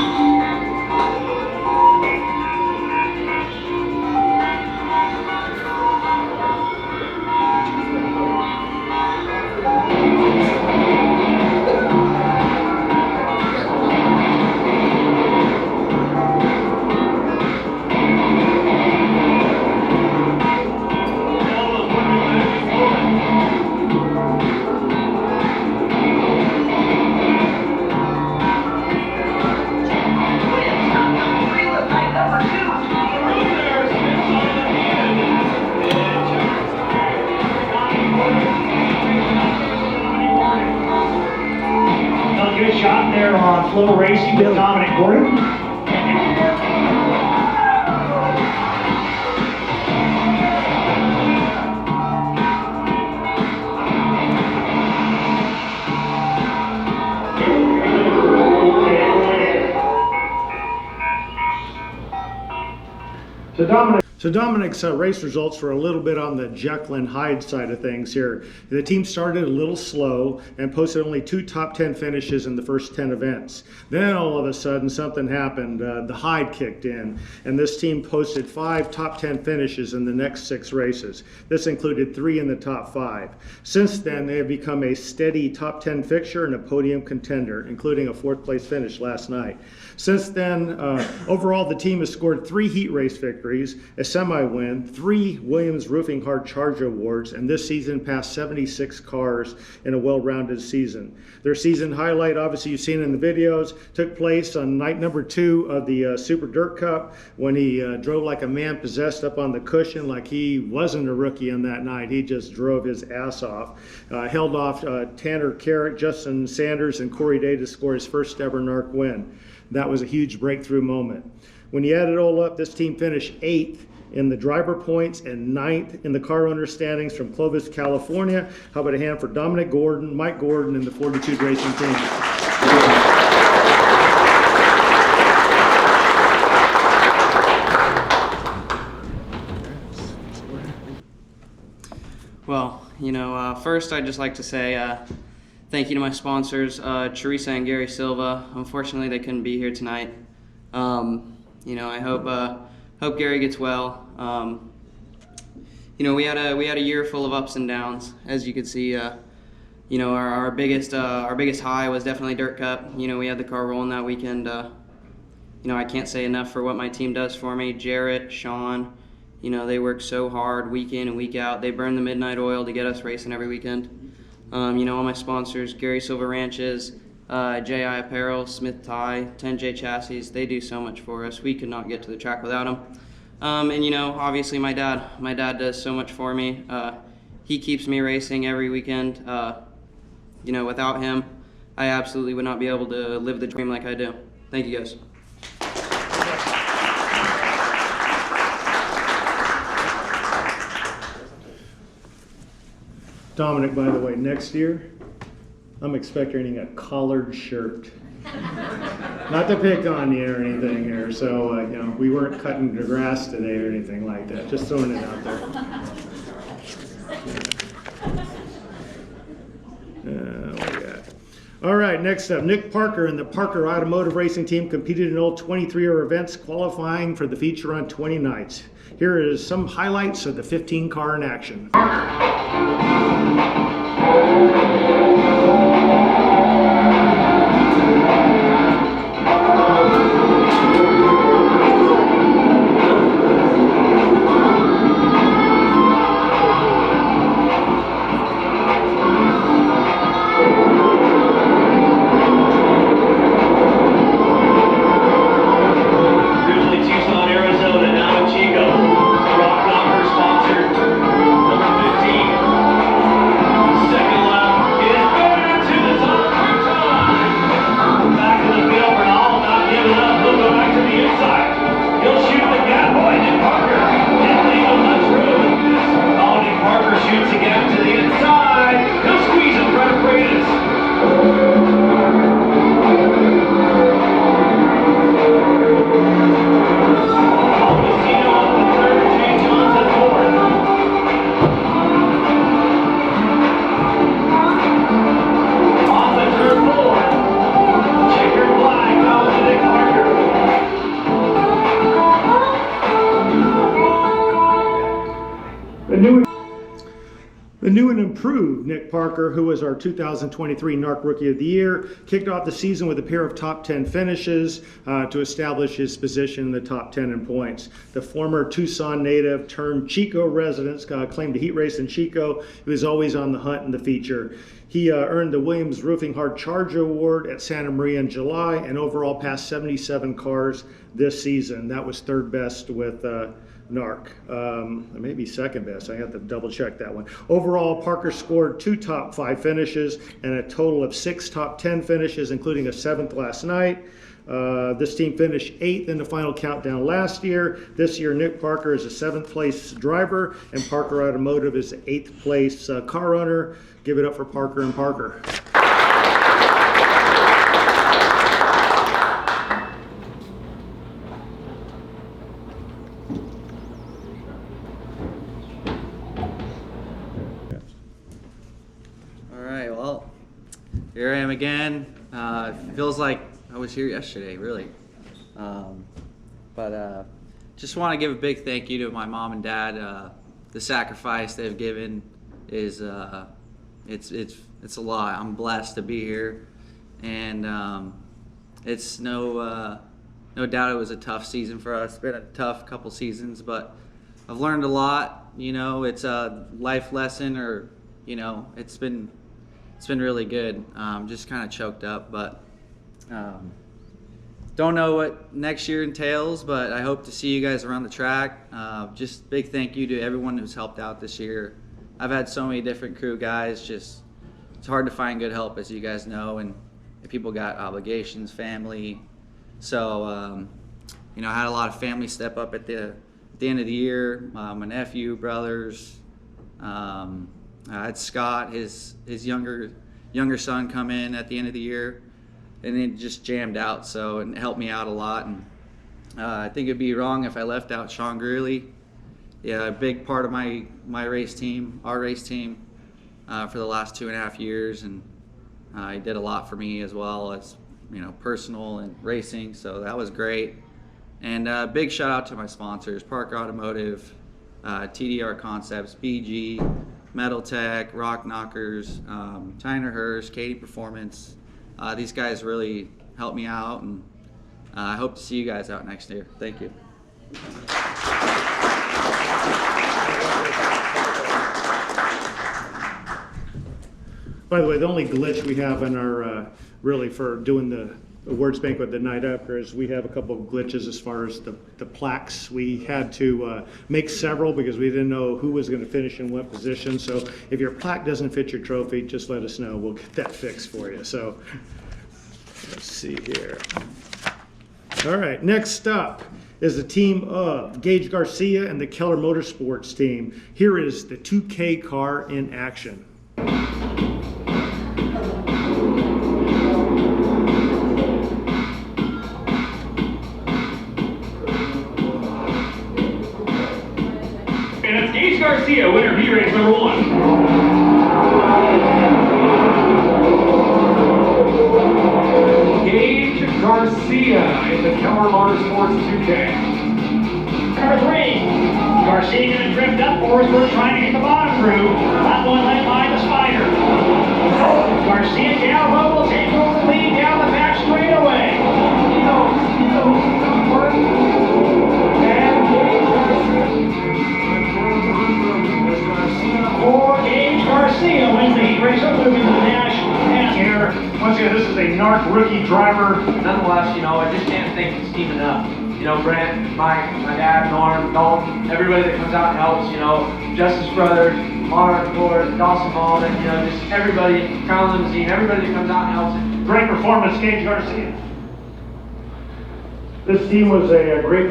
there on Flow Racing with Dominic Gordon. So Dominic's race results were a little bit on the Jekyll and Hyde side of things here. The team started a little slow and posted only 2 top 10 finishes in the first 10 events. Then all of a sudden something happened. The Hyde kicked in, and this team posted 5 top 10 finishes in the next 6 races. This included 3 in the top 5. Since then, they have become a steady top 10 fixture and a podium contender, including a 4th place finish last night. Since then, overall, the team has scored 3 heat race victories, a semi-win, 3 Williams Roofing Hard Charge Awards, and this season passed 76 cars in a well-rounded season. Their season highlight, obviously you've seen in the videos, took place on night number 2 of the Super Dirt Cup when he drove like a man possessed up on the cushion like he wasn't a rookie on that night. He just drove his ass off. Held off Tanner Carrick, Justin Sanders, and Corey Day to score his first ever NARC win. That was a huge breakthrough moment. When you add it all up, this team finished 8th in the driver points and 9th in the car owner standings from Clovis, California. How about a hand for Dominic Gordon, Mike Gordon, and the Fortitude Racing team. Well, you know, first I'd just like to say thank you to my sponsors, Teresa and Gary Silva. Unfortunately, they couldn't be here tonight. You know, I hope Gary gets well. You know, we had a year full of ups and downs, as you could see. You know, our biggest high was definitely Dirt Cup. You know, we had the car rolling that weekend. You know, I can't say enough for what my team does for me. Jarrett, Sean, you know, they work so hard week in and week out. They burn the midnight oil to get us racing every weekend. You know, all my sponsors, Gary Silva Ranches, J.I. Apparel, Smith Tie, 10J Chassis, they do so much for us. We could not get to the track without them. And you know, obviously my dad does so much for me. He keeps me racing every weekend. You know, without him, I absolutely would not be able to live the dream like I do. Thank you guys. Dominic, by the way, next year, I'm expecting a collared shirt. Not to pick on you or anything here, so you know, we weren't cutting the grass today or anything like that. Just throwing it out there. What we got? All right, next up, Nick Parker and the Parker Automotive Racing Team competed in all 23-hour events, qualifying for the feature on 20 nights. Here is some highlights of the 15 car in action. The new and improved Nick Parker, who was our 2023 NARC Rookie of the Year, kicked off the season with a pair of top 10 finishes to establish his position in the top 10 in points. The former Tucson native turned Chico resident claimed to heat race in Chico. He was always on the hunt in the feature. He earned the Williams Roofing Hard Charge Award at Santa Maria in July and overall passed 77 cars this season. That was third best with NARC. Maybe second best. I have to double check that one. Overall, Parker scored 2 top 5 finishes and a total of 6 top 10 finishes, including a 7th last night. This team finished 8th in the final countdown last year. This year, Nick Parker is a 7th place driver, and Parker Automotive is the 8th place car owner. Give it up for Parker and Parker. All right, well, here I am again. It feels like I was here yesterday, really. But just want to give a big thank you to my mom and dad. The sacrifice they've given is it's a lot. I'm blessed to be here, and it's no doubt it was a tough season for us. It's been a tough couple seasons, but I've learned a lot. You know, it's a life lesson, or you know, it's been really good. Just kind of choked up, but don't know what next year entails, but I hope to see you guys around the track. Just big thank you to everyone who's helped out this year. I've had so many different crew guys. Just it's hard to find good help, as you guys know, and people got obligations, family. So you know, I had a lot of family step up at the end of the year. My nephew, brothers. I had Scott, his younger son, come in at the end of the year, and it just jammed out. So it helped me out a lot, and I think it'd be wrong if I left out Sean Greeley. Yeah, a big part of my race team, our race team, for the last 2.5 years, and he did a lot for me as well as, you know, personal and racing. So that was great. And big shout out to my sponsors: Parker Automotive, TDR Concepts, BG, Metal Tech, Rock Knockers, Tyner Hurst, Kading Performance. These guys really helped me out, and I hope to see you guys out next year. Thank you. By the way, the only glitch we have in our, really for doing the awards banquet the night after is we have a couple of glitches as far as the plaques. We had to make several because we didn't know who was going to finish in what position. So if your plaque doesn't fit your trophy, just let us know. We'll get that fixed for you. So let's see here. All right, next up is the team of Gage Garcia and the Keller Motorsports team. Here is the 2K car in action. Gage Garcia, winner, heat race number 1. Gage Garcia in the Keller Motorsports 2K. Number 3, Garcia going to drift up. Forsberg trying to get the bottom through. That one led by the Spider. Garcia down low will take over the lead down the back straightaway. For Gage Garcia wins the heat race up moving to the dash. Here, once again, this is a NARC rookie driver. Nonetheless, you know, I just can't thank this team enough. You know, Brent, Mike, my dad, Norm, Dalton, everybody that comes out and helps, you know, Justice Brothers, Mark, Gord, Dawson Ballman, you know, just everybody, Crown Limousine, everybody that comes out and helps. Great performance, Gage Garcia. This team was a great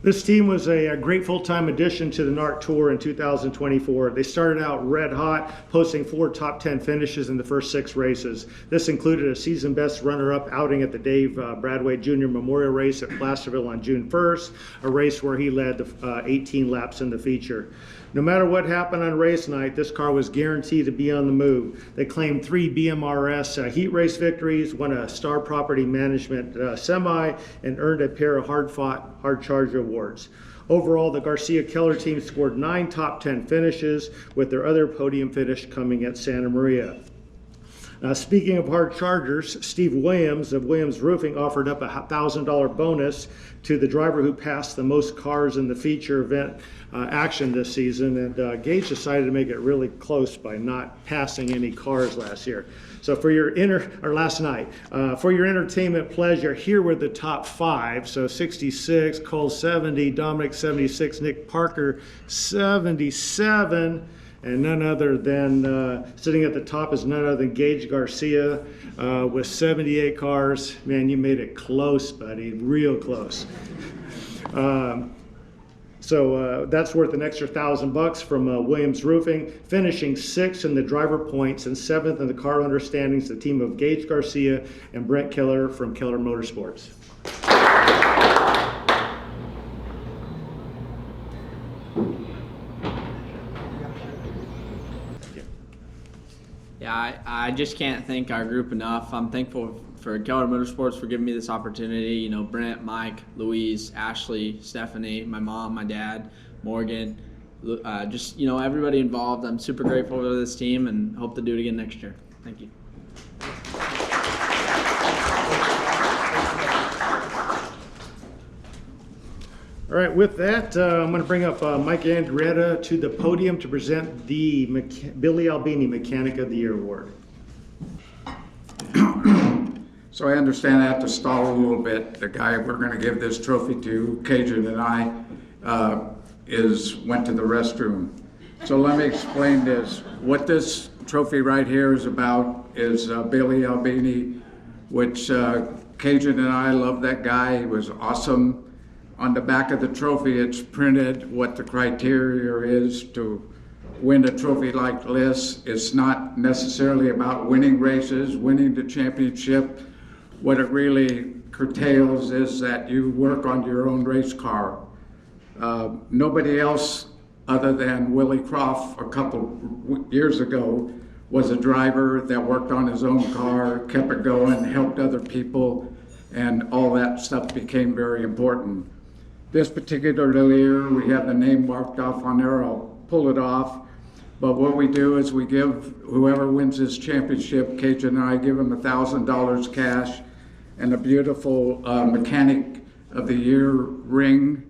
This team was a great full-time addition to the NARC Tour in 2024. They started out red hot, posting 4 top 10 finishes in the first 6 races. This included a season best runner-up outing at the Dave Bradway Jr. Memorial Race at Placerville on June 1st, a race where he led the 18 laps in the feature. No matter what happened on race night, this car was guaranteed to be on the move. They claimed 3 BMRS heat race victories, won a Star Property Management semi, and earned a pair of hard-fought, hard-charged awards. Overall, the Garcia Keller team scored 9 top 10 finishes, with their other podium finish coming at Santa Maria. Speaking of hard chargers, Steve Williams of Williams Roofing offered up a $1,000 bonus to the driver who passed the most cars in the feature event action this season, and Gage decided to make it really close by not passing any cars last year. So for your last night, for your entertainment pleasure, here were the top 5. So 66, Cole 70, Dominic 76, Nick Parker 77, and none other than, sitting at the top is none other than Gage Garcia with 78 cars. Man, you made it close, buddy, real close. So that's worth an extra $1,000 from Williams Roofing. Finishing 6th in the driver points and 7th in the car understandings, the team of Gage Garcia and Brent Keller from Keller Motorsports. Yeah, I just can't thank our group enough. I'm thankful for Keller Motorsports for giving me this opportunity. You know, Brent, Mike, Louise, Ashley, Stephanie, my mom, my dad, Morgan, just, you know, everybody involved. I'm super grateful for this team and hope to do it again next year. Thank you. All right, with that, I'm going to bring up Mike Andretta to the podium to present the Billy Albini Mechanic of the Year Award. So I understand I have to stall a little bit. The guy we're going to give this trophy to, Cajun and I, went to the restroom. So let me explain this. What this trophy right here is about is Billy Albini, which Cajun and I love that guy. He was awesome. On the back of the trophy, it's printed what the criteria is to win a trophy like this. It's not necessarily about winning races, winning the championship. What it really curtails is that you work on your own race car. Nobody else other than Willie Croft a couple years ago was a driver that worked on his own car, kept it going, helped other people, and all that stuff became very important. This particular year, we have the name marked off on there. I'll pull it off. But what we do is we give whoever wins this championship, Cajun and I give them $1,000 cash and a beautiful Mechanic of the Year ring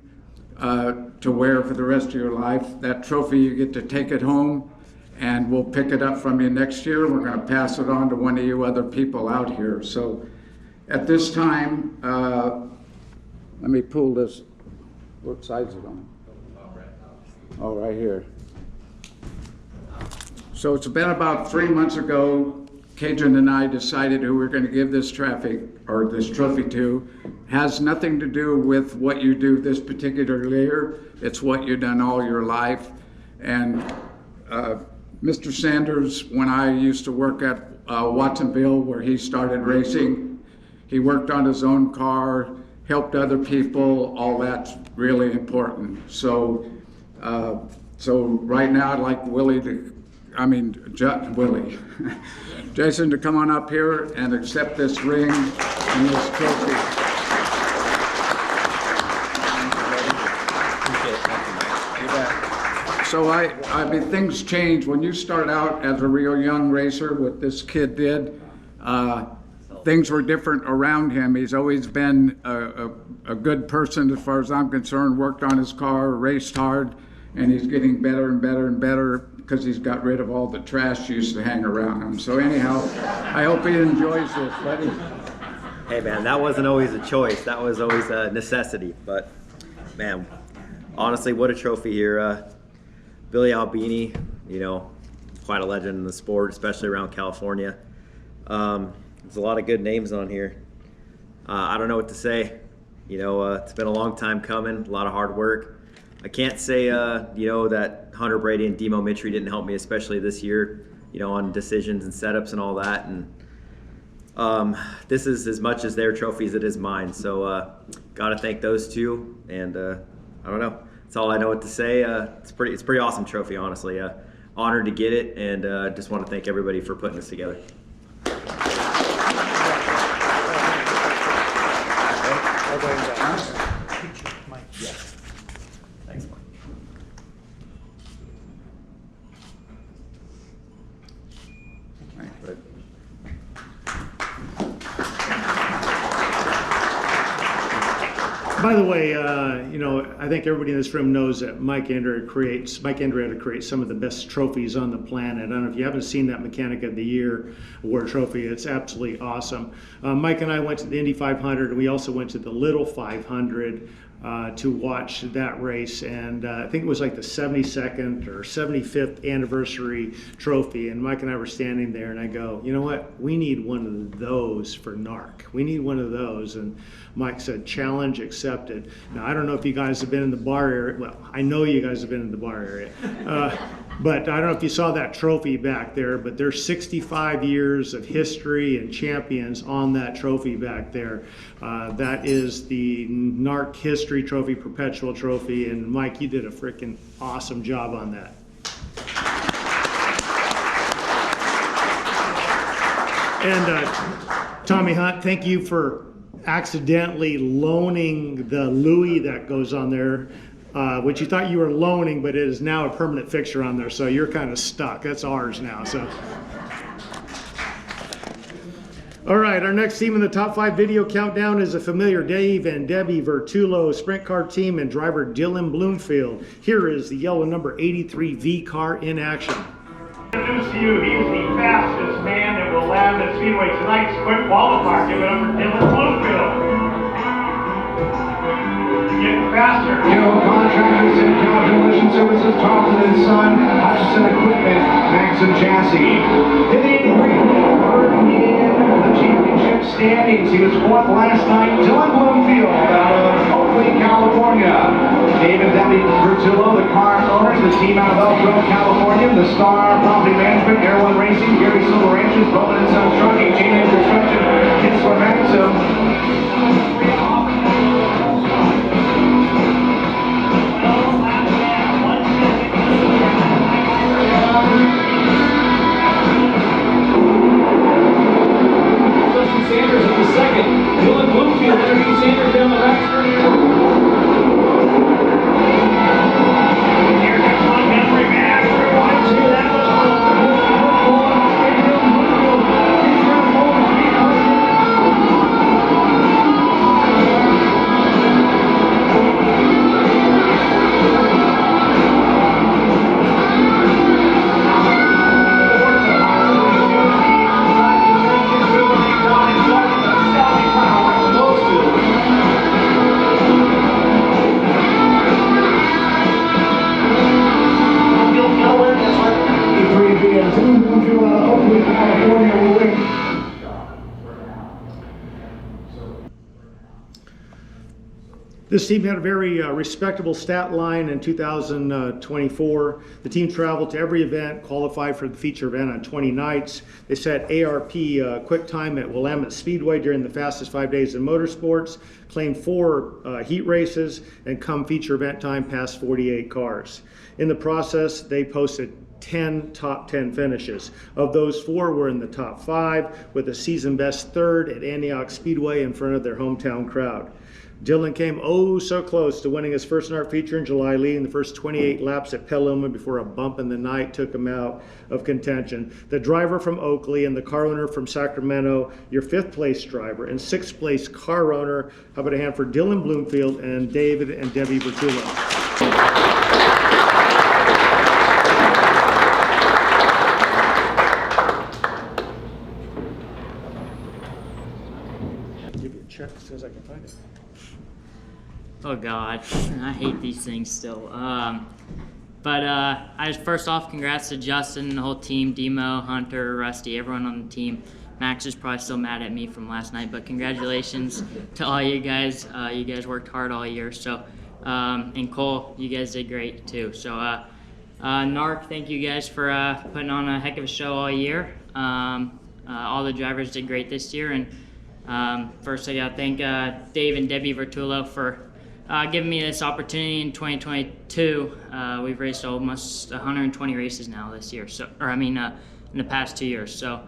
to wear for the rest of your life. That trophy, you get to take it home, and we'll pick it up from you next year. We're going to pass it on to one of you other people out here. So at this time, let me pull this. What side is it on? Oh, right here. So it's been about 3 months ago, Cajun and I decided who we're going to give this trophy to. Has nothing to do with what you do this particular year. It's what you've done all your life. And Mr. Sanders, when I used to work at Watsonville, where he started racing, he worked on his own car, helped other people. All that's really important. So right now I'd like Jason to come on up here and accept this ring and this trophy. So I mean, things change. When you start out as a real young racer, what this kid did, things were different around him. He's always been a good person as far as I'm concerned, worked on his car, raced hard, and he's getting better and better and better because he's got rid of all the trash used to hang around him. So anyhow, I hope he enjoys this, buddy. Hey man, that wasn't always a choice. That was always a necessity. But man, honestly, what a trophy here. Billy Albini, you know, quite a legend in the sport, especially around California. There's a lot of good names on here. I don't know what to say. You know, it's been a long time coming, a lot of hard work. I can't say, you know, that Hunter Brady and Demo Mitri didn't help me, especially this year, you know, on decisions and setups and all that. And this is as much as their trophy as it is mine. So got to thank those two. And I don't know. That's all I know what to say. It's pretty awesome trophy, honestly. Honored to get it, and just want to thank everybody for putting this together. Thanks, Mike. By the way, you know, I think everybody in this room knows that Mike Andretti creates some of the best trophies on the planet. I don't know if you haven't seen that Mechanic of the Year award trophy. It's absolutely awesome. Mike and I went to the Indy 500, and we also went to the Little 500 to watch that race, and I think it was like the 72nd or 75th anniversary trophy, and Mike and I were standing there, and I go, you know what, we need one of those for NARC. We need one of those. And Mike said, challenge accepted. Now, I don't know if you guys have been in the bar area. Well, I know you guys have been in the bar area. But I don't know if you saw that trophy back there, but there's 65 years of history and champions on that trophy back there. That is the NARC History Trophy, Perpetual Trophy, and Mike, you did a freaking awesome job on that. And Tommy Hunt, thank you for accidentally loaning the Louis that goes on there, which you thought you were loaning, but it is now a permanent fixture on there, so you're kind of stuck. That's ours now. So, all right, our next team in the top 5 video countdown is a familiar Dave and Debbie Vertulo sprint car team and driver Dylan Bloomfield. Here is the yellow number 83 V car in action. Introduce to you, he's the fastest man that will land at Speedway tonight's quick qualifier. Give it up for Dylan Bloomfield. Getting faster. General Contractors and Cow Demolition Services, Thompson & Son, Hutchison Equipment, Maxim Chassis. Hitting third in the championship standings. He was 4th last night. Dylan Bloomfield out of Oakley, California. Dave and Debbie Vertulo, the car owners, the team out of Elk Grove, California. The Star Property Management, Air One Racing, Gary Silver Ranches, Bowman & Sons Trucking, Chain and Construction, Kinsler Maxim. Sanders in the second. Dylan Bloomfield interviews Sanders down the back stretch. Here comes one Henry back. 1-2. That was This team had a very respectable stat line in 2024. The team traveled to every event, qualified for the feature event on 20 nights. They set ARP quick time at Willamette Speedway during the fastest 5 days in motorsports, claimed 4 heat races, and come feature event time past 48 cars. In the process, they posted 10 top 10 finishes. Of those, 4 were in the top 5, with a season best 3rd at Antioch Speedway in front of their hometown crowd. Dylan came oh so close to winning his first NARC feature in July, leading the first 28 laps at Petaluma before a bump in the night took him out of contention. The driver from Oakley and the car owner from Sacramento, your 5th place driver and 6th place car owner. How about a hand for Dylan Bloomfield and David and Debbie Vertulo. Check as soon as I can find it. Oh God, I hate these things still. But I just first off, congrats to Justin and the whole team, Demo, Hunter, Rusty, everyone on the team. Max is probably still mad at me from last night, but congratulations to all you guys. You guys worked hard all year. So, and Cole, you guys did great too. So, NARC, thank you guys for putting on a heck of a show all year. All the drivers did great this year, and first I gotta thank Dave and Debbie Vertulo for giving me this opportunity in 2022. We've raced almost 120 races now this year, in the past 2 years. So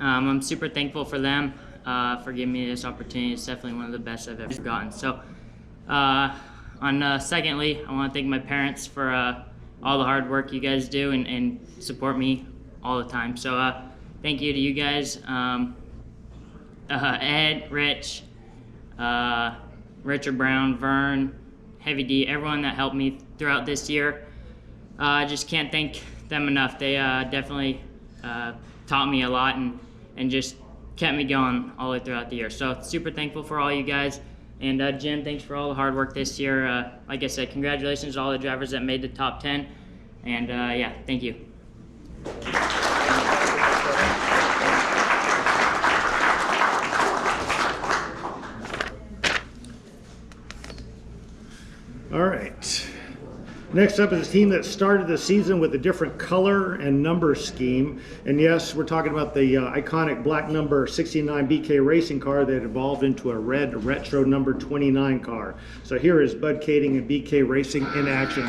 I'm super thankful for them for giving me this opportunity. It's definitely one of the best I've ever gotten. So secondly, I want to thank my parents for all the hard work you guys do and support me all the time. So thank you to you guys. Ed, Rich, Richard Brown, Vern, Heavy D, everyone that helped me throughout this year. I just can't thank them enough. They definitely taught me a lot and just kept me going all the way throughout the year. So super thankful for all you guys. And Jim, thanks for all the hard work this year. Like I said, congratulations to all the drivers that made the top 10. And yeah, thank you. All right. Next up is a team that started the season with a different color and number scheme. And yes, we're talking about the iconic black number 69 BK racing car that evolved into a red retro number 29 car. So here is Bud Kading and BK Racing in action.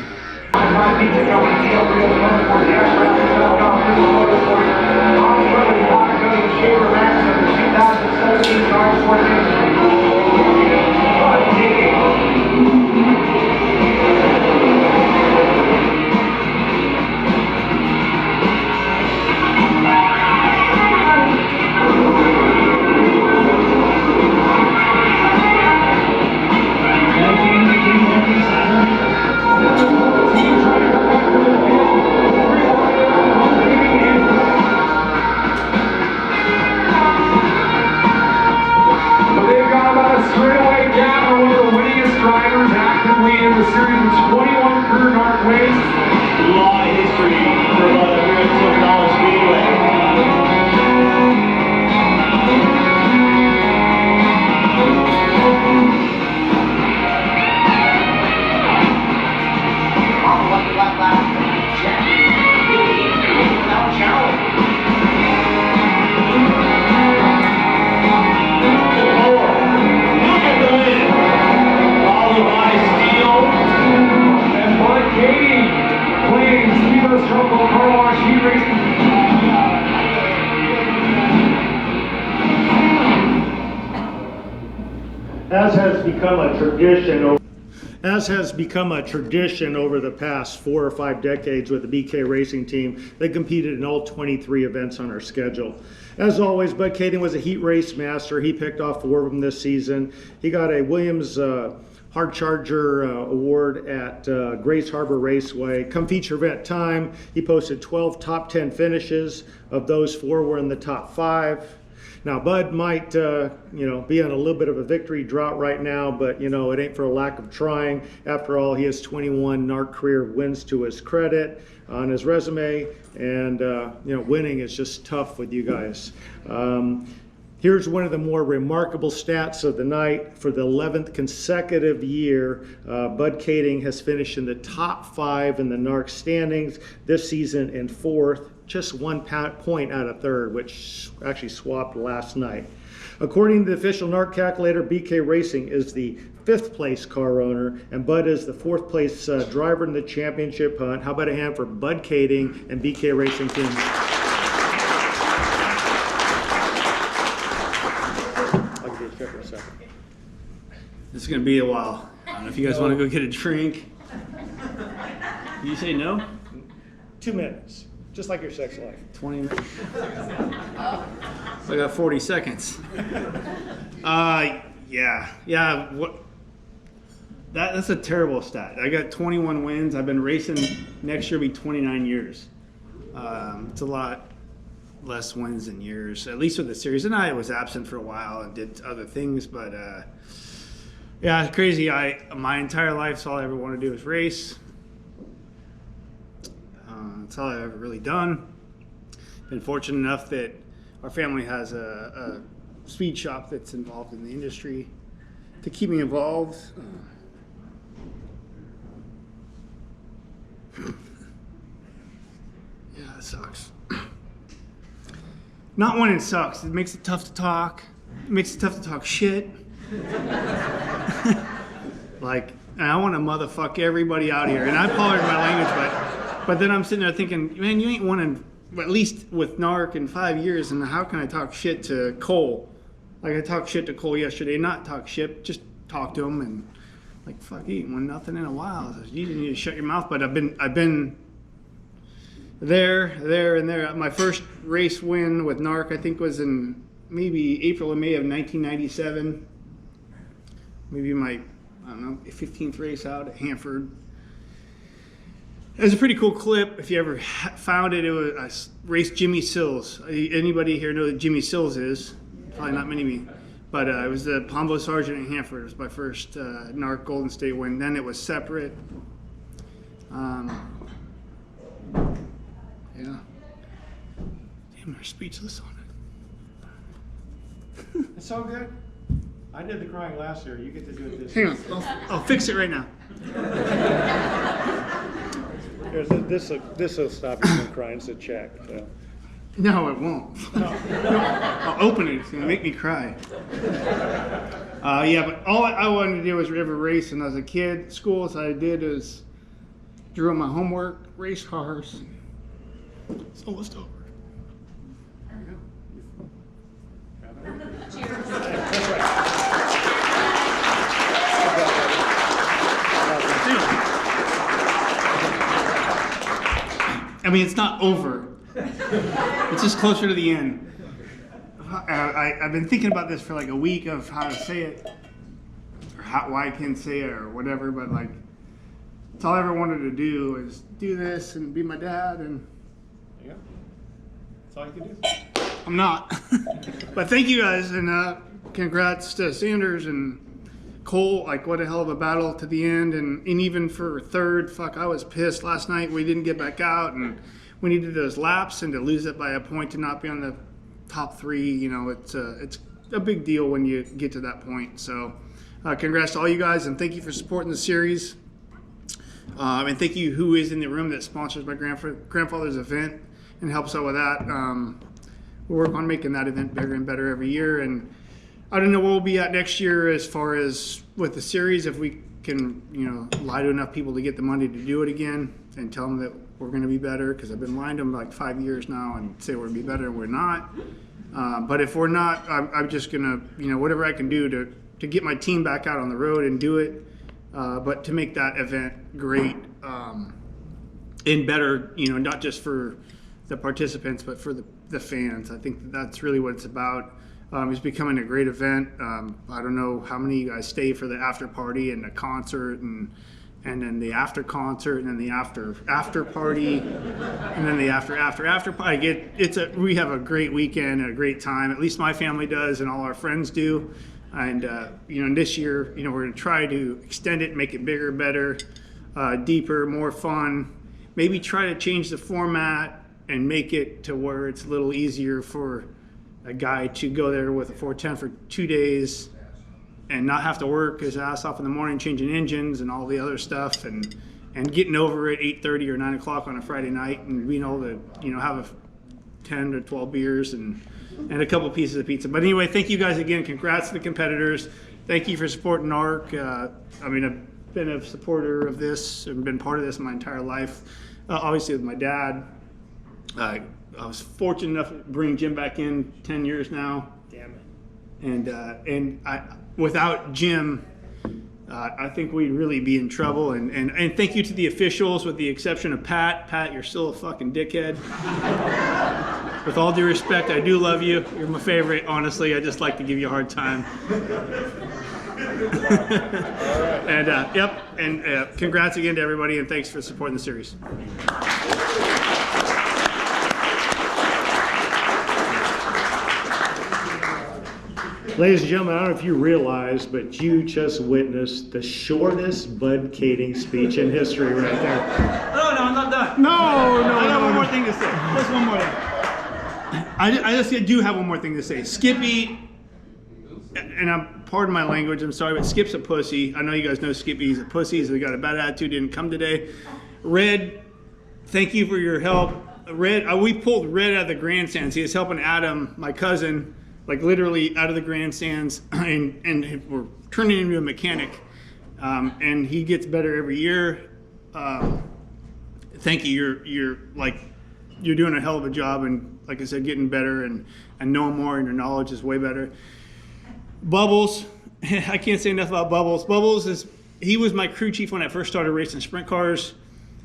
As has become a tradition over the past 4 or 5 decades with the BK Racing team, they competed in all 23 events on our schedule. As always, Bud Kading was a heat race master. He picked off 4 of them this season. He got a Williams Hard Charger award at Grace Harbor Raceway. Come feature event time, he posted 12 top 10 finishes. Of those, 4 were in the top 5. Now, Bud might, be on a little bit of a victory drought right now, but, it ain't for a lack of trying. After all, he has 21 NARC career wins to his credit on his resume, and, winning is just tough with you guys. Here's one of the more remarkable stats of the night. For the 11th consecutive year, Bud Kading has finished in the top 5 in the NARC standings, this season in 4th. Just 1 point out of 3rd, which actually swapped last night. According to the official NARC calculator, BK Racing is the 5th place car owner, and Bud is the 4th place driver in the championship hunt. How about a hand for Bud Kading and BK Racing team? I'll give you a trip in a second. This is going to be a while. I don't know if you guys want to go get a drink. Did you say no? 2 minutes. Just like your sex life. 20 minutes. So I got 40 seconds. Yeah. What? That's a terrible stat. I got 21 wins. I've been racing. Next year will be 29 years. It's a lot less wins than years, at least with the series. And I was absent for a while and did other things, but yeah, it's crazy. My entire life, all I ever want to do is race. That's all I've ever really done. Been fortunate enough that our family has a speed shop that's involved in the industry to keep me involved. Yeah, it sucks. Not winning sucks. It makes it tough to talk. It makes it tough to talk shit. Like, I want to motherfuck everybody out here. And I apologize for my language, but then I'm sitting there thinking, man, you ain't won in, at least with NARC in 5 years, and how can I talk shit to Cole? Like, I talked shit to Cole yesterday, not talk shit, just talk to him, and like, fuck, you ain't won nothing in a while. You need to shut your mouth. But I've been there, and there. My first race win with NARC, I think, was in maybe April or May of 1997. maybe my, I don't know, 15th race out at Hanford. It was a pretty cool clip. If you ever found it, it was I raced Jimmy Sills. Anybody here know who Jimmy Sills is? Probably not many of you. But it was the Pombo Sergeant at Hanford. It was my first NARC Golden State win. Then it was separate. Yeah. Damn, they're speechless on it. It's all good. I did the crying last year. You get to do it this Hang year. on, I'll fix it right now. This will stop you from crying. It's a check. So. No, it won't. I'll open it. It's gonna make me cry. Yeah, but all I wanted to do was ever race, and as a kid, school, so I did is drew on my homework, race cars. It's almost over. I mean, it's not over. It's just closer to the end. I've been thinking about this for like a week of how to say it, or why I can't say it, or whatever. But like, it's all I ever wanted to do is do this and be my dad, and Yeah. That's all you can do. I'm not. But thank you guys, and congrats to Sanders and Cole. Like, what a hell of a battle to the end, and even for third, fuck, I was pissed last night. We didn't get back out, and we needed those laps, and to lose it by a point to not be on the top three, you know, it's a big deal when you get to that point. So congrats to all you guys, and thank you for supporting the series. And thank you who is in the room that sponsors my grandfather's event and helps out with that. We work on making that event bigger and better every year, and I don't know where we'll be at next year as far as with the series, if we can, you know, lie to enough people to get the money to do it again and tell them that we're going to be better, because I've been lying to them like 5 years now and say we're going to be better and we're not. But if we're not, I'm just going to, you know, whatever I can do to get my team back out on the road and do it, but to make that event great and better, you know, not just for the participants, but for the fans. I think that's really what it's about. It's becoming a great event. I don't know how many of you guys stay for the after party and the concert and then the after concert and then the after party and then the after party. We have a great weekend and a great time. At least my family does, and all our friends do. And you know, this year, you know, we're going to try to extend it, make it bigger, better, deeper, more fun. Maybe try to change the format and make it to where it's a little easier for a guy to go there with a 410 for 2 days and not have to work his ass off in the morning changing engines and all the other stuff, and getting over at 8:30 or 9 o'clock on a Friday night and being able to, you know, have 10 or 12 beers and a couple pieces of pizza. But anyway, thank you guys again. Congrats to the competitors. Thank you for supporting NARC. I mean, I've been a supporter of this and been part of this my entire life. Obviously with my dad. I was fortunate enough to bring Jim back in 10 years now. Damn it. And without Jim, I think we'd really be in trouble. And thank you to the officials, with the exception of Pat. Pat, you're still a fucking dickhead. With all due respect, I do love you. You're my favorite, honestly. I just like to give you a hard time. And yep, and congrats again to everybody, and thanks for supporting the series. Ladies and gentlemen, I don't know if you realize, but you just witnessed the shortest Bud Kading speech in history right there. No, I'm not done. No, I got one more thing to say. Just one more thing. I just do have one more thing to say. Skippy, and pardon my language, I'm sorry, but Skip's a pussy. I know you guys know Skippy. He's a pussy. He's got a bad attitude. Didn't come today. Red, thank you for your help. Red, we pulled Red out of the grandstands. He was helping Adam, my cousin, like literally out of the grandstands, and we're turning him into a mechanic. And he gets better every year. Thank you. You're doing a hell of a job, and like I said, getting better and knowing more, and your knowledge is way better. Bubbles, I can't say enough about Bubbles. He was my crew chief when I first started racing sprint cars.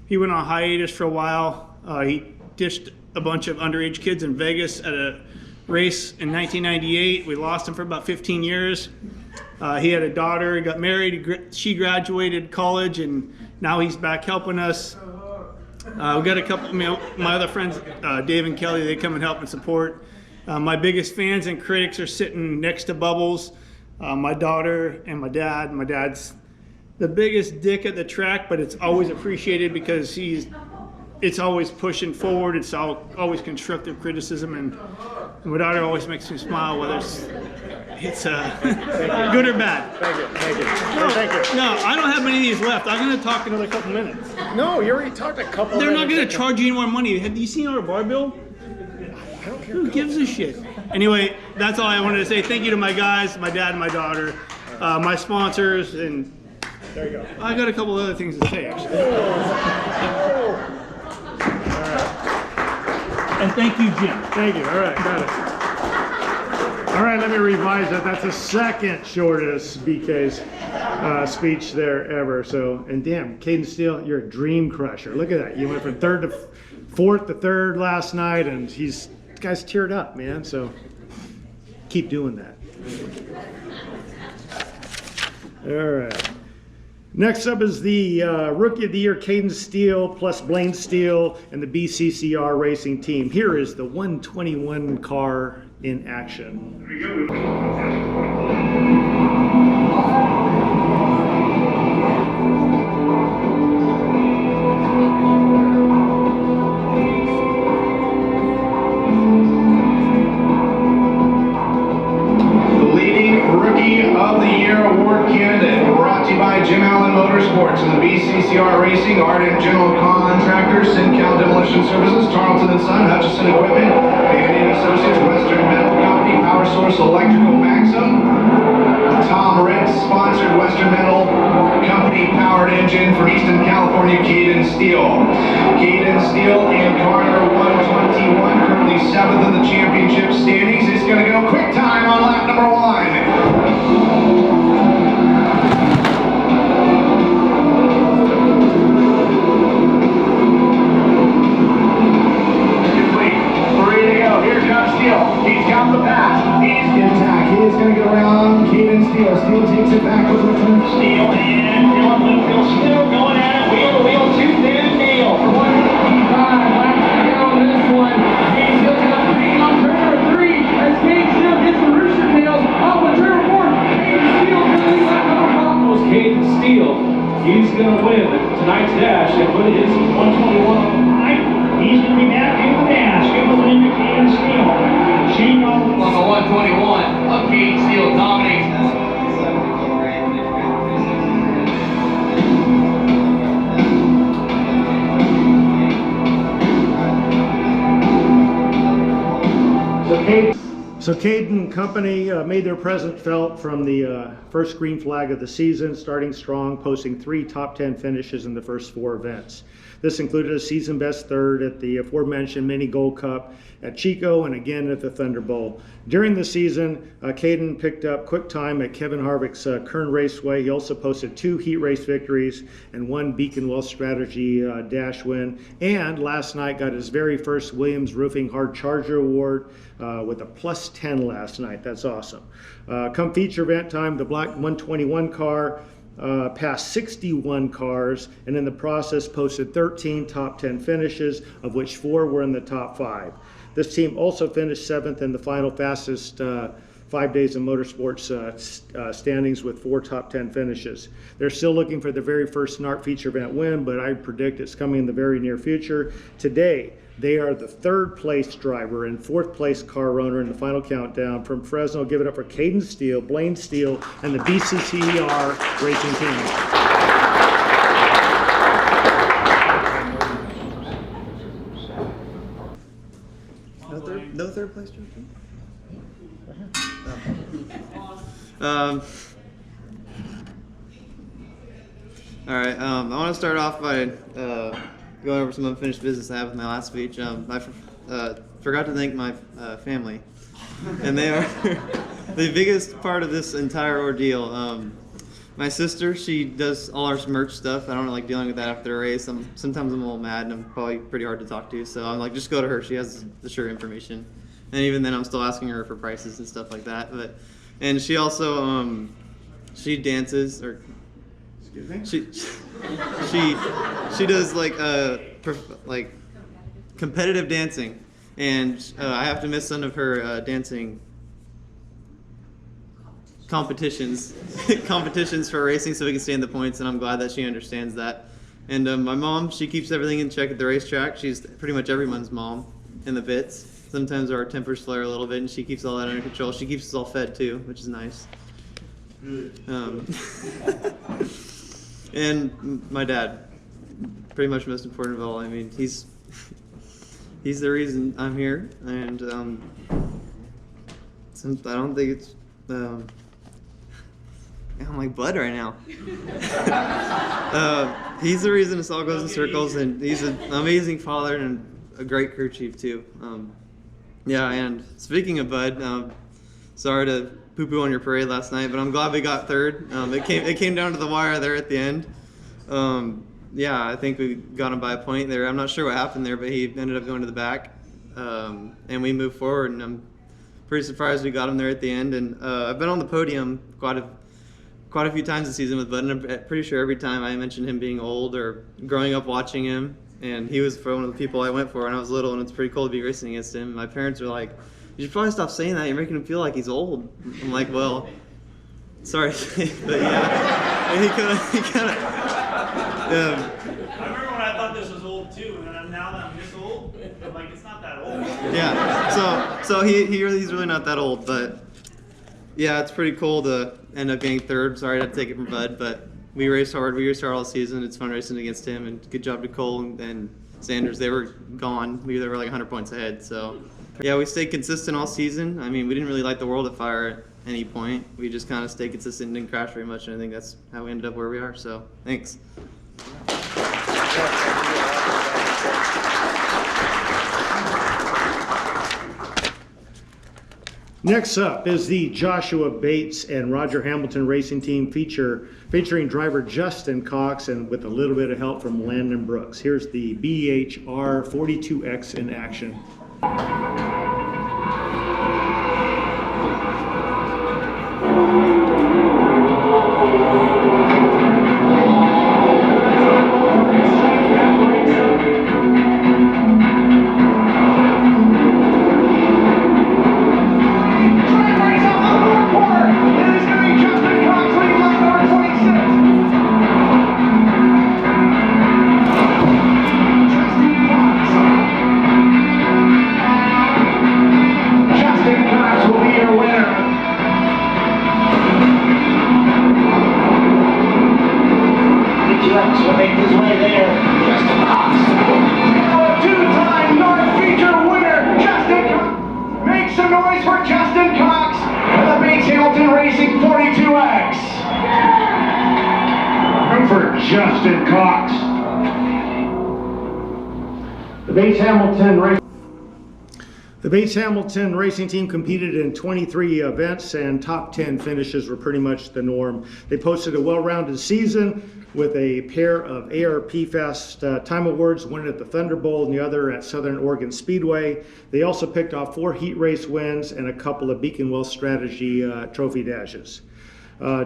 He went on hiatus for a while. He dished a bunch of underage kids in Vegas at a race in 1998. We lost him for about 15 years. He had a daughter, he got married, she graduated college, and now he's back helping us. We got a couple, my other friends, Dave and Kelly, they come and help and support. My biggest fans and critics are sitting next to Bubbles, my daughter and my dad. My dad's the biggest dick at the track, but it's always appreciated because it's always pushing forward. It's always constructive criticism, and my daughter always makes me smile, whether it's good or bad. Thank you. Thank you. No, I don't have many of these left. I'm going to talk another couple minutes. No, you already talked a couple They're minutes. not going to charge you any more money. Have you seen our bar bill? I don't care. Who gives a shit? Anyway, that's all I wanted to say. Thank you to my guys, my dad and my daughter, my sponsors, and there you go. I got a couple other things to say, actually. And thank you, Jim. Thank you. All right, got it. All right, let me revise that. That's the second shortest BK's speech there ever. So, and damn, Kaden Steel, you're a dream crusher. Look at that. You went from third to fourth to third last night, and this guy's teared up, man. So, keep doing that. All right. Next up is the Rookie of the Year, Kaden Steel, plus Blaine Steel and the BCCR racing team. Here is the 121 car in action. The leading Rookie of the Year award candidate, brought to you by Jim Allen Motorsports and the BCCR Racing, Ardent General Contractors, Cal Demolition Services, Tarleton & Son, Hutchison Equipment, Banquet Associates, Western Metal Company, Power Source Electrical Maxim, Tom Ritz sponsored Western Metal Company Powered Engine for Eastern California, Kaden Steel. Kaden Steel in car number 121, currently 7th in the championship standings. It's going to go quick time on lap number 1. Here comes Steel. He's got the pass. He's intact. He is going to get around Kaden Steel. Steel takes it back with him. Steel and Dylan Bloomfield still going at it. Wheel to wheel, tooth and nail. For 155. Left to go on this one. He's still got the lead on turn number 3. As Kaden Steel gets the rooster tails off of turn 4. Kaden Steel going to lead lap number 5. Kaden Steel. He's going to win tonight's dash and put his 121 on the line. He's going to be back in the dash. Give the lead to Kaden Steel. On the 121 of Gage Steel dominates. So Kading Company made their presence felt from the first green flag of the season, starting strong, posting 3 top 10 finishes in the first 4 events. This included a season best third at the aforementioned Mini Gold Cup at Chico and again at the Thunderbolt. During the season, Kaden picked up quick time at Kevin Harvick's Kern Raceway. He also posted 2 heat race victories and 1 Beacon Well Strategy dash win. And last night got his very first Williams Roofing Hard Charger Award with a +10 last night. That's awesome. Come feature event time, the black 121 car passed 61 cars, and in the process posted 13 top 10 finishes, of which 4 were in the top 5. This team also finished 7th in the final fastest 5 days of motorsports standings with 4 top 10 finishes. They're still looking for the very first NARC feature event win, but I predict it's coming in the very near future. Today, they are the 3rd place driver and 4th place car owner in the final countdown. From Fresno, give it up for Kaden Steel, Blaine Steel, and the BCCR racing team. No third place driver? All right. I want to start off by going over some unfinished business I have with my last speech. I forgot to thank my family, and they are the biggest part of this entire ordeal. My sister, she does all our merch stuff. I don't like dealing with that after a race. Sometimes I'm a little mad, and I'm probably pretty hard to talk to. So I'm like, just go to her. She has the sure information. And even then, I'm still asking her for prices and stuff like that. And she also she dances, or excuse me. She does like competitive dancing, and I have to miss some of her dancing competitions for racing so we can stay in the points, and I'm glad that she understands that. And my mom, she keeps everything in check at the racetrack. She's pretty much everyone's mom in the pits. Sometimes our tempers flare a little bit, and she keeps all that under control. She keeps us all fed too, which is nice. And my dad, pretty much most important of all. I mean, he's the reason I'm here, and I don't think it's. I'm like blood right now. He's the reason this all goes in circles, and he's an amazing father and a great crew chief too. Yeah, and speaking of Bud, sorry to poo-poo on your parade last night, but I'm glad we got third. It came down to the wire there at the end. Yeah, I think we got him by a point there. I'm not sure what happened there, but he ended up going to the back, and we moved forward. And I'm pretty surprised we got him there at the end. And I've been on the podium quite a few times this season with Bud, and I'm pretty sure every time I mentioned him being old or growing up watching him, and he was one of the people I went for when I was little, and it's pretty cool to be racing against him. My parents were like, "You should probably stop saying that. You're making him feel like he's old." I'm like, "Well, sorry," but yeah, he kind of. I remember when I thought this was old too, and now that I'm this old, I'm like, it's not that old. Yeah, so he's really not that old, but yeah, it's pretty cool to end up getting third. Sorry to take it from Bud, but we raced hard. We raced hard all season. It's fun racing against him, and good job to Cole and Sanders. They were gone. They were like 100 points ahead. So yeah, we stayed consistent all season. I mean, we didn't really light the world afire at any point. We just kind of stayed consistent and didn't crash very much, and I think that's how we ended up where we are. So thanks. Next up is the Joshua Bates and Roger Hamilton Racing Team featuring driver Justin Cox and with a little bit of help from Landon Brooks. Here's the BHR 42X in action. Justin Cox. The Bates Hamilton Racing Team competed in 23 events, and top 10 finishes were pretty much the norm. They posted a well-rounded season with a pair of ARP Fast Time Awards, one at the Thunderbolt and the other at Southern Oregon Speedway. They also picked off 4 heat race wins and a couple of Beacon Well Strategy trophy dashes.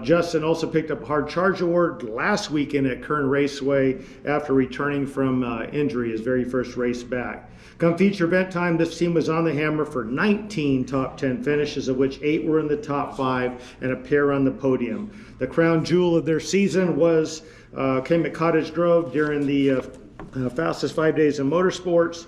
Justin also picked up a Hard Charge Award last weekend at Kern Raceway after returning from injury, his very first race back. Come feature event time, this team was on the hammer for 19 top 10 finishes, of which 8 were in the top 5 and a pair on the podium. The crown jewel of their season was came at Cottage Grove during the fastest 5 days in motorsports.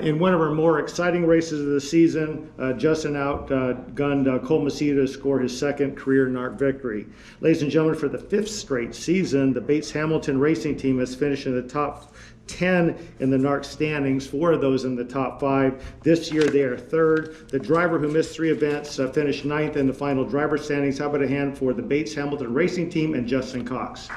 In one of our more exciting races of the season, Justin outgunned Cole Macedo to score his second career NARC victory. Ladies and gentlemen, for the 5th straight season, the Bates Hamilton Racing Team has finished in the top 10 in the NARC standings, 4 of those in the top 5. This year they are 3rd. The driver who missed 3 events finished 9th in the final driver standings. How about a hand for the Bates Hamilton Racing Team and Justin Cox?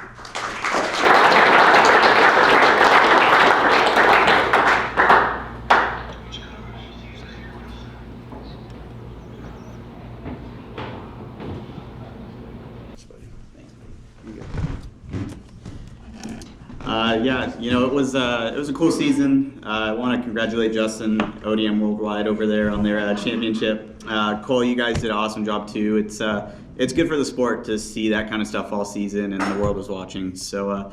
Yeah, you know, it was a cool season. I want to congratulate Justin, ODM Worldwide over there on their championship. Cole, you guys did an awesome job too. It's good for the sport to see that kind of stuff all season, and the world was watching. So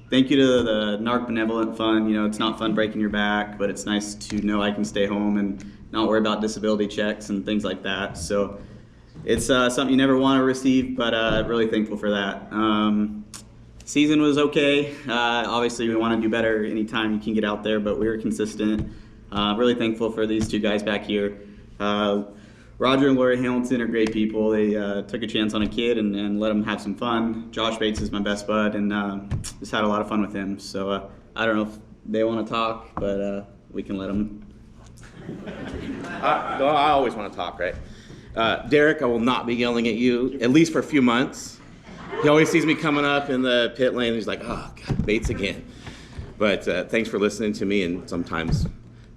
thank you to the NARC Benevolent Fund. You know, it's not fun breaking your back, but it's nice to know I can stay home and not worry about disability checks and things like that. So it's something you never want to receive, but really thankful for that. Season was okay. Obviously, we want to do better anytime you can get out there, but we were consistent. Really thankful for these two guys back here. Roger and Lori Hamilton are great people. They took a chance on a kid and let him have some fun. Josh Bates is my best bud, and just had a lot of fun with him. So I don't know if they want to talk, but we can let them. I always want to talk, right? Derek, I will not be yelling at you, at least for a few months. He always sees me coming up in the pit lane, and he's like, oh, God, Bates again. But thanks for listening to me and sometimes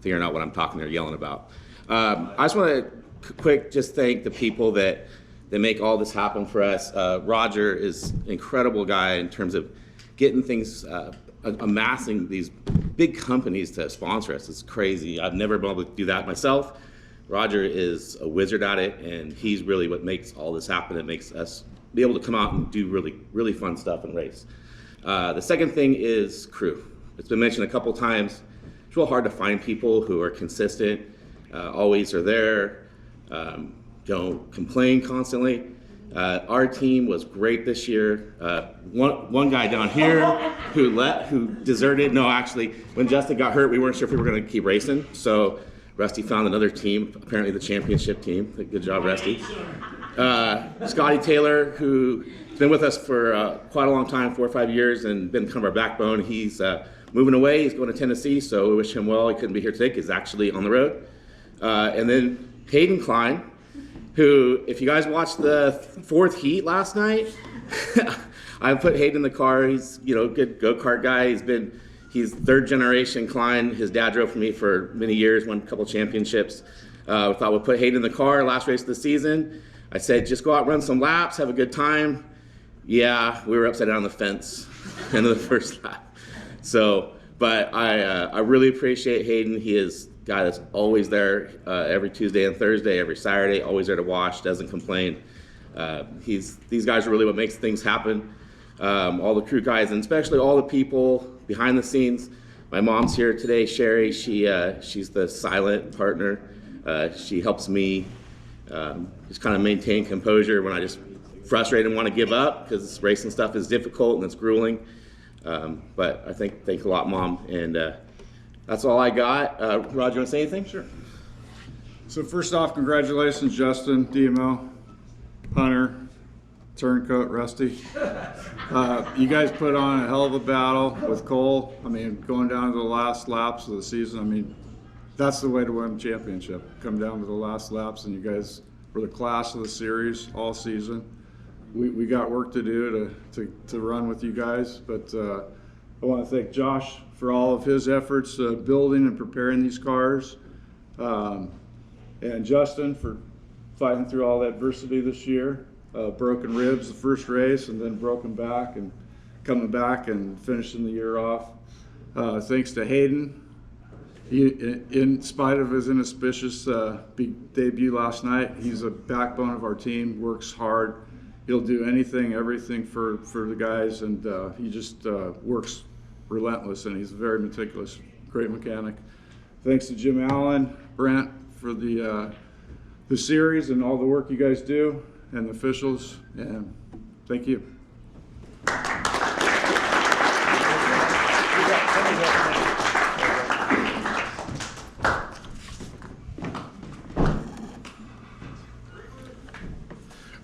figuring out what I'm talking or yelling about. I just want to quick just thank the people that make all this happen for us. Roger is an incredible guy in terms of getting things, amassing these big companies to sponsor us. It's crazy. I've never been able to do that myself. Roger is a wizard at it, and he's really what makes all this happen. It makes us be able to come out and do really, really fun stuff and race. The second thing is crew. It's been mentioned a couple times. It's real hard to find people who are consistent, always are there, don't complain constantly. Our team was great this year. One guy down here who deserted. No, actually, when Justin got hurt, we weren't sure if we were going to keep racing. So Rusty found another team, apparently the championship team. Good job, Rusty. Scotty Taylor, who's been with us for quite a long time, 4 or 5 years, and been kind of our backbone. He's moving away. He's going to Tennessee, so we wish him well. He couldn't be here today because he's actually on the road. And then Kaden Klein, who, if you guys watched the 4th heat last night, I put Hayden in the car. He's, you know, good go-kart guy. He's 3rd generation Klein. His dad drove for me for many years, won a couple championships. We thought we'd put Hayden in the car, last race of the season. I said, just go out, run some laps, have a good time. Yeah, we were upside down on the fence end of the first lap. So, but I really appreciate Hayden. He is a guy that's always there every Tuesday and Thursday, every Saturday, always there to watch, doesn't complain. These guys are really what makes things happen. All the crew guys, and especially all the people behind the scenes. My mom's here today, Sherry. She's the silent partner. She helps me just kind of maintain composure when I just frustrated and want to give up because racing stuff is difficult and it's grueling. But I thank a lot, Mom, and that's all I got. Roger, you want to say anything? Sure. So first off, congratulations, Justin, DMO, Hunter, Turncoat, Rusty. You guys put on a hell of a battle with Cole. I mean, going down to the last laps of the season, I mean, that's the way to win a championship. Come down to the last laps, and you guys were the class of the series all season. We got work to do to run with you guys, but I want to thank Josh for all of his efforts building and preparing these cars, and Justin for fighting through all the adversity this year. Broken ribs the first race, and then broken back, and coming back and finishing the year off. Thanks to Hayden. He, in spite of his inauspicious debut last night, he's a backbone of our team, works hard. He'll do anything, everything for the guys, and he just works relentless, and he's very meticulous, great mechanic. Thanks to Jim Allen, Brent for the series and all the work you guys do, and the officials, and thank you.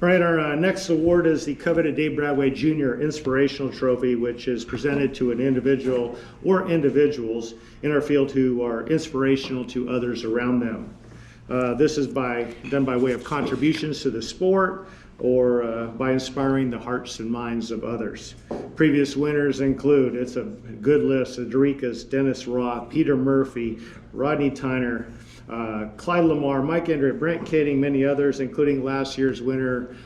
All right, our next award is the coveted Dave Bradway Jr. Inspirational Trophy, which is presented to an individual or individuals in our field who are inspirational to others around them. This is done by way of contributions to the sport or by inspiring the hearts and minds of others. Previous winners include, it's a good list, Adrikas, Dennis Roth, Peter Murphy, Rodney Tyner, Clyde Lamar, Mike Endrick, Brent Kading, many others, including last year's winner,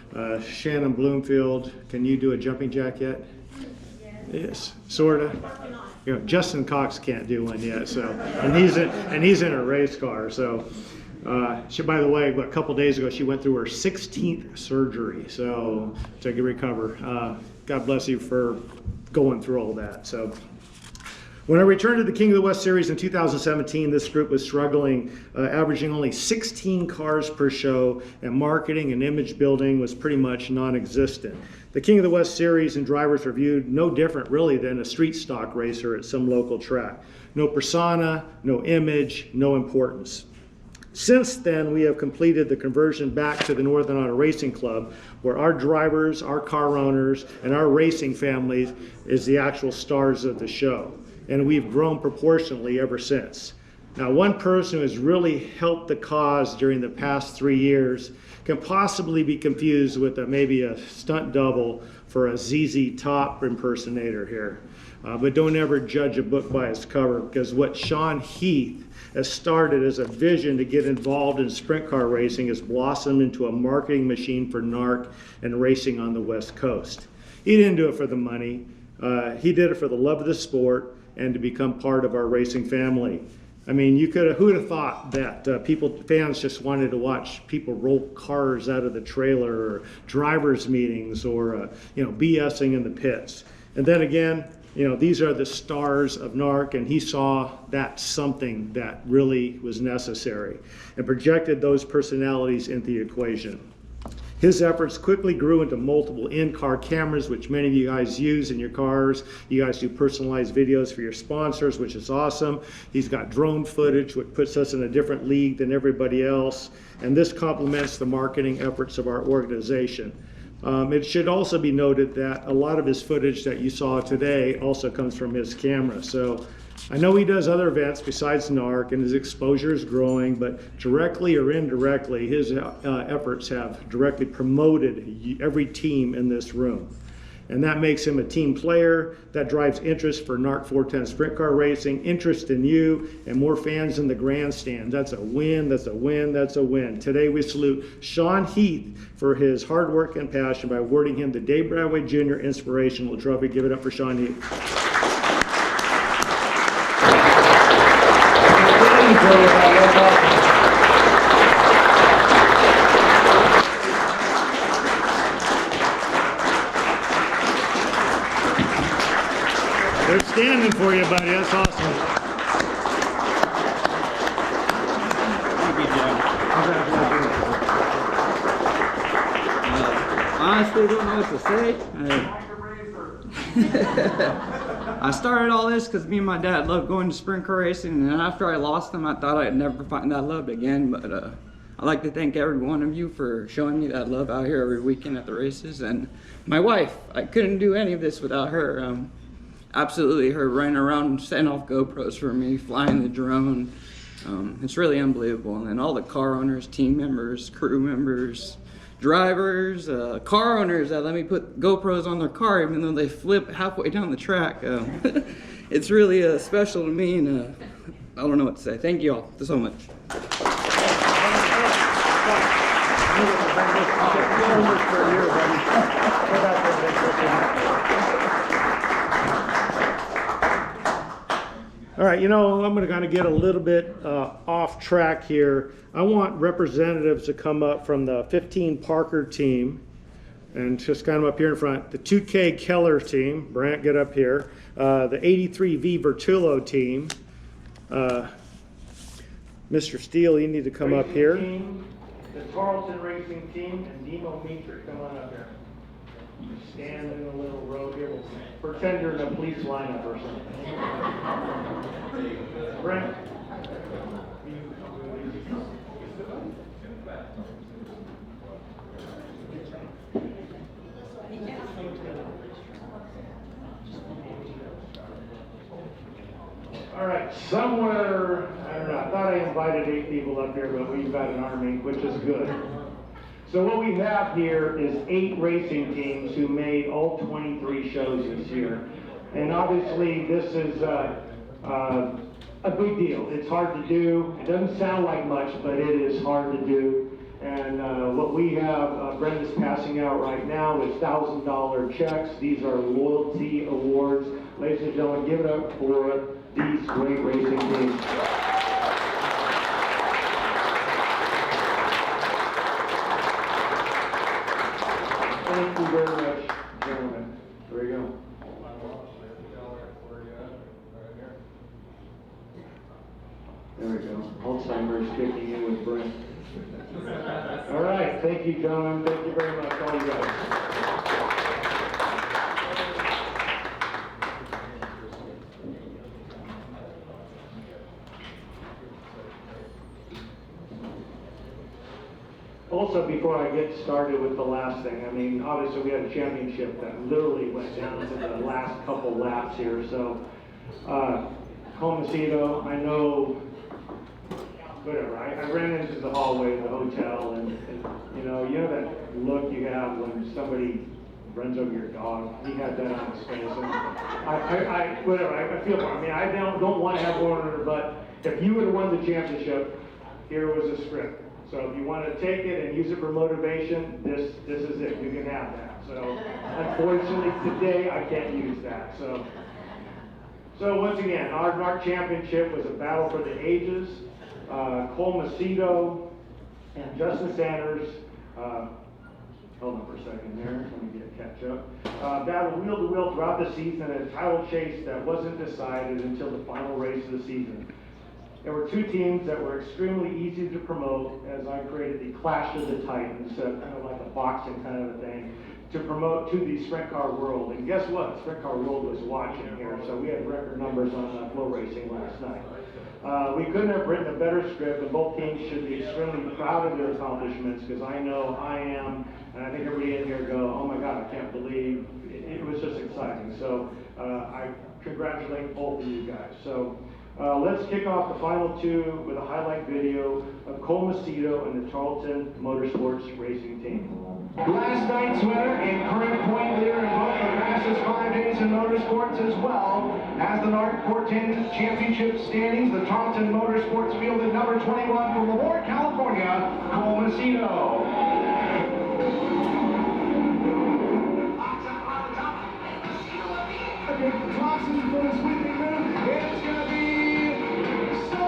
Shannon Bloomfield. Can you do a jumping jack yet? Yes, sort of. You know, Justin Cox can't do one yet, so and he's in a race car. So By the way, a couple days ago, she went through her 16th surgery, so to recover. God bless you for going through all that. So, when I returned to the King of the West Series in 2017, this group was struggling, averaging only 16 cars per show, and marketing and image building was pretty much non-existent. The King of the West Series and drivers were viewed no different really than a street stock racer at some local track. No persona, no image, no importance. Since then, we have completed the conversion back to the Northern Auto Racing Club, where our drivers, our car owners, and our racing families is the actual stars of the show. And we've grown proportionally ever since. Now, one person who has really helped the cause during the past 3 years can possibly be confused with maybe a stunt double for a ZZ Top impersonator here. But don't ever judge a book by its cover, because what Sean Heath has started as a vision to get involved in sprint car racing has blossomed into a marketing machine for NARC and racing on the West Coast. He didn't do it for the money. He did it for the love of the sport and to become part of our racing family. I mean, who would have thought that fans just wanted to watch people roll cars out of the trailer, or drivers meetings, or BSing in the pits. And then again, these are the stars of NARC, and he saw that something that really was necessary and projected those personalities into the equation. His efforts quickly grew into multiple in-car cameras, which many of you guys use in your cars. You guys do personalized videos for your sponsors, which is awesome. He's got drone footage, which puts us in a different league than everybody else. And this complements the marketing efforts of our organization. It should also be noted that a lot of his footage that you saw today also comes from his camera. So I know he does other events besides NARC, and his exposure is growing, but directly or indirectly, his efforts have directly promoted every team in this room. And that makes him a team player. That drives interest for NARC 410 sprint car racing, interest in you, and more fans in the grandstand. That's a win, that's a win, that's a win. Today we salute Sean Heath for his hard work and passion by awarding him the Dave Bradway Jr. Inspirational Trophy. Give it up for Sean Heath. They're standing for you, buddy. That's awesome. Honestly, don't know what to say. I started all this because me and my dad loved going to sprint car racing, and after I lost them, I thought I'd never find that love again. But I'd like to thank every one of you for showing me that love out here every weekend at the races. And my wife, I couldn't do any of this without her. Absolutely, her running around, setting off GoPros for me, flying the drone. It's really unbelievable. And then all the car owners, team members, crew members, drivers, car owners that let me put GoPros on their car even though they flip halfway down the track. It's really special to me, and I don't know what to say. Thank you all so much. All right, I'm going to kind of get a little bit off track here. I want representatives to come up from the 15 Parker team and just kind of up here in front. The 2K Keller team, Brant, get up here. The 83V Vertullo team. Mr. Steel, you need to come up here. The Tarleton Racing team and Demo Mieter, come on up here. Stand in a little row here. We'll pretend you're in a police lineup or something. Brent. All right, somewhere, I don't know, I thought I invited 8 people up here, but we've got an army, which is good. So what we have here is 8 racing teams who made all 23 shows this year. And obviously this is a big deal. It's hard to do. It doesn't sound like much, but it is hard to do. And what we have, Brenda's passing out right now is $1,000 checks. These are loyalty awards. Ladies and gentlemen, give it up for these great racing teams. Thank you very much, gentlemen. There you go. There we go. Alzheimer's kicking in with Brent. All right. Thank you, gentlemen. Thank you very much, all you guys. Also, before I get started with the last thing, I mean, obviously we had a championship that literally went down to the last couple laps here. So, Macedo, I know, whatever, I ran into the hallway of the hotel and you know that look you have when somebody runs over your dog. He had that on his face. And I feel for him. I mean, I don't want to have one, but if you would have won the championship, here was a script. So if you want to take it and use it for motivation, this is it. You can have that. So unfortunately today I can't use that. So once again, our NARC championship was a battle for the ages. Macedo and Justin Sanders, hold on for a second there, let me catch up. Battled wheel to wheel throughout the season, a title chase that wasn't decided until the final race of the season. There were two teams that were extremely easy to promote, as I created the Clash of the Titans, kind of like a boxing kind of a thing, to promote to the sprint car world. And guess what? Sprint car world was watching here, so we had record numbers on flow racing last night. We couldn't have written a better script, and both teams should be extremely proud of their accomplishments, because I know I am, and I think everybody in here go, oh my God, I can't believe it was just exciting. So I congratulate both of you guys. So let's kick off the final two with a highlight video of Macedo and the Tarleton Motorsports racing team. Last night's winner and current point leader in both the fastest 5 days in motorsports, as well as the NARC 410 championship standings. The Tarleton Motorsports fielded number 21 from Lemoore, California, Macedo. Thompson for the sweeping move. It's going to be so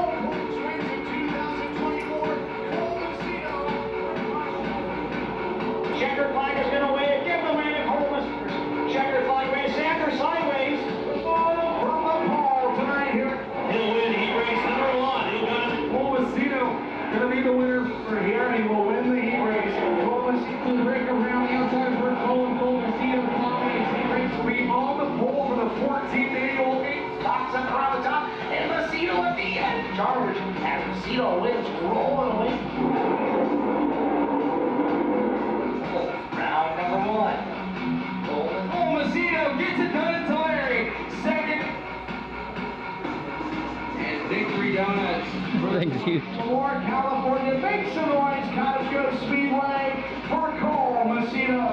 straight to 2024. Macedo. Checkered flag is going to wave. Give the win at Coleman. Checkered flag wave. Sanders sideways. From the pole tonight here. He'll win heat race number 1. He'll win. Macedo going to be the winner for here. He will win the heat race. Macedo break around the outside for Macedo dominates heat race. Will be on the pole for the 14th annual meet. Box up around the top. And Macedo at the end. Charge as Macedo wins. Rolling away. Round number 1. Macedo gets it done entirely. Second. And victory donuts. Thank you. Lemoore, California. Make some noise, Cottage Grove Speedway for Macedo.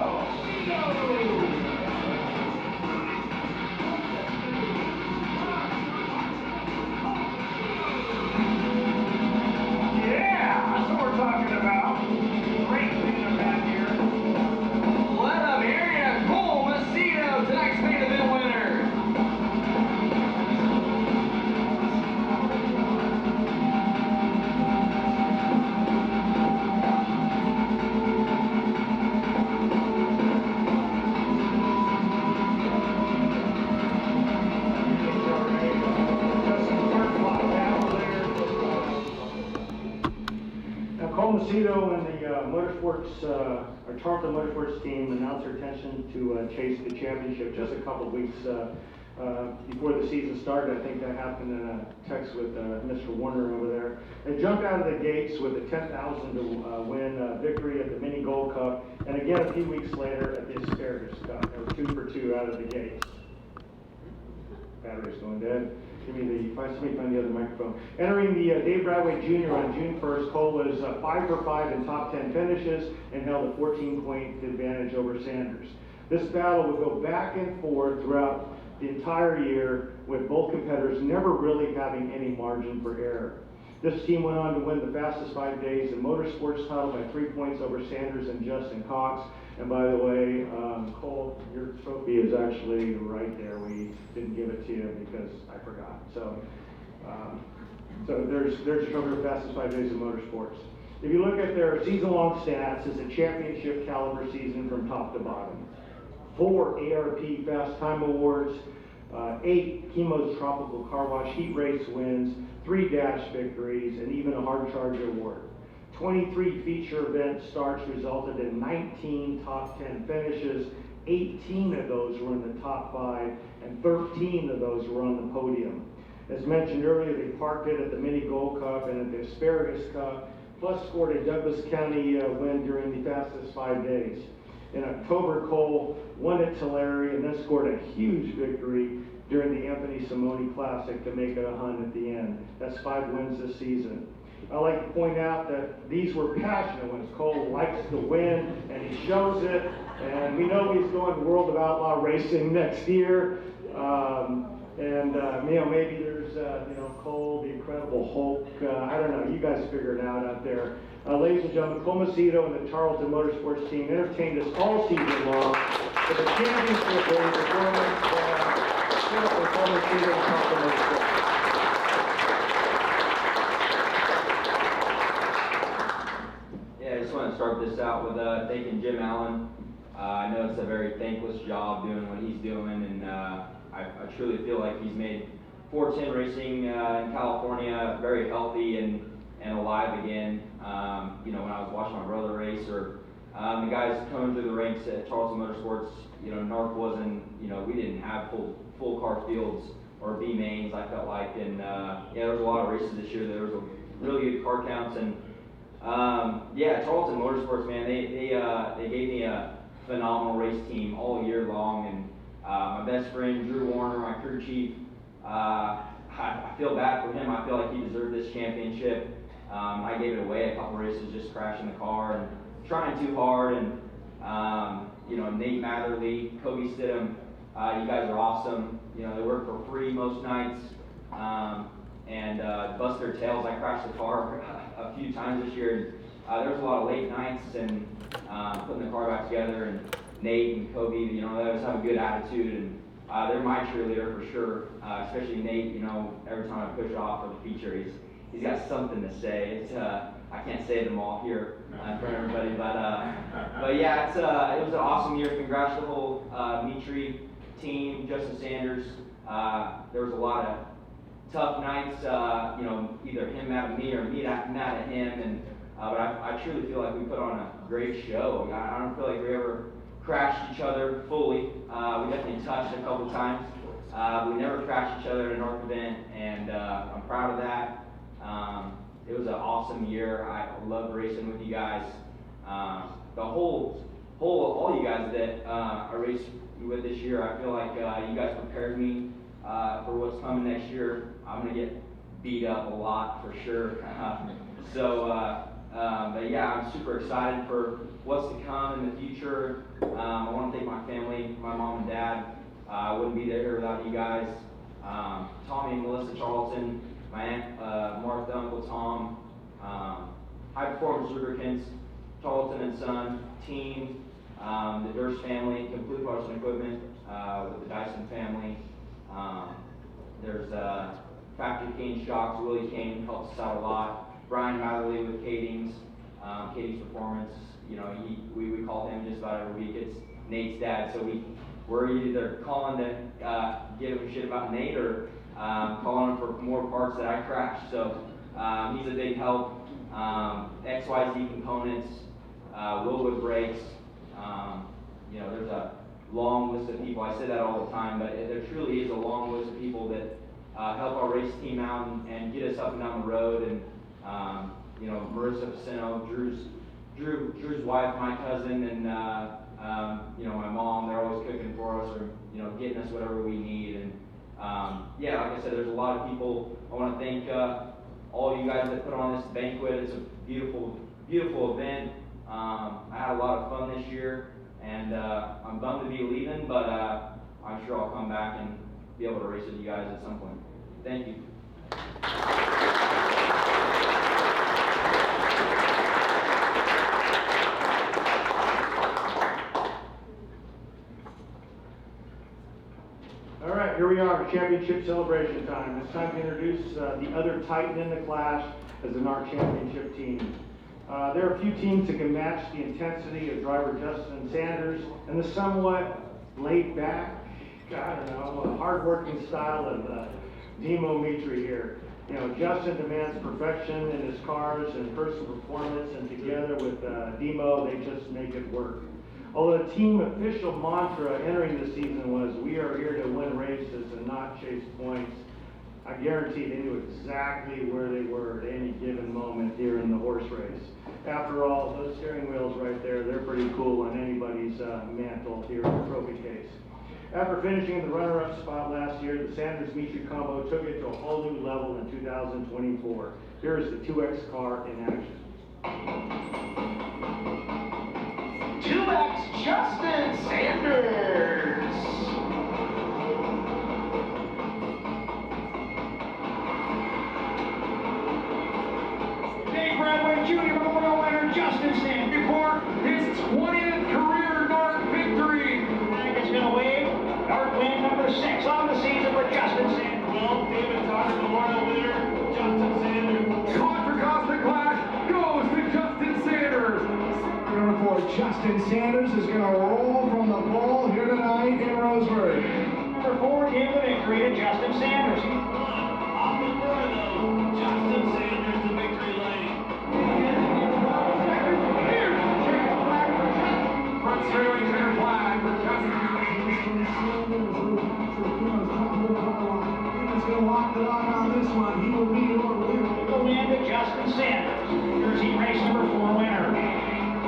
Yeah, that's what we're talking about. Great thing about here. Let them hear you. Macedo, tonight's main event winner. Macedo and the motorsports, our Tarleton Motorsports team announced their intention to chase the championship just a couple of weeks before the season started. I think that happened in a text with Mr. Warner over there. They jumped out of the gates with a 10,000 to win victory at the Mini Gold Cup, and again a few weeks later at the Asparagus Cup. They were 2 for 2 out of the gates. Battery's going dead. Give me the, somebody find the other microphone. Entering the Dave Bradway Jr. on June 1st, Cole was 5 for 5 in top 10 finishes and held a 14-point advantage over Sanders. This battle would go back and forth throughout the entire year, with both competitors never really having any margin for error. This team went on to win the fastest 5 days in motorsports title by 3 points over Sanders and Justin Cox. And by the way, Cole, your trophy is actually right there. We didn't give it to you because I forgot. So, there's your trophy for fastest 5 days in motorsports. If you look at their season-long stats, it's a championship caliber season from top to bottom. 4 ARP Fast Time Awards, 8 Chemo's Tropical Car Wash Heat Race wins, 3 dash victories, and even a Hard Charge award. 23 feature event starts resulted in 19 top 10 finishes. 18 of those were in the top 5, and 13 of those were on the podium. As mentioned earlier, they parked it at the Mini Gold Cup and at the Asparagus Cup, plus scored a Douglas County win during the fastest 5 days. In October, Cole won at Tulare and then scored a huge victory during the Anthony Simone Classic to make it a hunt at the end. That's 5 wins this season. I like to point out that these were passionate ones. Cole likes to win, and he shows it. And we know he's going to World of Outlaw Racing next year. Maybe there's, Cole, the Incredible Hulk. I don't know. You guys figure it out there. Ladies and gentlemen, Cole Macedo and the Tarleton Motorsports team entertained us all season long for the championship day performance. Cole Macedo and Tarleton Motorsports. Yeah, I just want to start this out with thanking Jim Allen. I know it's a very thankless job doing what he's doing, and I truly feel like he's made 410 racing in California very healthy and alive again. When I was watching my brother race, or the guys coming through the ranks at Tarleton Motorsports, NARC wasn't, we didn't have full car fields or B mains, I felt like, and there was a lot of races this year. There was a really good car counts, and Tarleton Motorsports, man, they gave me a phenomenal race team all year long, and my best friend Drew Warner, my crew chief, I feel bad for him. I feel like he deserved this championship. I gave it away a couple races, just crashing the car and trying too hard, and Nate Matherly, Kobe Stidham, you guys are awesome. They work for free most nights, and bust their tails. I crashed the car a few times this year. There was a lot of late nights and putting the car back together, and Nate and Kobe, they always have a good attitude, and they're my cheerleader for sure, especially Nate. Every time I push off for the feature, he's got something to say. It's I can't say them all here in front of everybody, but yeah, it was an awesome year. Congrats to the whole Mitri team, Justin Sanders. There was a lot of tough nights, either him mad at me or me mad at him, and but I truly feel like we put on a great show. I don't feel like we ever crashed each other fully. We definitely touched a couple times. We never crashed each other at an NARC event, and I'm proud of that. It was an awesome year. I loved racing with you guys. All you guys that I raced with this year, I feel like you guys prepared me for what's coming next year. I'm gonna get beat up a lot for sure. But yeah, I'm super excited for what's to come in the future. I want to thank my family, my mom and dad. I wouldn't be there without you guys. Tommy and Melissa Charlton, my aunt Martha, Uncle Tom, High Performance Lubricants, Charlton and Son, team, the Durst family, Complete Parts and Equipment with the Dyson family. There's Factory Kane Shocks, Willie Kane helps us out a lot. Brian Matherly with Kading's Performance. We call him just about every week. It's Nate's dad, so we're either calling to give him shit about Nate or calling him for more parts that I crashed. So he's a big help. XYZ Components, Willwood Brakes. There's a long list of people. I say that all the time, but there truly is a long list of people that help our race team out and get us up and down the road. And Marissa Pacino, Drew's wife, my cousin, and my mom. They're always cooking for us, or getting us whatever we need. And like I said, there's a lot of people. I want to thank all you guys that put on this banquet. It's a beautiful, beautiful event. I had a lot of fun this year, and I'm bummed to be leaving, but I'm sure I'll come back and be able to race with you guys at some point. Thank you. All right, here we are, championship celebration time. It's time to introduce the other Titan in the class as the NARC championship team. There are a few teams that can match the intensity of driver Justin Sanders and the somewhat laid back, I don't know, hard-working style of Demo Mitri here. You know, Justin demands perfection in his cars and personal performance, and together with Demo, they just make it work. Although the team official mantra entering the season was, "We are here to win races and not chase points," I guarantee they knew exactly where they were at any given moment here in the horse race. After all, those steering wheels right there, they're pretty cool on anybody's mantle here in the trophy case. After finishing in the runner-up spot last year, the Sanders-Mitri combo took it to a whole new level in 2024. Here's the 2X car in action. 2X Justin Sanders. Dave Bradway Jr. Memorial winner Justin Sanders for his 20th career NARC victory. Flag is going to wave. NARC win number 6 on the season with Justin Sanders. Well, David Totter Memorial winner Justin Sanders. Contra Costa Clash goes to Justin Sanders. Number 4 Justin Sanders is going to roll from the pole here tonight in Roseburg. Number 4 gave the victory to Justin Sanders. He won off the floor though. Justin Sanders, the victory lane. Front straightaway center flag for Justin. He's going to walk the line on this one. He will be your winner. The win to Justin Sanders. Here's heat race number 4 winner.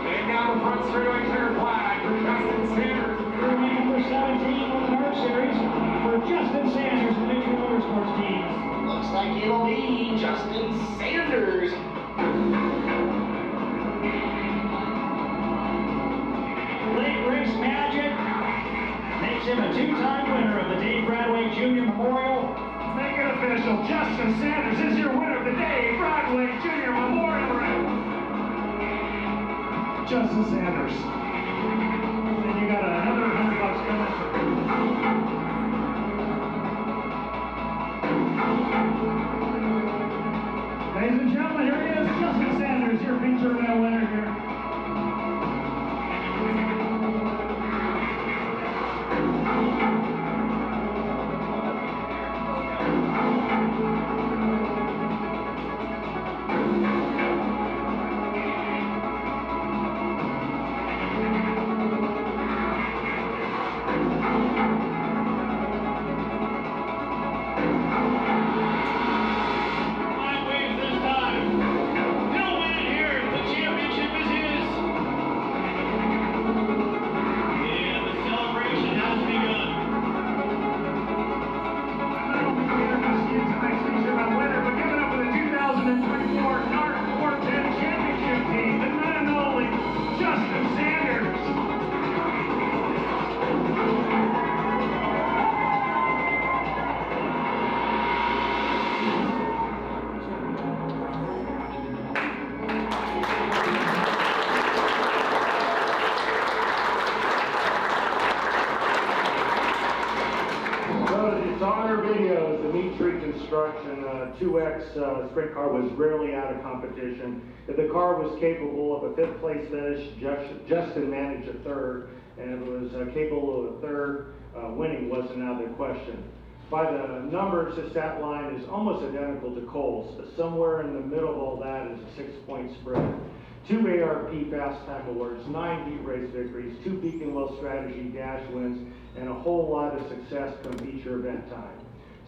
And now the front straightaway center flag for Justin Sanders. Win number 17 on the NARC series for Justin Sanders, the Mitri Motorsports team. Looks like it'll be Justin Sanders. Late race magic makes him a 2-time winner of the Dave Bradway Jr. Memorial. Make it official. Justin Sanders is your winner of the Dave Bradway Jr. Memorial Race. Justin Sanders. And you got another $100 coming. Ladies and gentlemen, here he is, Justin Sanders, your feature male winner here. Videos, the Mitri Construction 2X sprint car was rarely out of competition. If the car was capable of a 5th place finish, Justin managed a 3rd, and if it was capable of a 3rd, winning wasn't out of the question. By the numbers, this stat line is almost identical to Cole's, but somewhere in the middle of all that is a 6-point spread. 2 ARP Fast Time Awards, 9 heat race victories, 2 Beacon Well Strategy dash wins, and a whole lot of success come feature event time.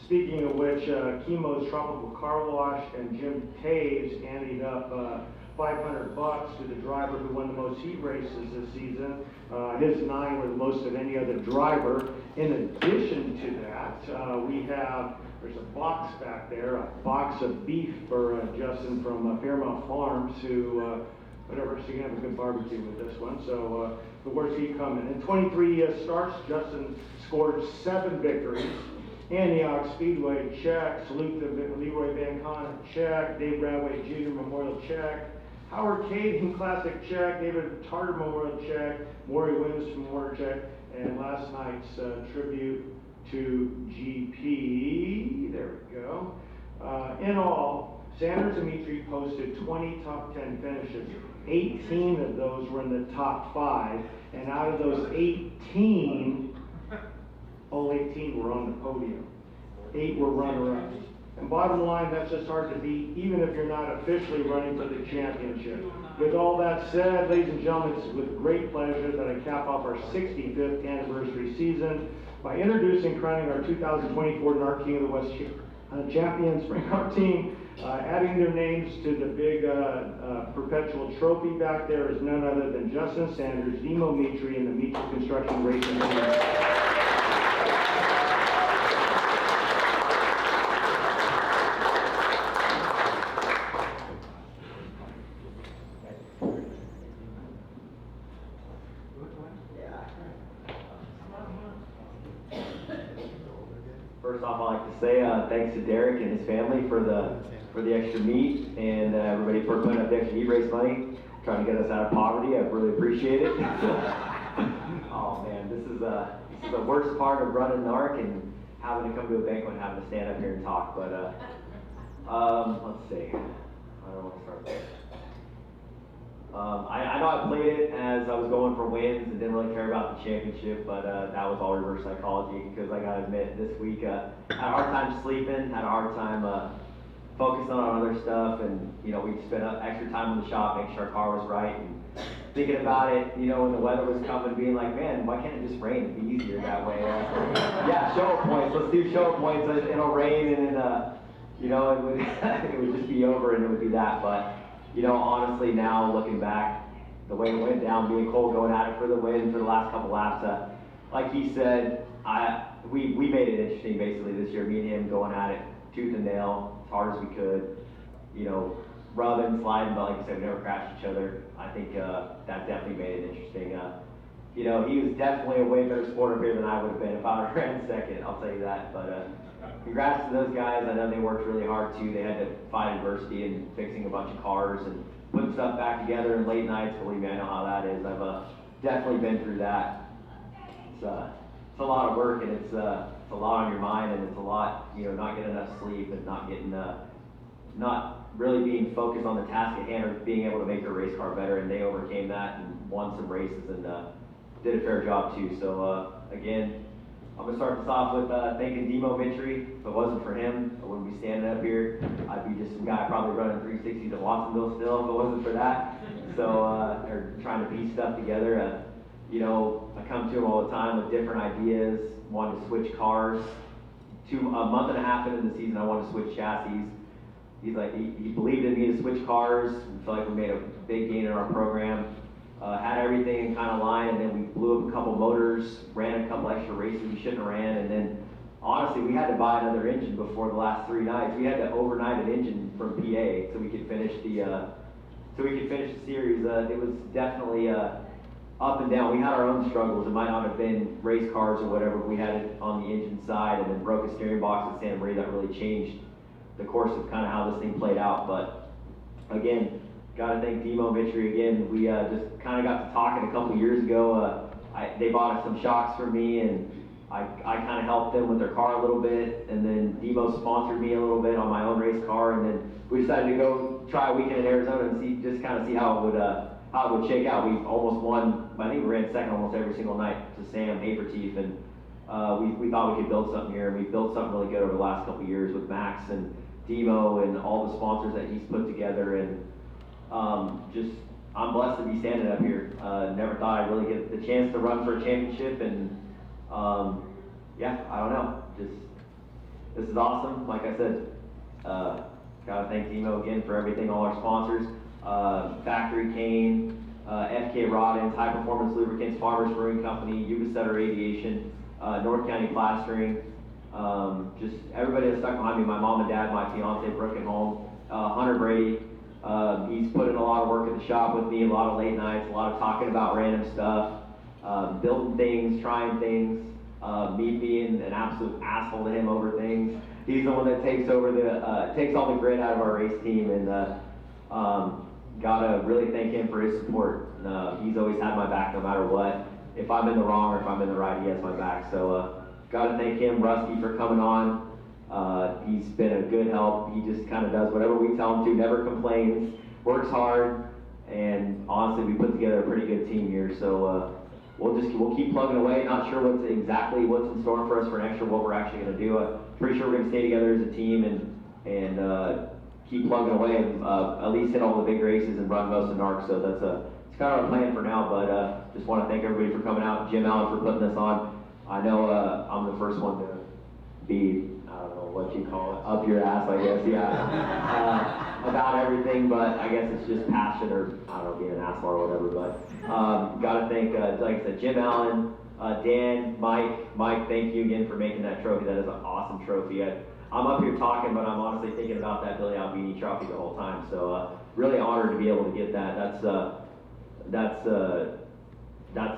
Speaking of which, Chemo's Tropical Car Wash and Jim Taves anteed up $500 to the driver who won the most heat races this season. His 9 were the most of any other driver. In addition to that, there's a box back there, a box of beef for Justin from Fairmount Farms, who whatever, so you can have a good barbecue with this one. So the worst heat coming. In 23 starts, Justin scored 7 victories. Antioch Speedway, check. Salute to Leroy Van Conn, check. Dave Bradway Jr. Memorial, check. Howard Kading Classic, check. David Tartar Memorial, check. Maury Williams Memorial, check. And last night's tribute to GP. There we go. In all, Sanders and Mitri posted 20 top 10 finishes. 18 of those were in the top 5, and out of those 18, all 18 were on the podium. 8 were runner-ups. And bottom line, that's just hard to beat, even if you're not officially running for the championship. With all that said, ladies and gentlemen, it's with great pleasure that I cap off our 65th anniversary season by introducing, crowning our 2024 NARC King of the West champions, bring our team, adding their names to the big perpetual trophy back there is none other than Justin Sanders, Demo Mitri, and the Mitri Construction Racing Team. First off, I'd like to say thanks to Derek and his family for the extra meat and everybody for putting up the extra meat race money, trying to get us out of poverty. I really appreciate it. Oh man, this is the worst part of running NARC and having to come to a banquet and having to stand up here and talk. But let's see, I don't want to start there. I know I played it as I was going for wins and didn't really care about the championship, but that was all reverse psychology because I gotta admit, this week had a hard time sleeping, had a hard time focusing on other stuff, and we spent extra time in the shop making sure our car was right and thinking about it, when the weather was coming, being like, man, why can't it just rain? It'd be easier that way. Yeah, show-up points. Let's do show-up points. It'll rain and then it would just be over and it would be that, but. Honestly, now looking back, the way it went down, being Cole going at it for the win for the last couple laps, like he said, we made it interesting basically this year. Me and him going at it tooth and nail, as hard as we could. Rubbing, sliding, but like I said, we never crashed each other. I think that definitely made it interesting. He was definitely a way better sport up here than I would have been if I would have ran second. I'll tell you that. But congrats to those guys. I know they worked really hard too. They had to fight adversity and fixing a bunch of cars and putting stuff back together in late nights. Believe me, I know how that is. I've definitely been through that. It's a lot of work and it's a lot on your mind and it's a lot, not getting enough sleep and not getting, not really being focused on the task at hand or being able to make your race car better. And they overcame that and won some races and did a fair job too. So again, I'm going to start this off with thanking Demo Mitri. If it wasn't for him, I wouldn't be standing up here. I'd be just some guy probably running 360s at Watsonville still if it wasn't for that. So, or trying to piece stuff together. I come to him all the time with different ideas, wanted to switch cars. A month and a half into the season, I wanted to switch chassis. He's like, he believed in me to switch cars. I feel like we made a big gain in our program. Had everything in kind of line, and then we blew up a couple motors, ran a couple extra races we shouldn't have ran, and then honestly, we had to buy another engine before the last 3 nights. We had to overnight an engine from PA so we could finish the series. It was definitely up and down. We had our own struggles. It might not have been race cars or whatever. We had it on the engine side, and then broke a steering box at Santa Maria that really changed the course of kind of how this thing played out. But again. Got to thank Demo Mitri again. We just kind of got to talking a couple years ago. They bought us some shocks for me, and I kind of helped them with their car a little bit. And then Demo sponsored me a little bit on my own race car, and then we decided to go try a weekend in Arizona and see how it would shake out. We almost won. I think we ran second almost every single night to Sam Haverteef, and we thought we could build something here. And we built something really good over the last couple years with Max and Demo and all the sponsors that he's put together. And I'm blessed to be standing up here. Never thought I'd really get the chance to run for a championship, and I don't know. This is awesome. Like I said, gotta thank Demo again for everything, all our sponsors, Factory Cane, FK Rod-Ins, High Performance Lubricants, Farmers Brewing Company, Yuba Sutter Aviation, North County Plastering, just everybody that stuck behind me, my mom and dad, my fiance Brooke at home, Hunter Brady. He's put in a lot of work at the shop with me, a lot of late nights, a lot of talking about random stuff, building things, trying things, me being an absolute asshole to him over things. He's the one that takes all the grit out of our race team, and gotta really thank him for his support. He's always had my back no matter what. If I'm in the wrong or if I'm in the right, he has my back. So gotta thank him, Rusty, for coming on He's been a good help. He just kind of does whatever we tell him to, never complains, works hard, and honestly, we put together a pretty good team here. So we'll keep plugging away. Not sure what's in store for us for next year, what we're actually going to do. Pretty sure we're going to stay together as a team and keep plugging away and at least hit all the big races and run most of NARC. So it's kind of our plan for now. But just want to thank everybody for coming out. Jim Allen for putting this on. I know I'm the first one to be, I don't know what you call it, up your ass, I guess, yeah, about everything, but I guess it's just passion or, I don't know, being an asshole or whatever, but gotta thank, like I said, Jim Allen, Dan, Mike, thank you again for making that trophy. That is an awesome trophy. I'm up here talking, but I'm honestly thinking about that Billy Albini trophy the whole time, so really honored to be able to get that. That's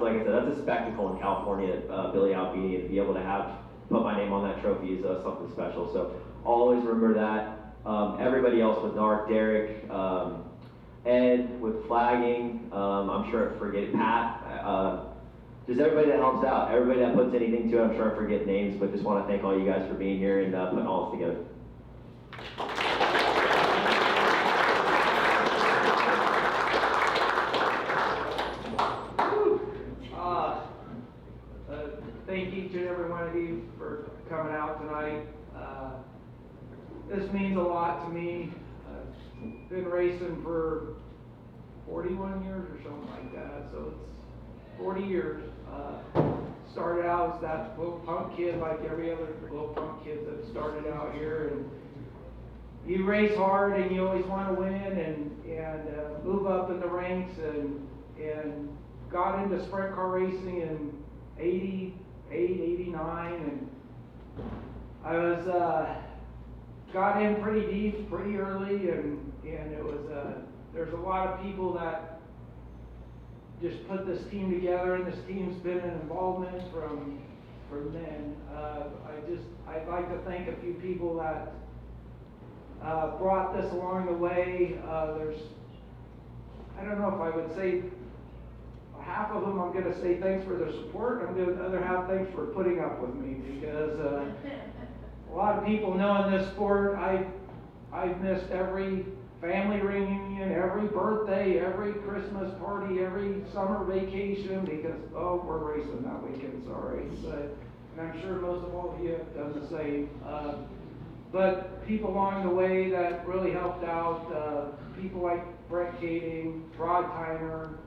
like I said, that's a spectacle in California, Billy Albini, and to be able to put my name on that trophy is something special. So I'll always remember that. Everybody else with NARC, Derek, Ed with flagging, I'm sure I forget Pat, just everybody that helps out, everybody that puts anything to it. I'm sure I forget names, but just want to thank all you guys for being here and putting all this together. Thank each and every one of you for coming out tonight. This means a lot to me. Been racing for 41 years or something like that, so it's 40 years. Started out as that little punk kid like every other little punk kid that started out here, and you race hard and you always want to win and move up in the ranks and got into sprint car racing in 88, 89, and I was got in pretty deep, pretty early, and it was there's a lot of people that just put this team together, and this team's been an involvement from then. I'd like to thank a few people that brought this along the way. I don't know if I would say half of them I'm going to say thanks for their support. I'm going to the other half thanks for putting up with me, because a lot of people know in this sport I've missed every family reunion, every birthday, every Christmas party, every summer vacation because we're racing that weekend, sorry. But and I'm sure most of all of you have done the same. But people along the way that really helped out, people like Brett Kading, Rod Tyner,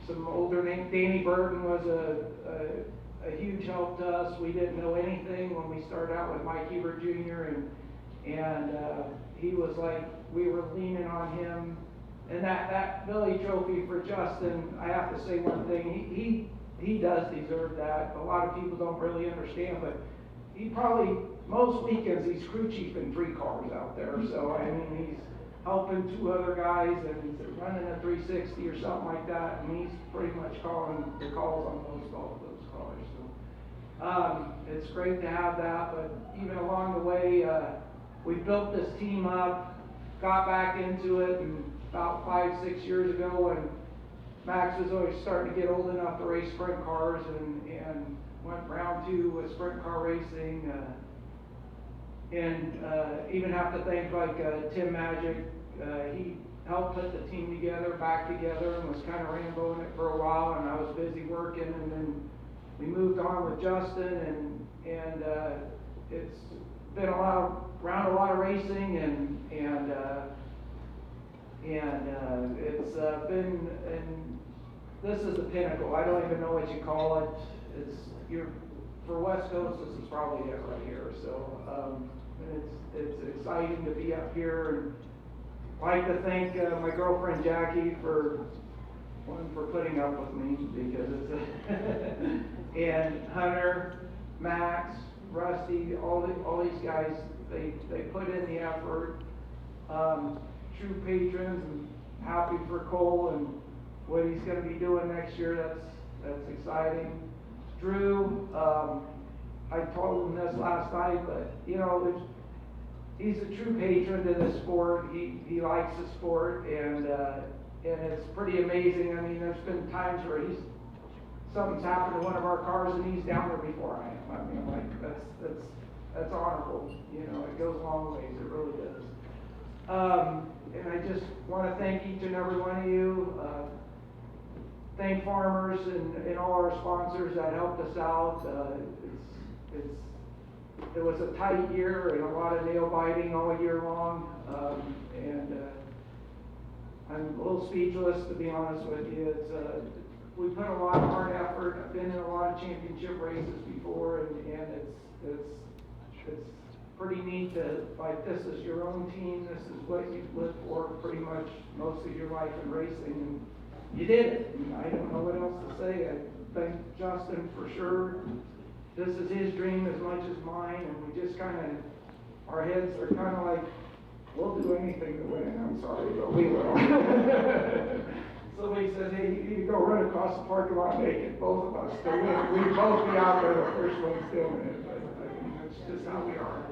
some older name, Danny Burton was a huge help to us. We didn't know anything when we started out with Mike Hebert Jr. and he was like, we were leaning on him. And that Billy trophy for Justin, I have to say one thing, he does deserve that. A lot of people don't really understand, but he probably, most weekends he's crew chief in 3 cars out there. So I mean, he's helping 2 other guys and running a 360 or something like that, and he's pretty much calling the calls on most all of those cars. So it's great to have that, but even along the way, we built this team up, got back into it, and about 5-6 years ago when Max was always starting to get old enough to race sprint cars and went round 2 with sprint car racing, and even have to thank like Tim Magic. He helped put the team back together, and was kind of rainbowing it for a while, and I was busy working, and then we moved on with Justin, and it's been around a lot of racing, and it's been, and this is the pinnacle. I don't even know what you call it. For West Coast, this is probably it right here. So it's exciting to be up here, and I'd like to thank my girlfriend Jackie for putting up with me, because it's and Hunter, Max, Rusty, all these guys, they put in the effort. True patrons, and happy for Cole and what he's going to be doing next year. That's exciting. Drew, I told him this last night, but he's a true patron to this sport. He likes the sport, and it's pretty amazing. I mean, there's been times where something's happened to one of our cars, and he's down there before I am. I mean, like that's honorable. You know, it goes a long ways, it really does. And I just want to thank each and every one of you. Thank farmers and all our sponsors that helped us out. It was a tight year and a lot of nail biting all year long. I'm a little speechless, to be honest with you. We put a lot of hard effort. I've been in a lot of championship races before, and it's pretty neat to, like, this is your own team. This is what you've lived for pretty much most of your life in racing, and you did it. And I don't know what else to say. I thank Justin for sure. This is his dream as much as mine, and we just kind of, our heads are kind of like, we'll do anything to win. I'm sorry, but we will. Somebody says, hey, you need to go run across the parking lot naked, both of us, to win. We'd both be out there the first ones doing it, but I mean, that's just how we are.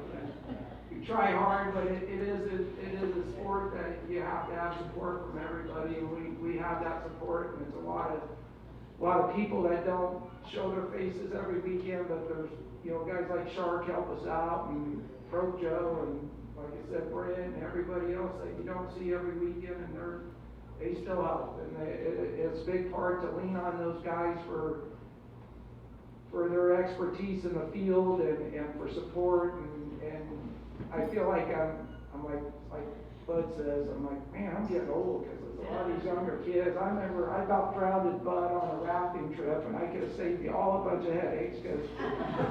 We try hard, but it is a sport that you have to have support from everybody, and we have that support, and it's a lot of people that don't show their faces every weekend, but there's, you know, guys like Shark help us out, and Broke Joe, and like I said, Brent, and everybody else that you don't see every weekend, and they still help, and it's a big part to lean on those guys for their expertise in the field and for support, and I feel like I'm like Bud says, I'm like, man, I'm getting old because there's a lot of these younger kids. I remember I about drowned Bud on a rafting trip, and I could have saved you all a bunch of headaches because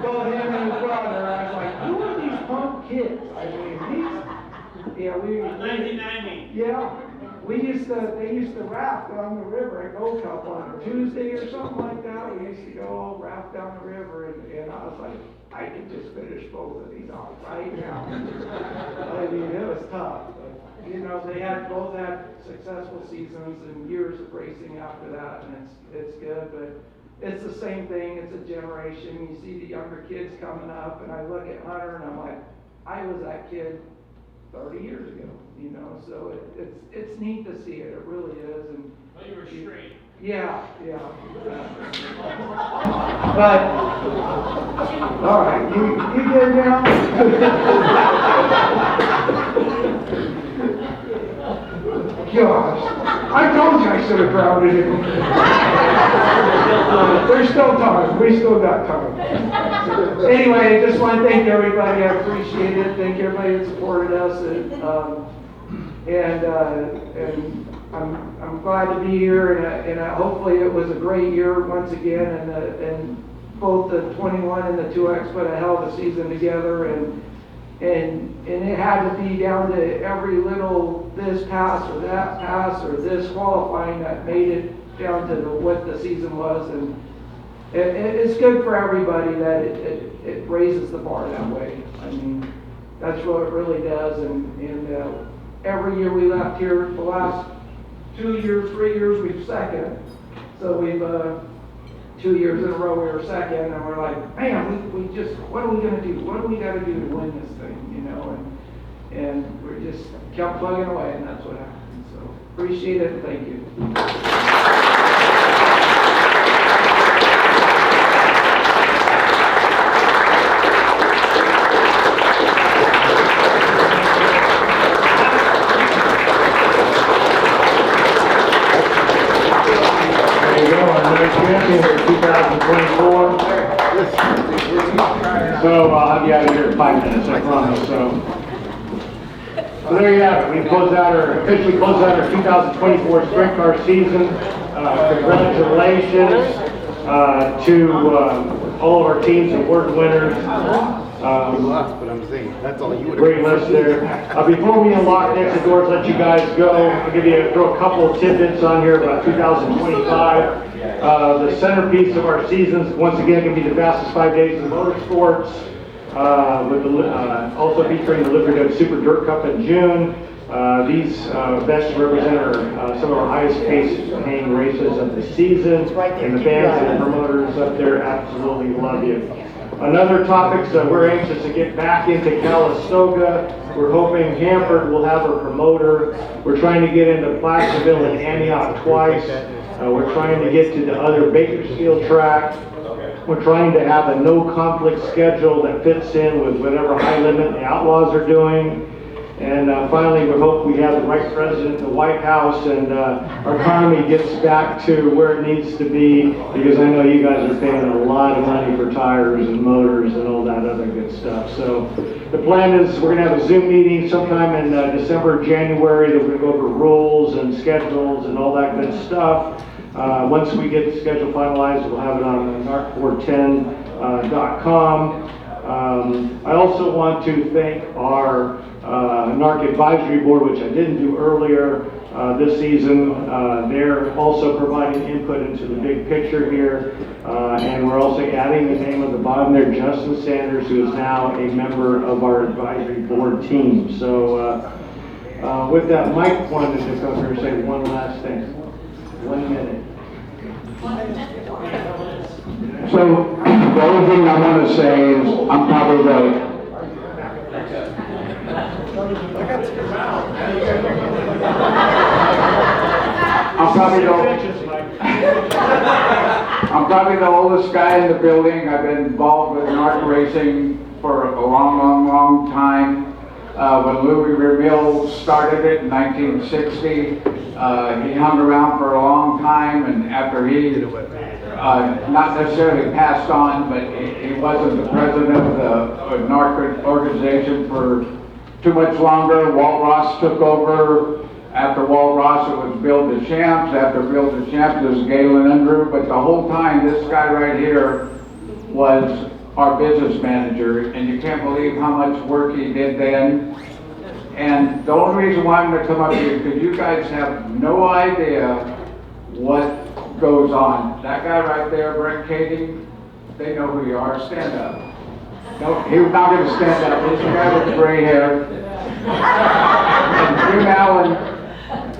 both him and his brother, I was like, who are these punk kids? I mean, yeah, 1990. Yeah. They used to raft down the river at Gold Cup on a Tuesday or something like that. We used to go raft down the river, and I was like, I could just finish both of these off right now. I mean, it was tough. But, you know, they both had successful seasons and years of racing after that, and it's good. But it's the same thing. It's a generation. You see the younger kids coming up, and I look at Hunter, and I'm like, I was that kid 30 years ago, you know, so it's neat to see it. It really is. And well, you were straight. Yeah. But all right, you good now? Gosh, I told you I should have drowned it in. There's still time. We still got time. Anyway, I just want to thank everybody. I appreciate it. Thank everybody that supported us, and I'm glad to be here. And hopefully it was a great year once again. And both the 21 and the 2X put a hell of a season together. And it had to be down to every little this pass or that pass or this qualifying that made it down to what the season was. And it's good for everybody that it raises the bar that way. I mean, that's what it really does. And every year we left here, the last 2 years, 3 years, we've second. So we've 2 years in a row we were second, and we're like, man, we just, what are we going to do? What do we got to do to win this thing? You know, and we just kept plugging away, and that's what happened. So appreciate it. Thank you. Champion for 2024. So I'll have you out of here in 5 minutes, I promise. So there you have it. We officially closed out our 2024 sprint car season. Congratulations to all of our teams and award winners. But I'm saying that's all you would. Great list there. Before we unlock the exit doors, let you guys go. I'll throw a couple of tidbits on here about 2025. The centerpiece of our seasons, once again, can be the fastest 5 days in motorsports, also featuring the Liberty Super Dirt Cup in June. These events represent some of our highest paying races of the season, and the fans and the promoters up there absolutely love you. Another topic, so we're anxious to get back into Calistoga. We're hoping Hanford will have a promoter. We're trying to get into Placerville and Antioch twice. We're trying to get to the other Bakersfield track. We're trying to have a no conflict schedule that fits in with whatever high limit the Outlaws are doing. And finally, we hope we have the right president in the White House and our economy gets back to where it needs to be, because I know you guys are paying a lot of money for tires and motors and all that other good stuff. So the plan is we're going to have a Zoom meeting sometime in December, January, that we're going to go over rules and schedules and all that good stuff. Once we get the schedule finalized, we'll have it on narc410.com. I also want to thank our NARC Advisory Board, which I didn't do earlier this season. They're also providing input into the big picture here. And we're also adding the name at the bottom there, Justin Sanders, who is now a member of our advisory board team. So with that, Mike wanted to come here and say one last thing. 1 minute. So the only thing I want to say is I'm probably the oldest guy in the building. I've been involved with NARC racing for a long time. When Louis Ramil started it in 1960, he hung around for a long time, and after he not necessarily passed on, but he wasn't the president of the NARC organization for too much longer. Walt Ross took over. After Walt Ross, it was Bill Deschamps. After Bill Deschamps, it was Galen Unruh. But the whole time, this guy right here was our business manager, and you can't believe how much work he did then. And the only reason why I'm going to come up here is because you guys have no idea what goes on. That guy right there, Brent Kading, they know who you are. Stand up. No, he was not going to stand up. He's the guy with the gray hair. And Jim Allen,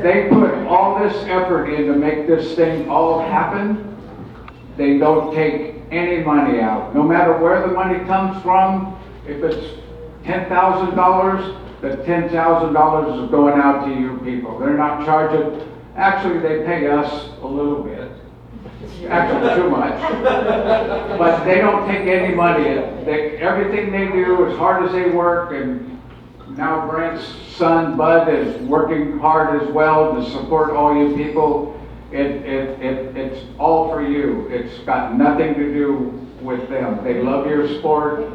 they put all this effort in to make this thing all happen. They don't take any money out. No matter where the money comes from, if it's $10,000, the $10,000 is going out to you people. They're not charging. Actually, they pay us a little bit. Actually, too much. But they don't take any money. Everything they do, as hard as they work, and now Brent's son, Bud, is working hard as well to support all you people. It's all for you. It's got nothing to do with them. They love your sport.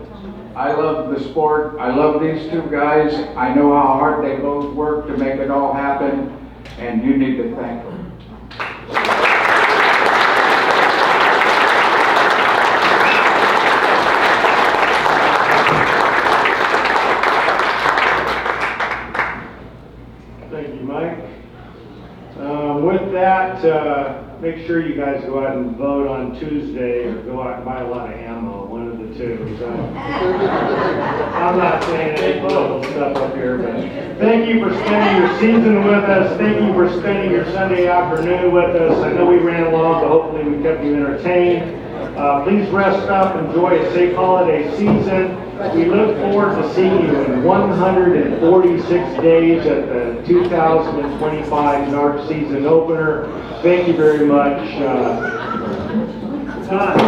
I love the sport. I love these two guys. I know how hard they both work to make it all happen, and you need to thank them. Thank you, Mike. With that, make sure you guys go out and vote on Tuesday, or go out and buy a lot of ammo, one of the two. So, I'm not saying any political stuff up here, but thank you for spending your season with us. Thank you for spending your Sunday afternoon with us. I know we ran long, but hopefully we kept you entertained. Please rest up, enjoy a safe holiday season. We look forward to seeing you in 146 days at the 2025 NARC season opener. Thank you very much. Done.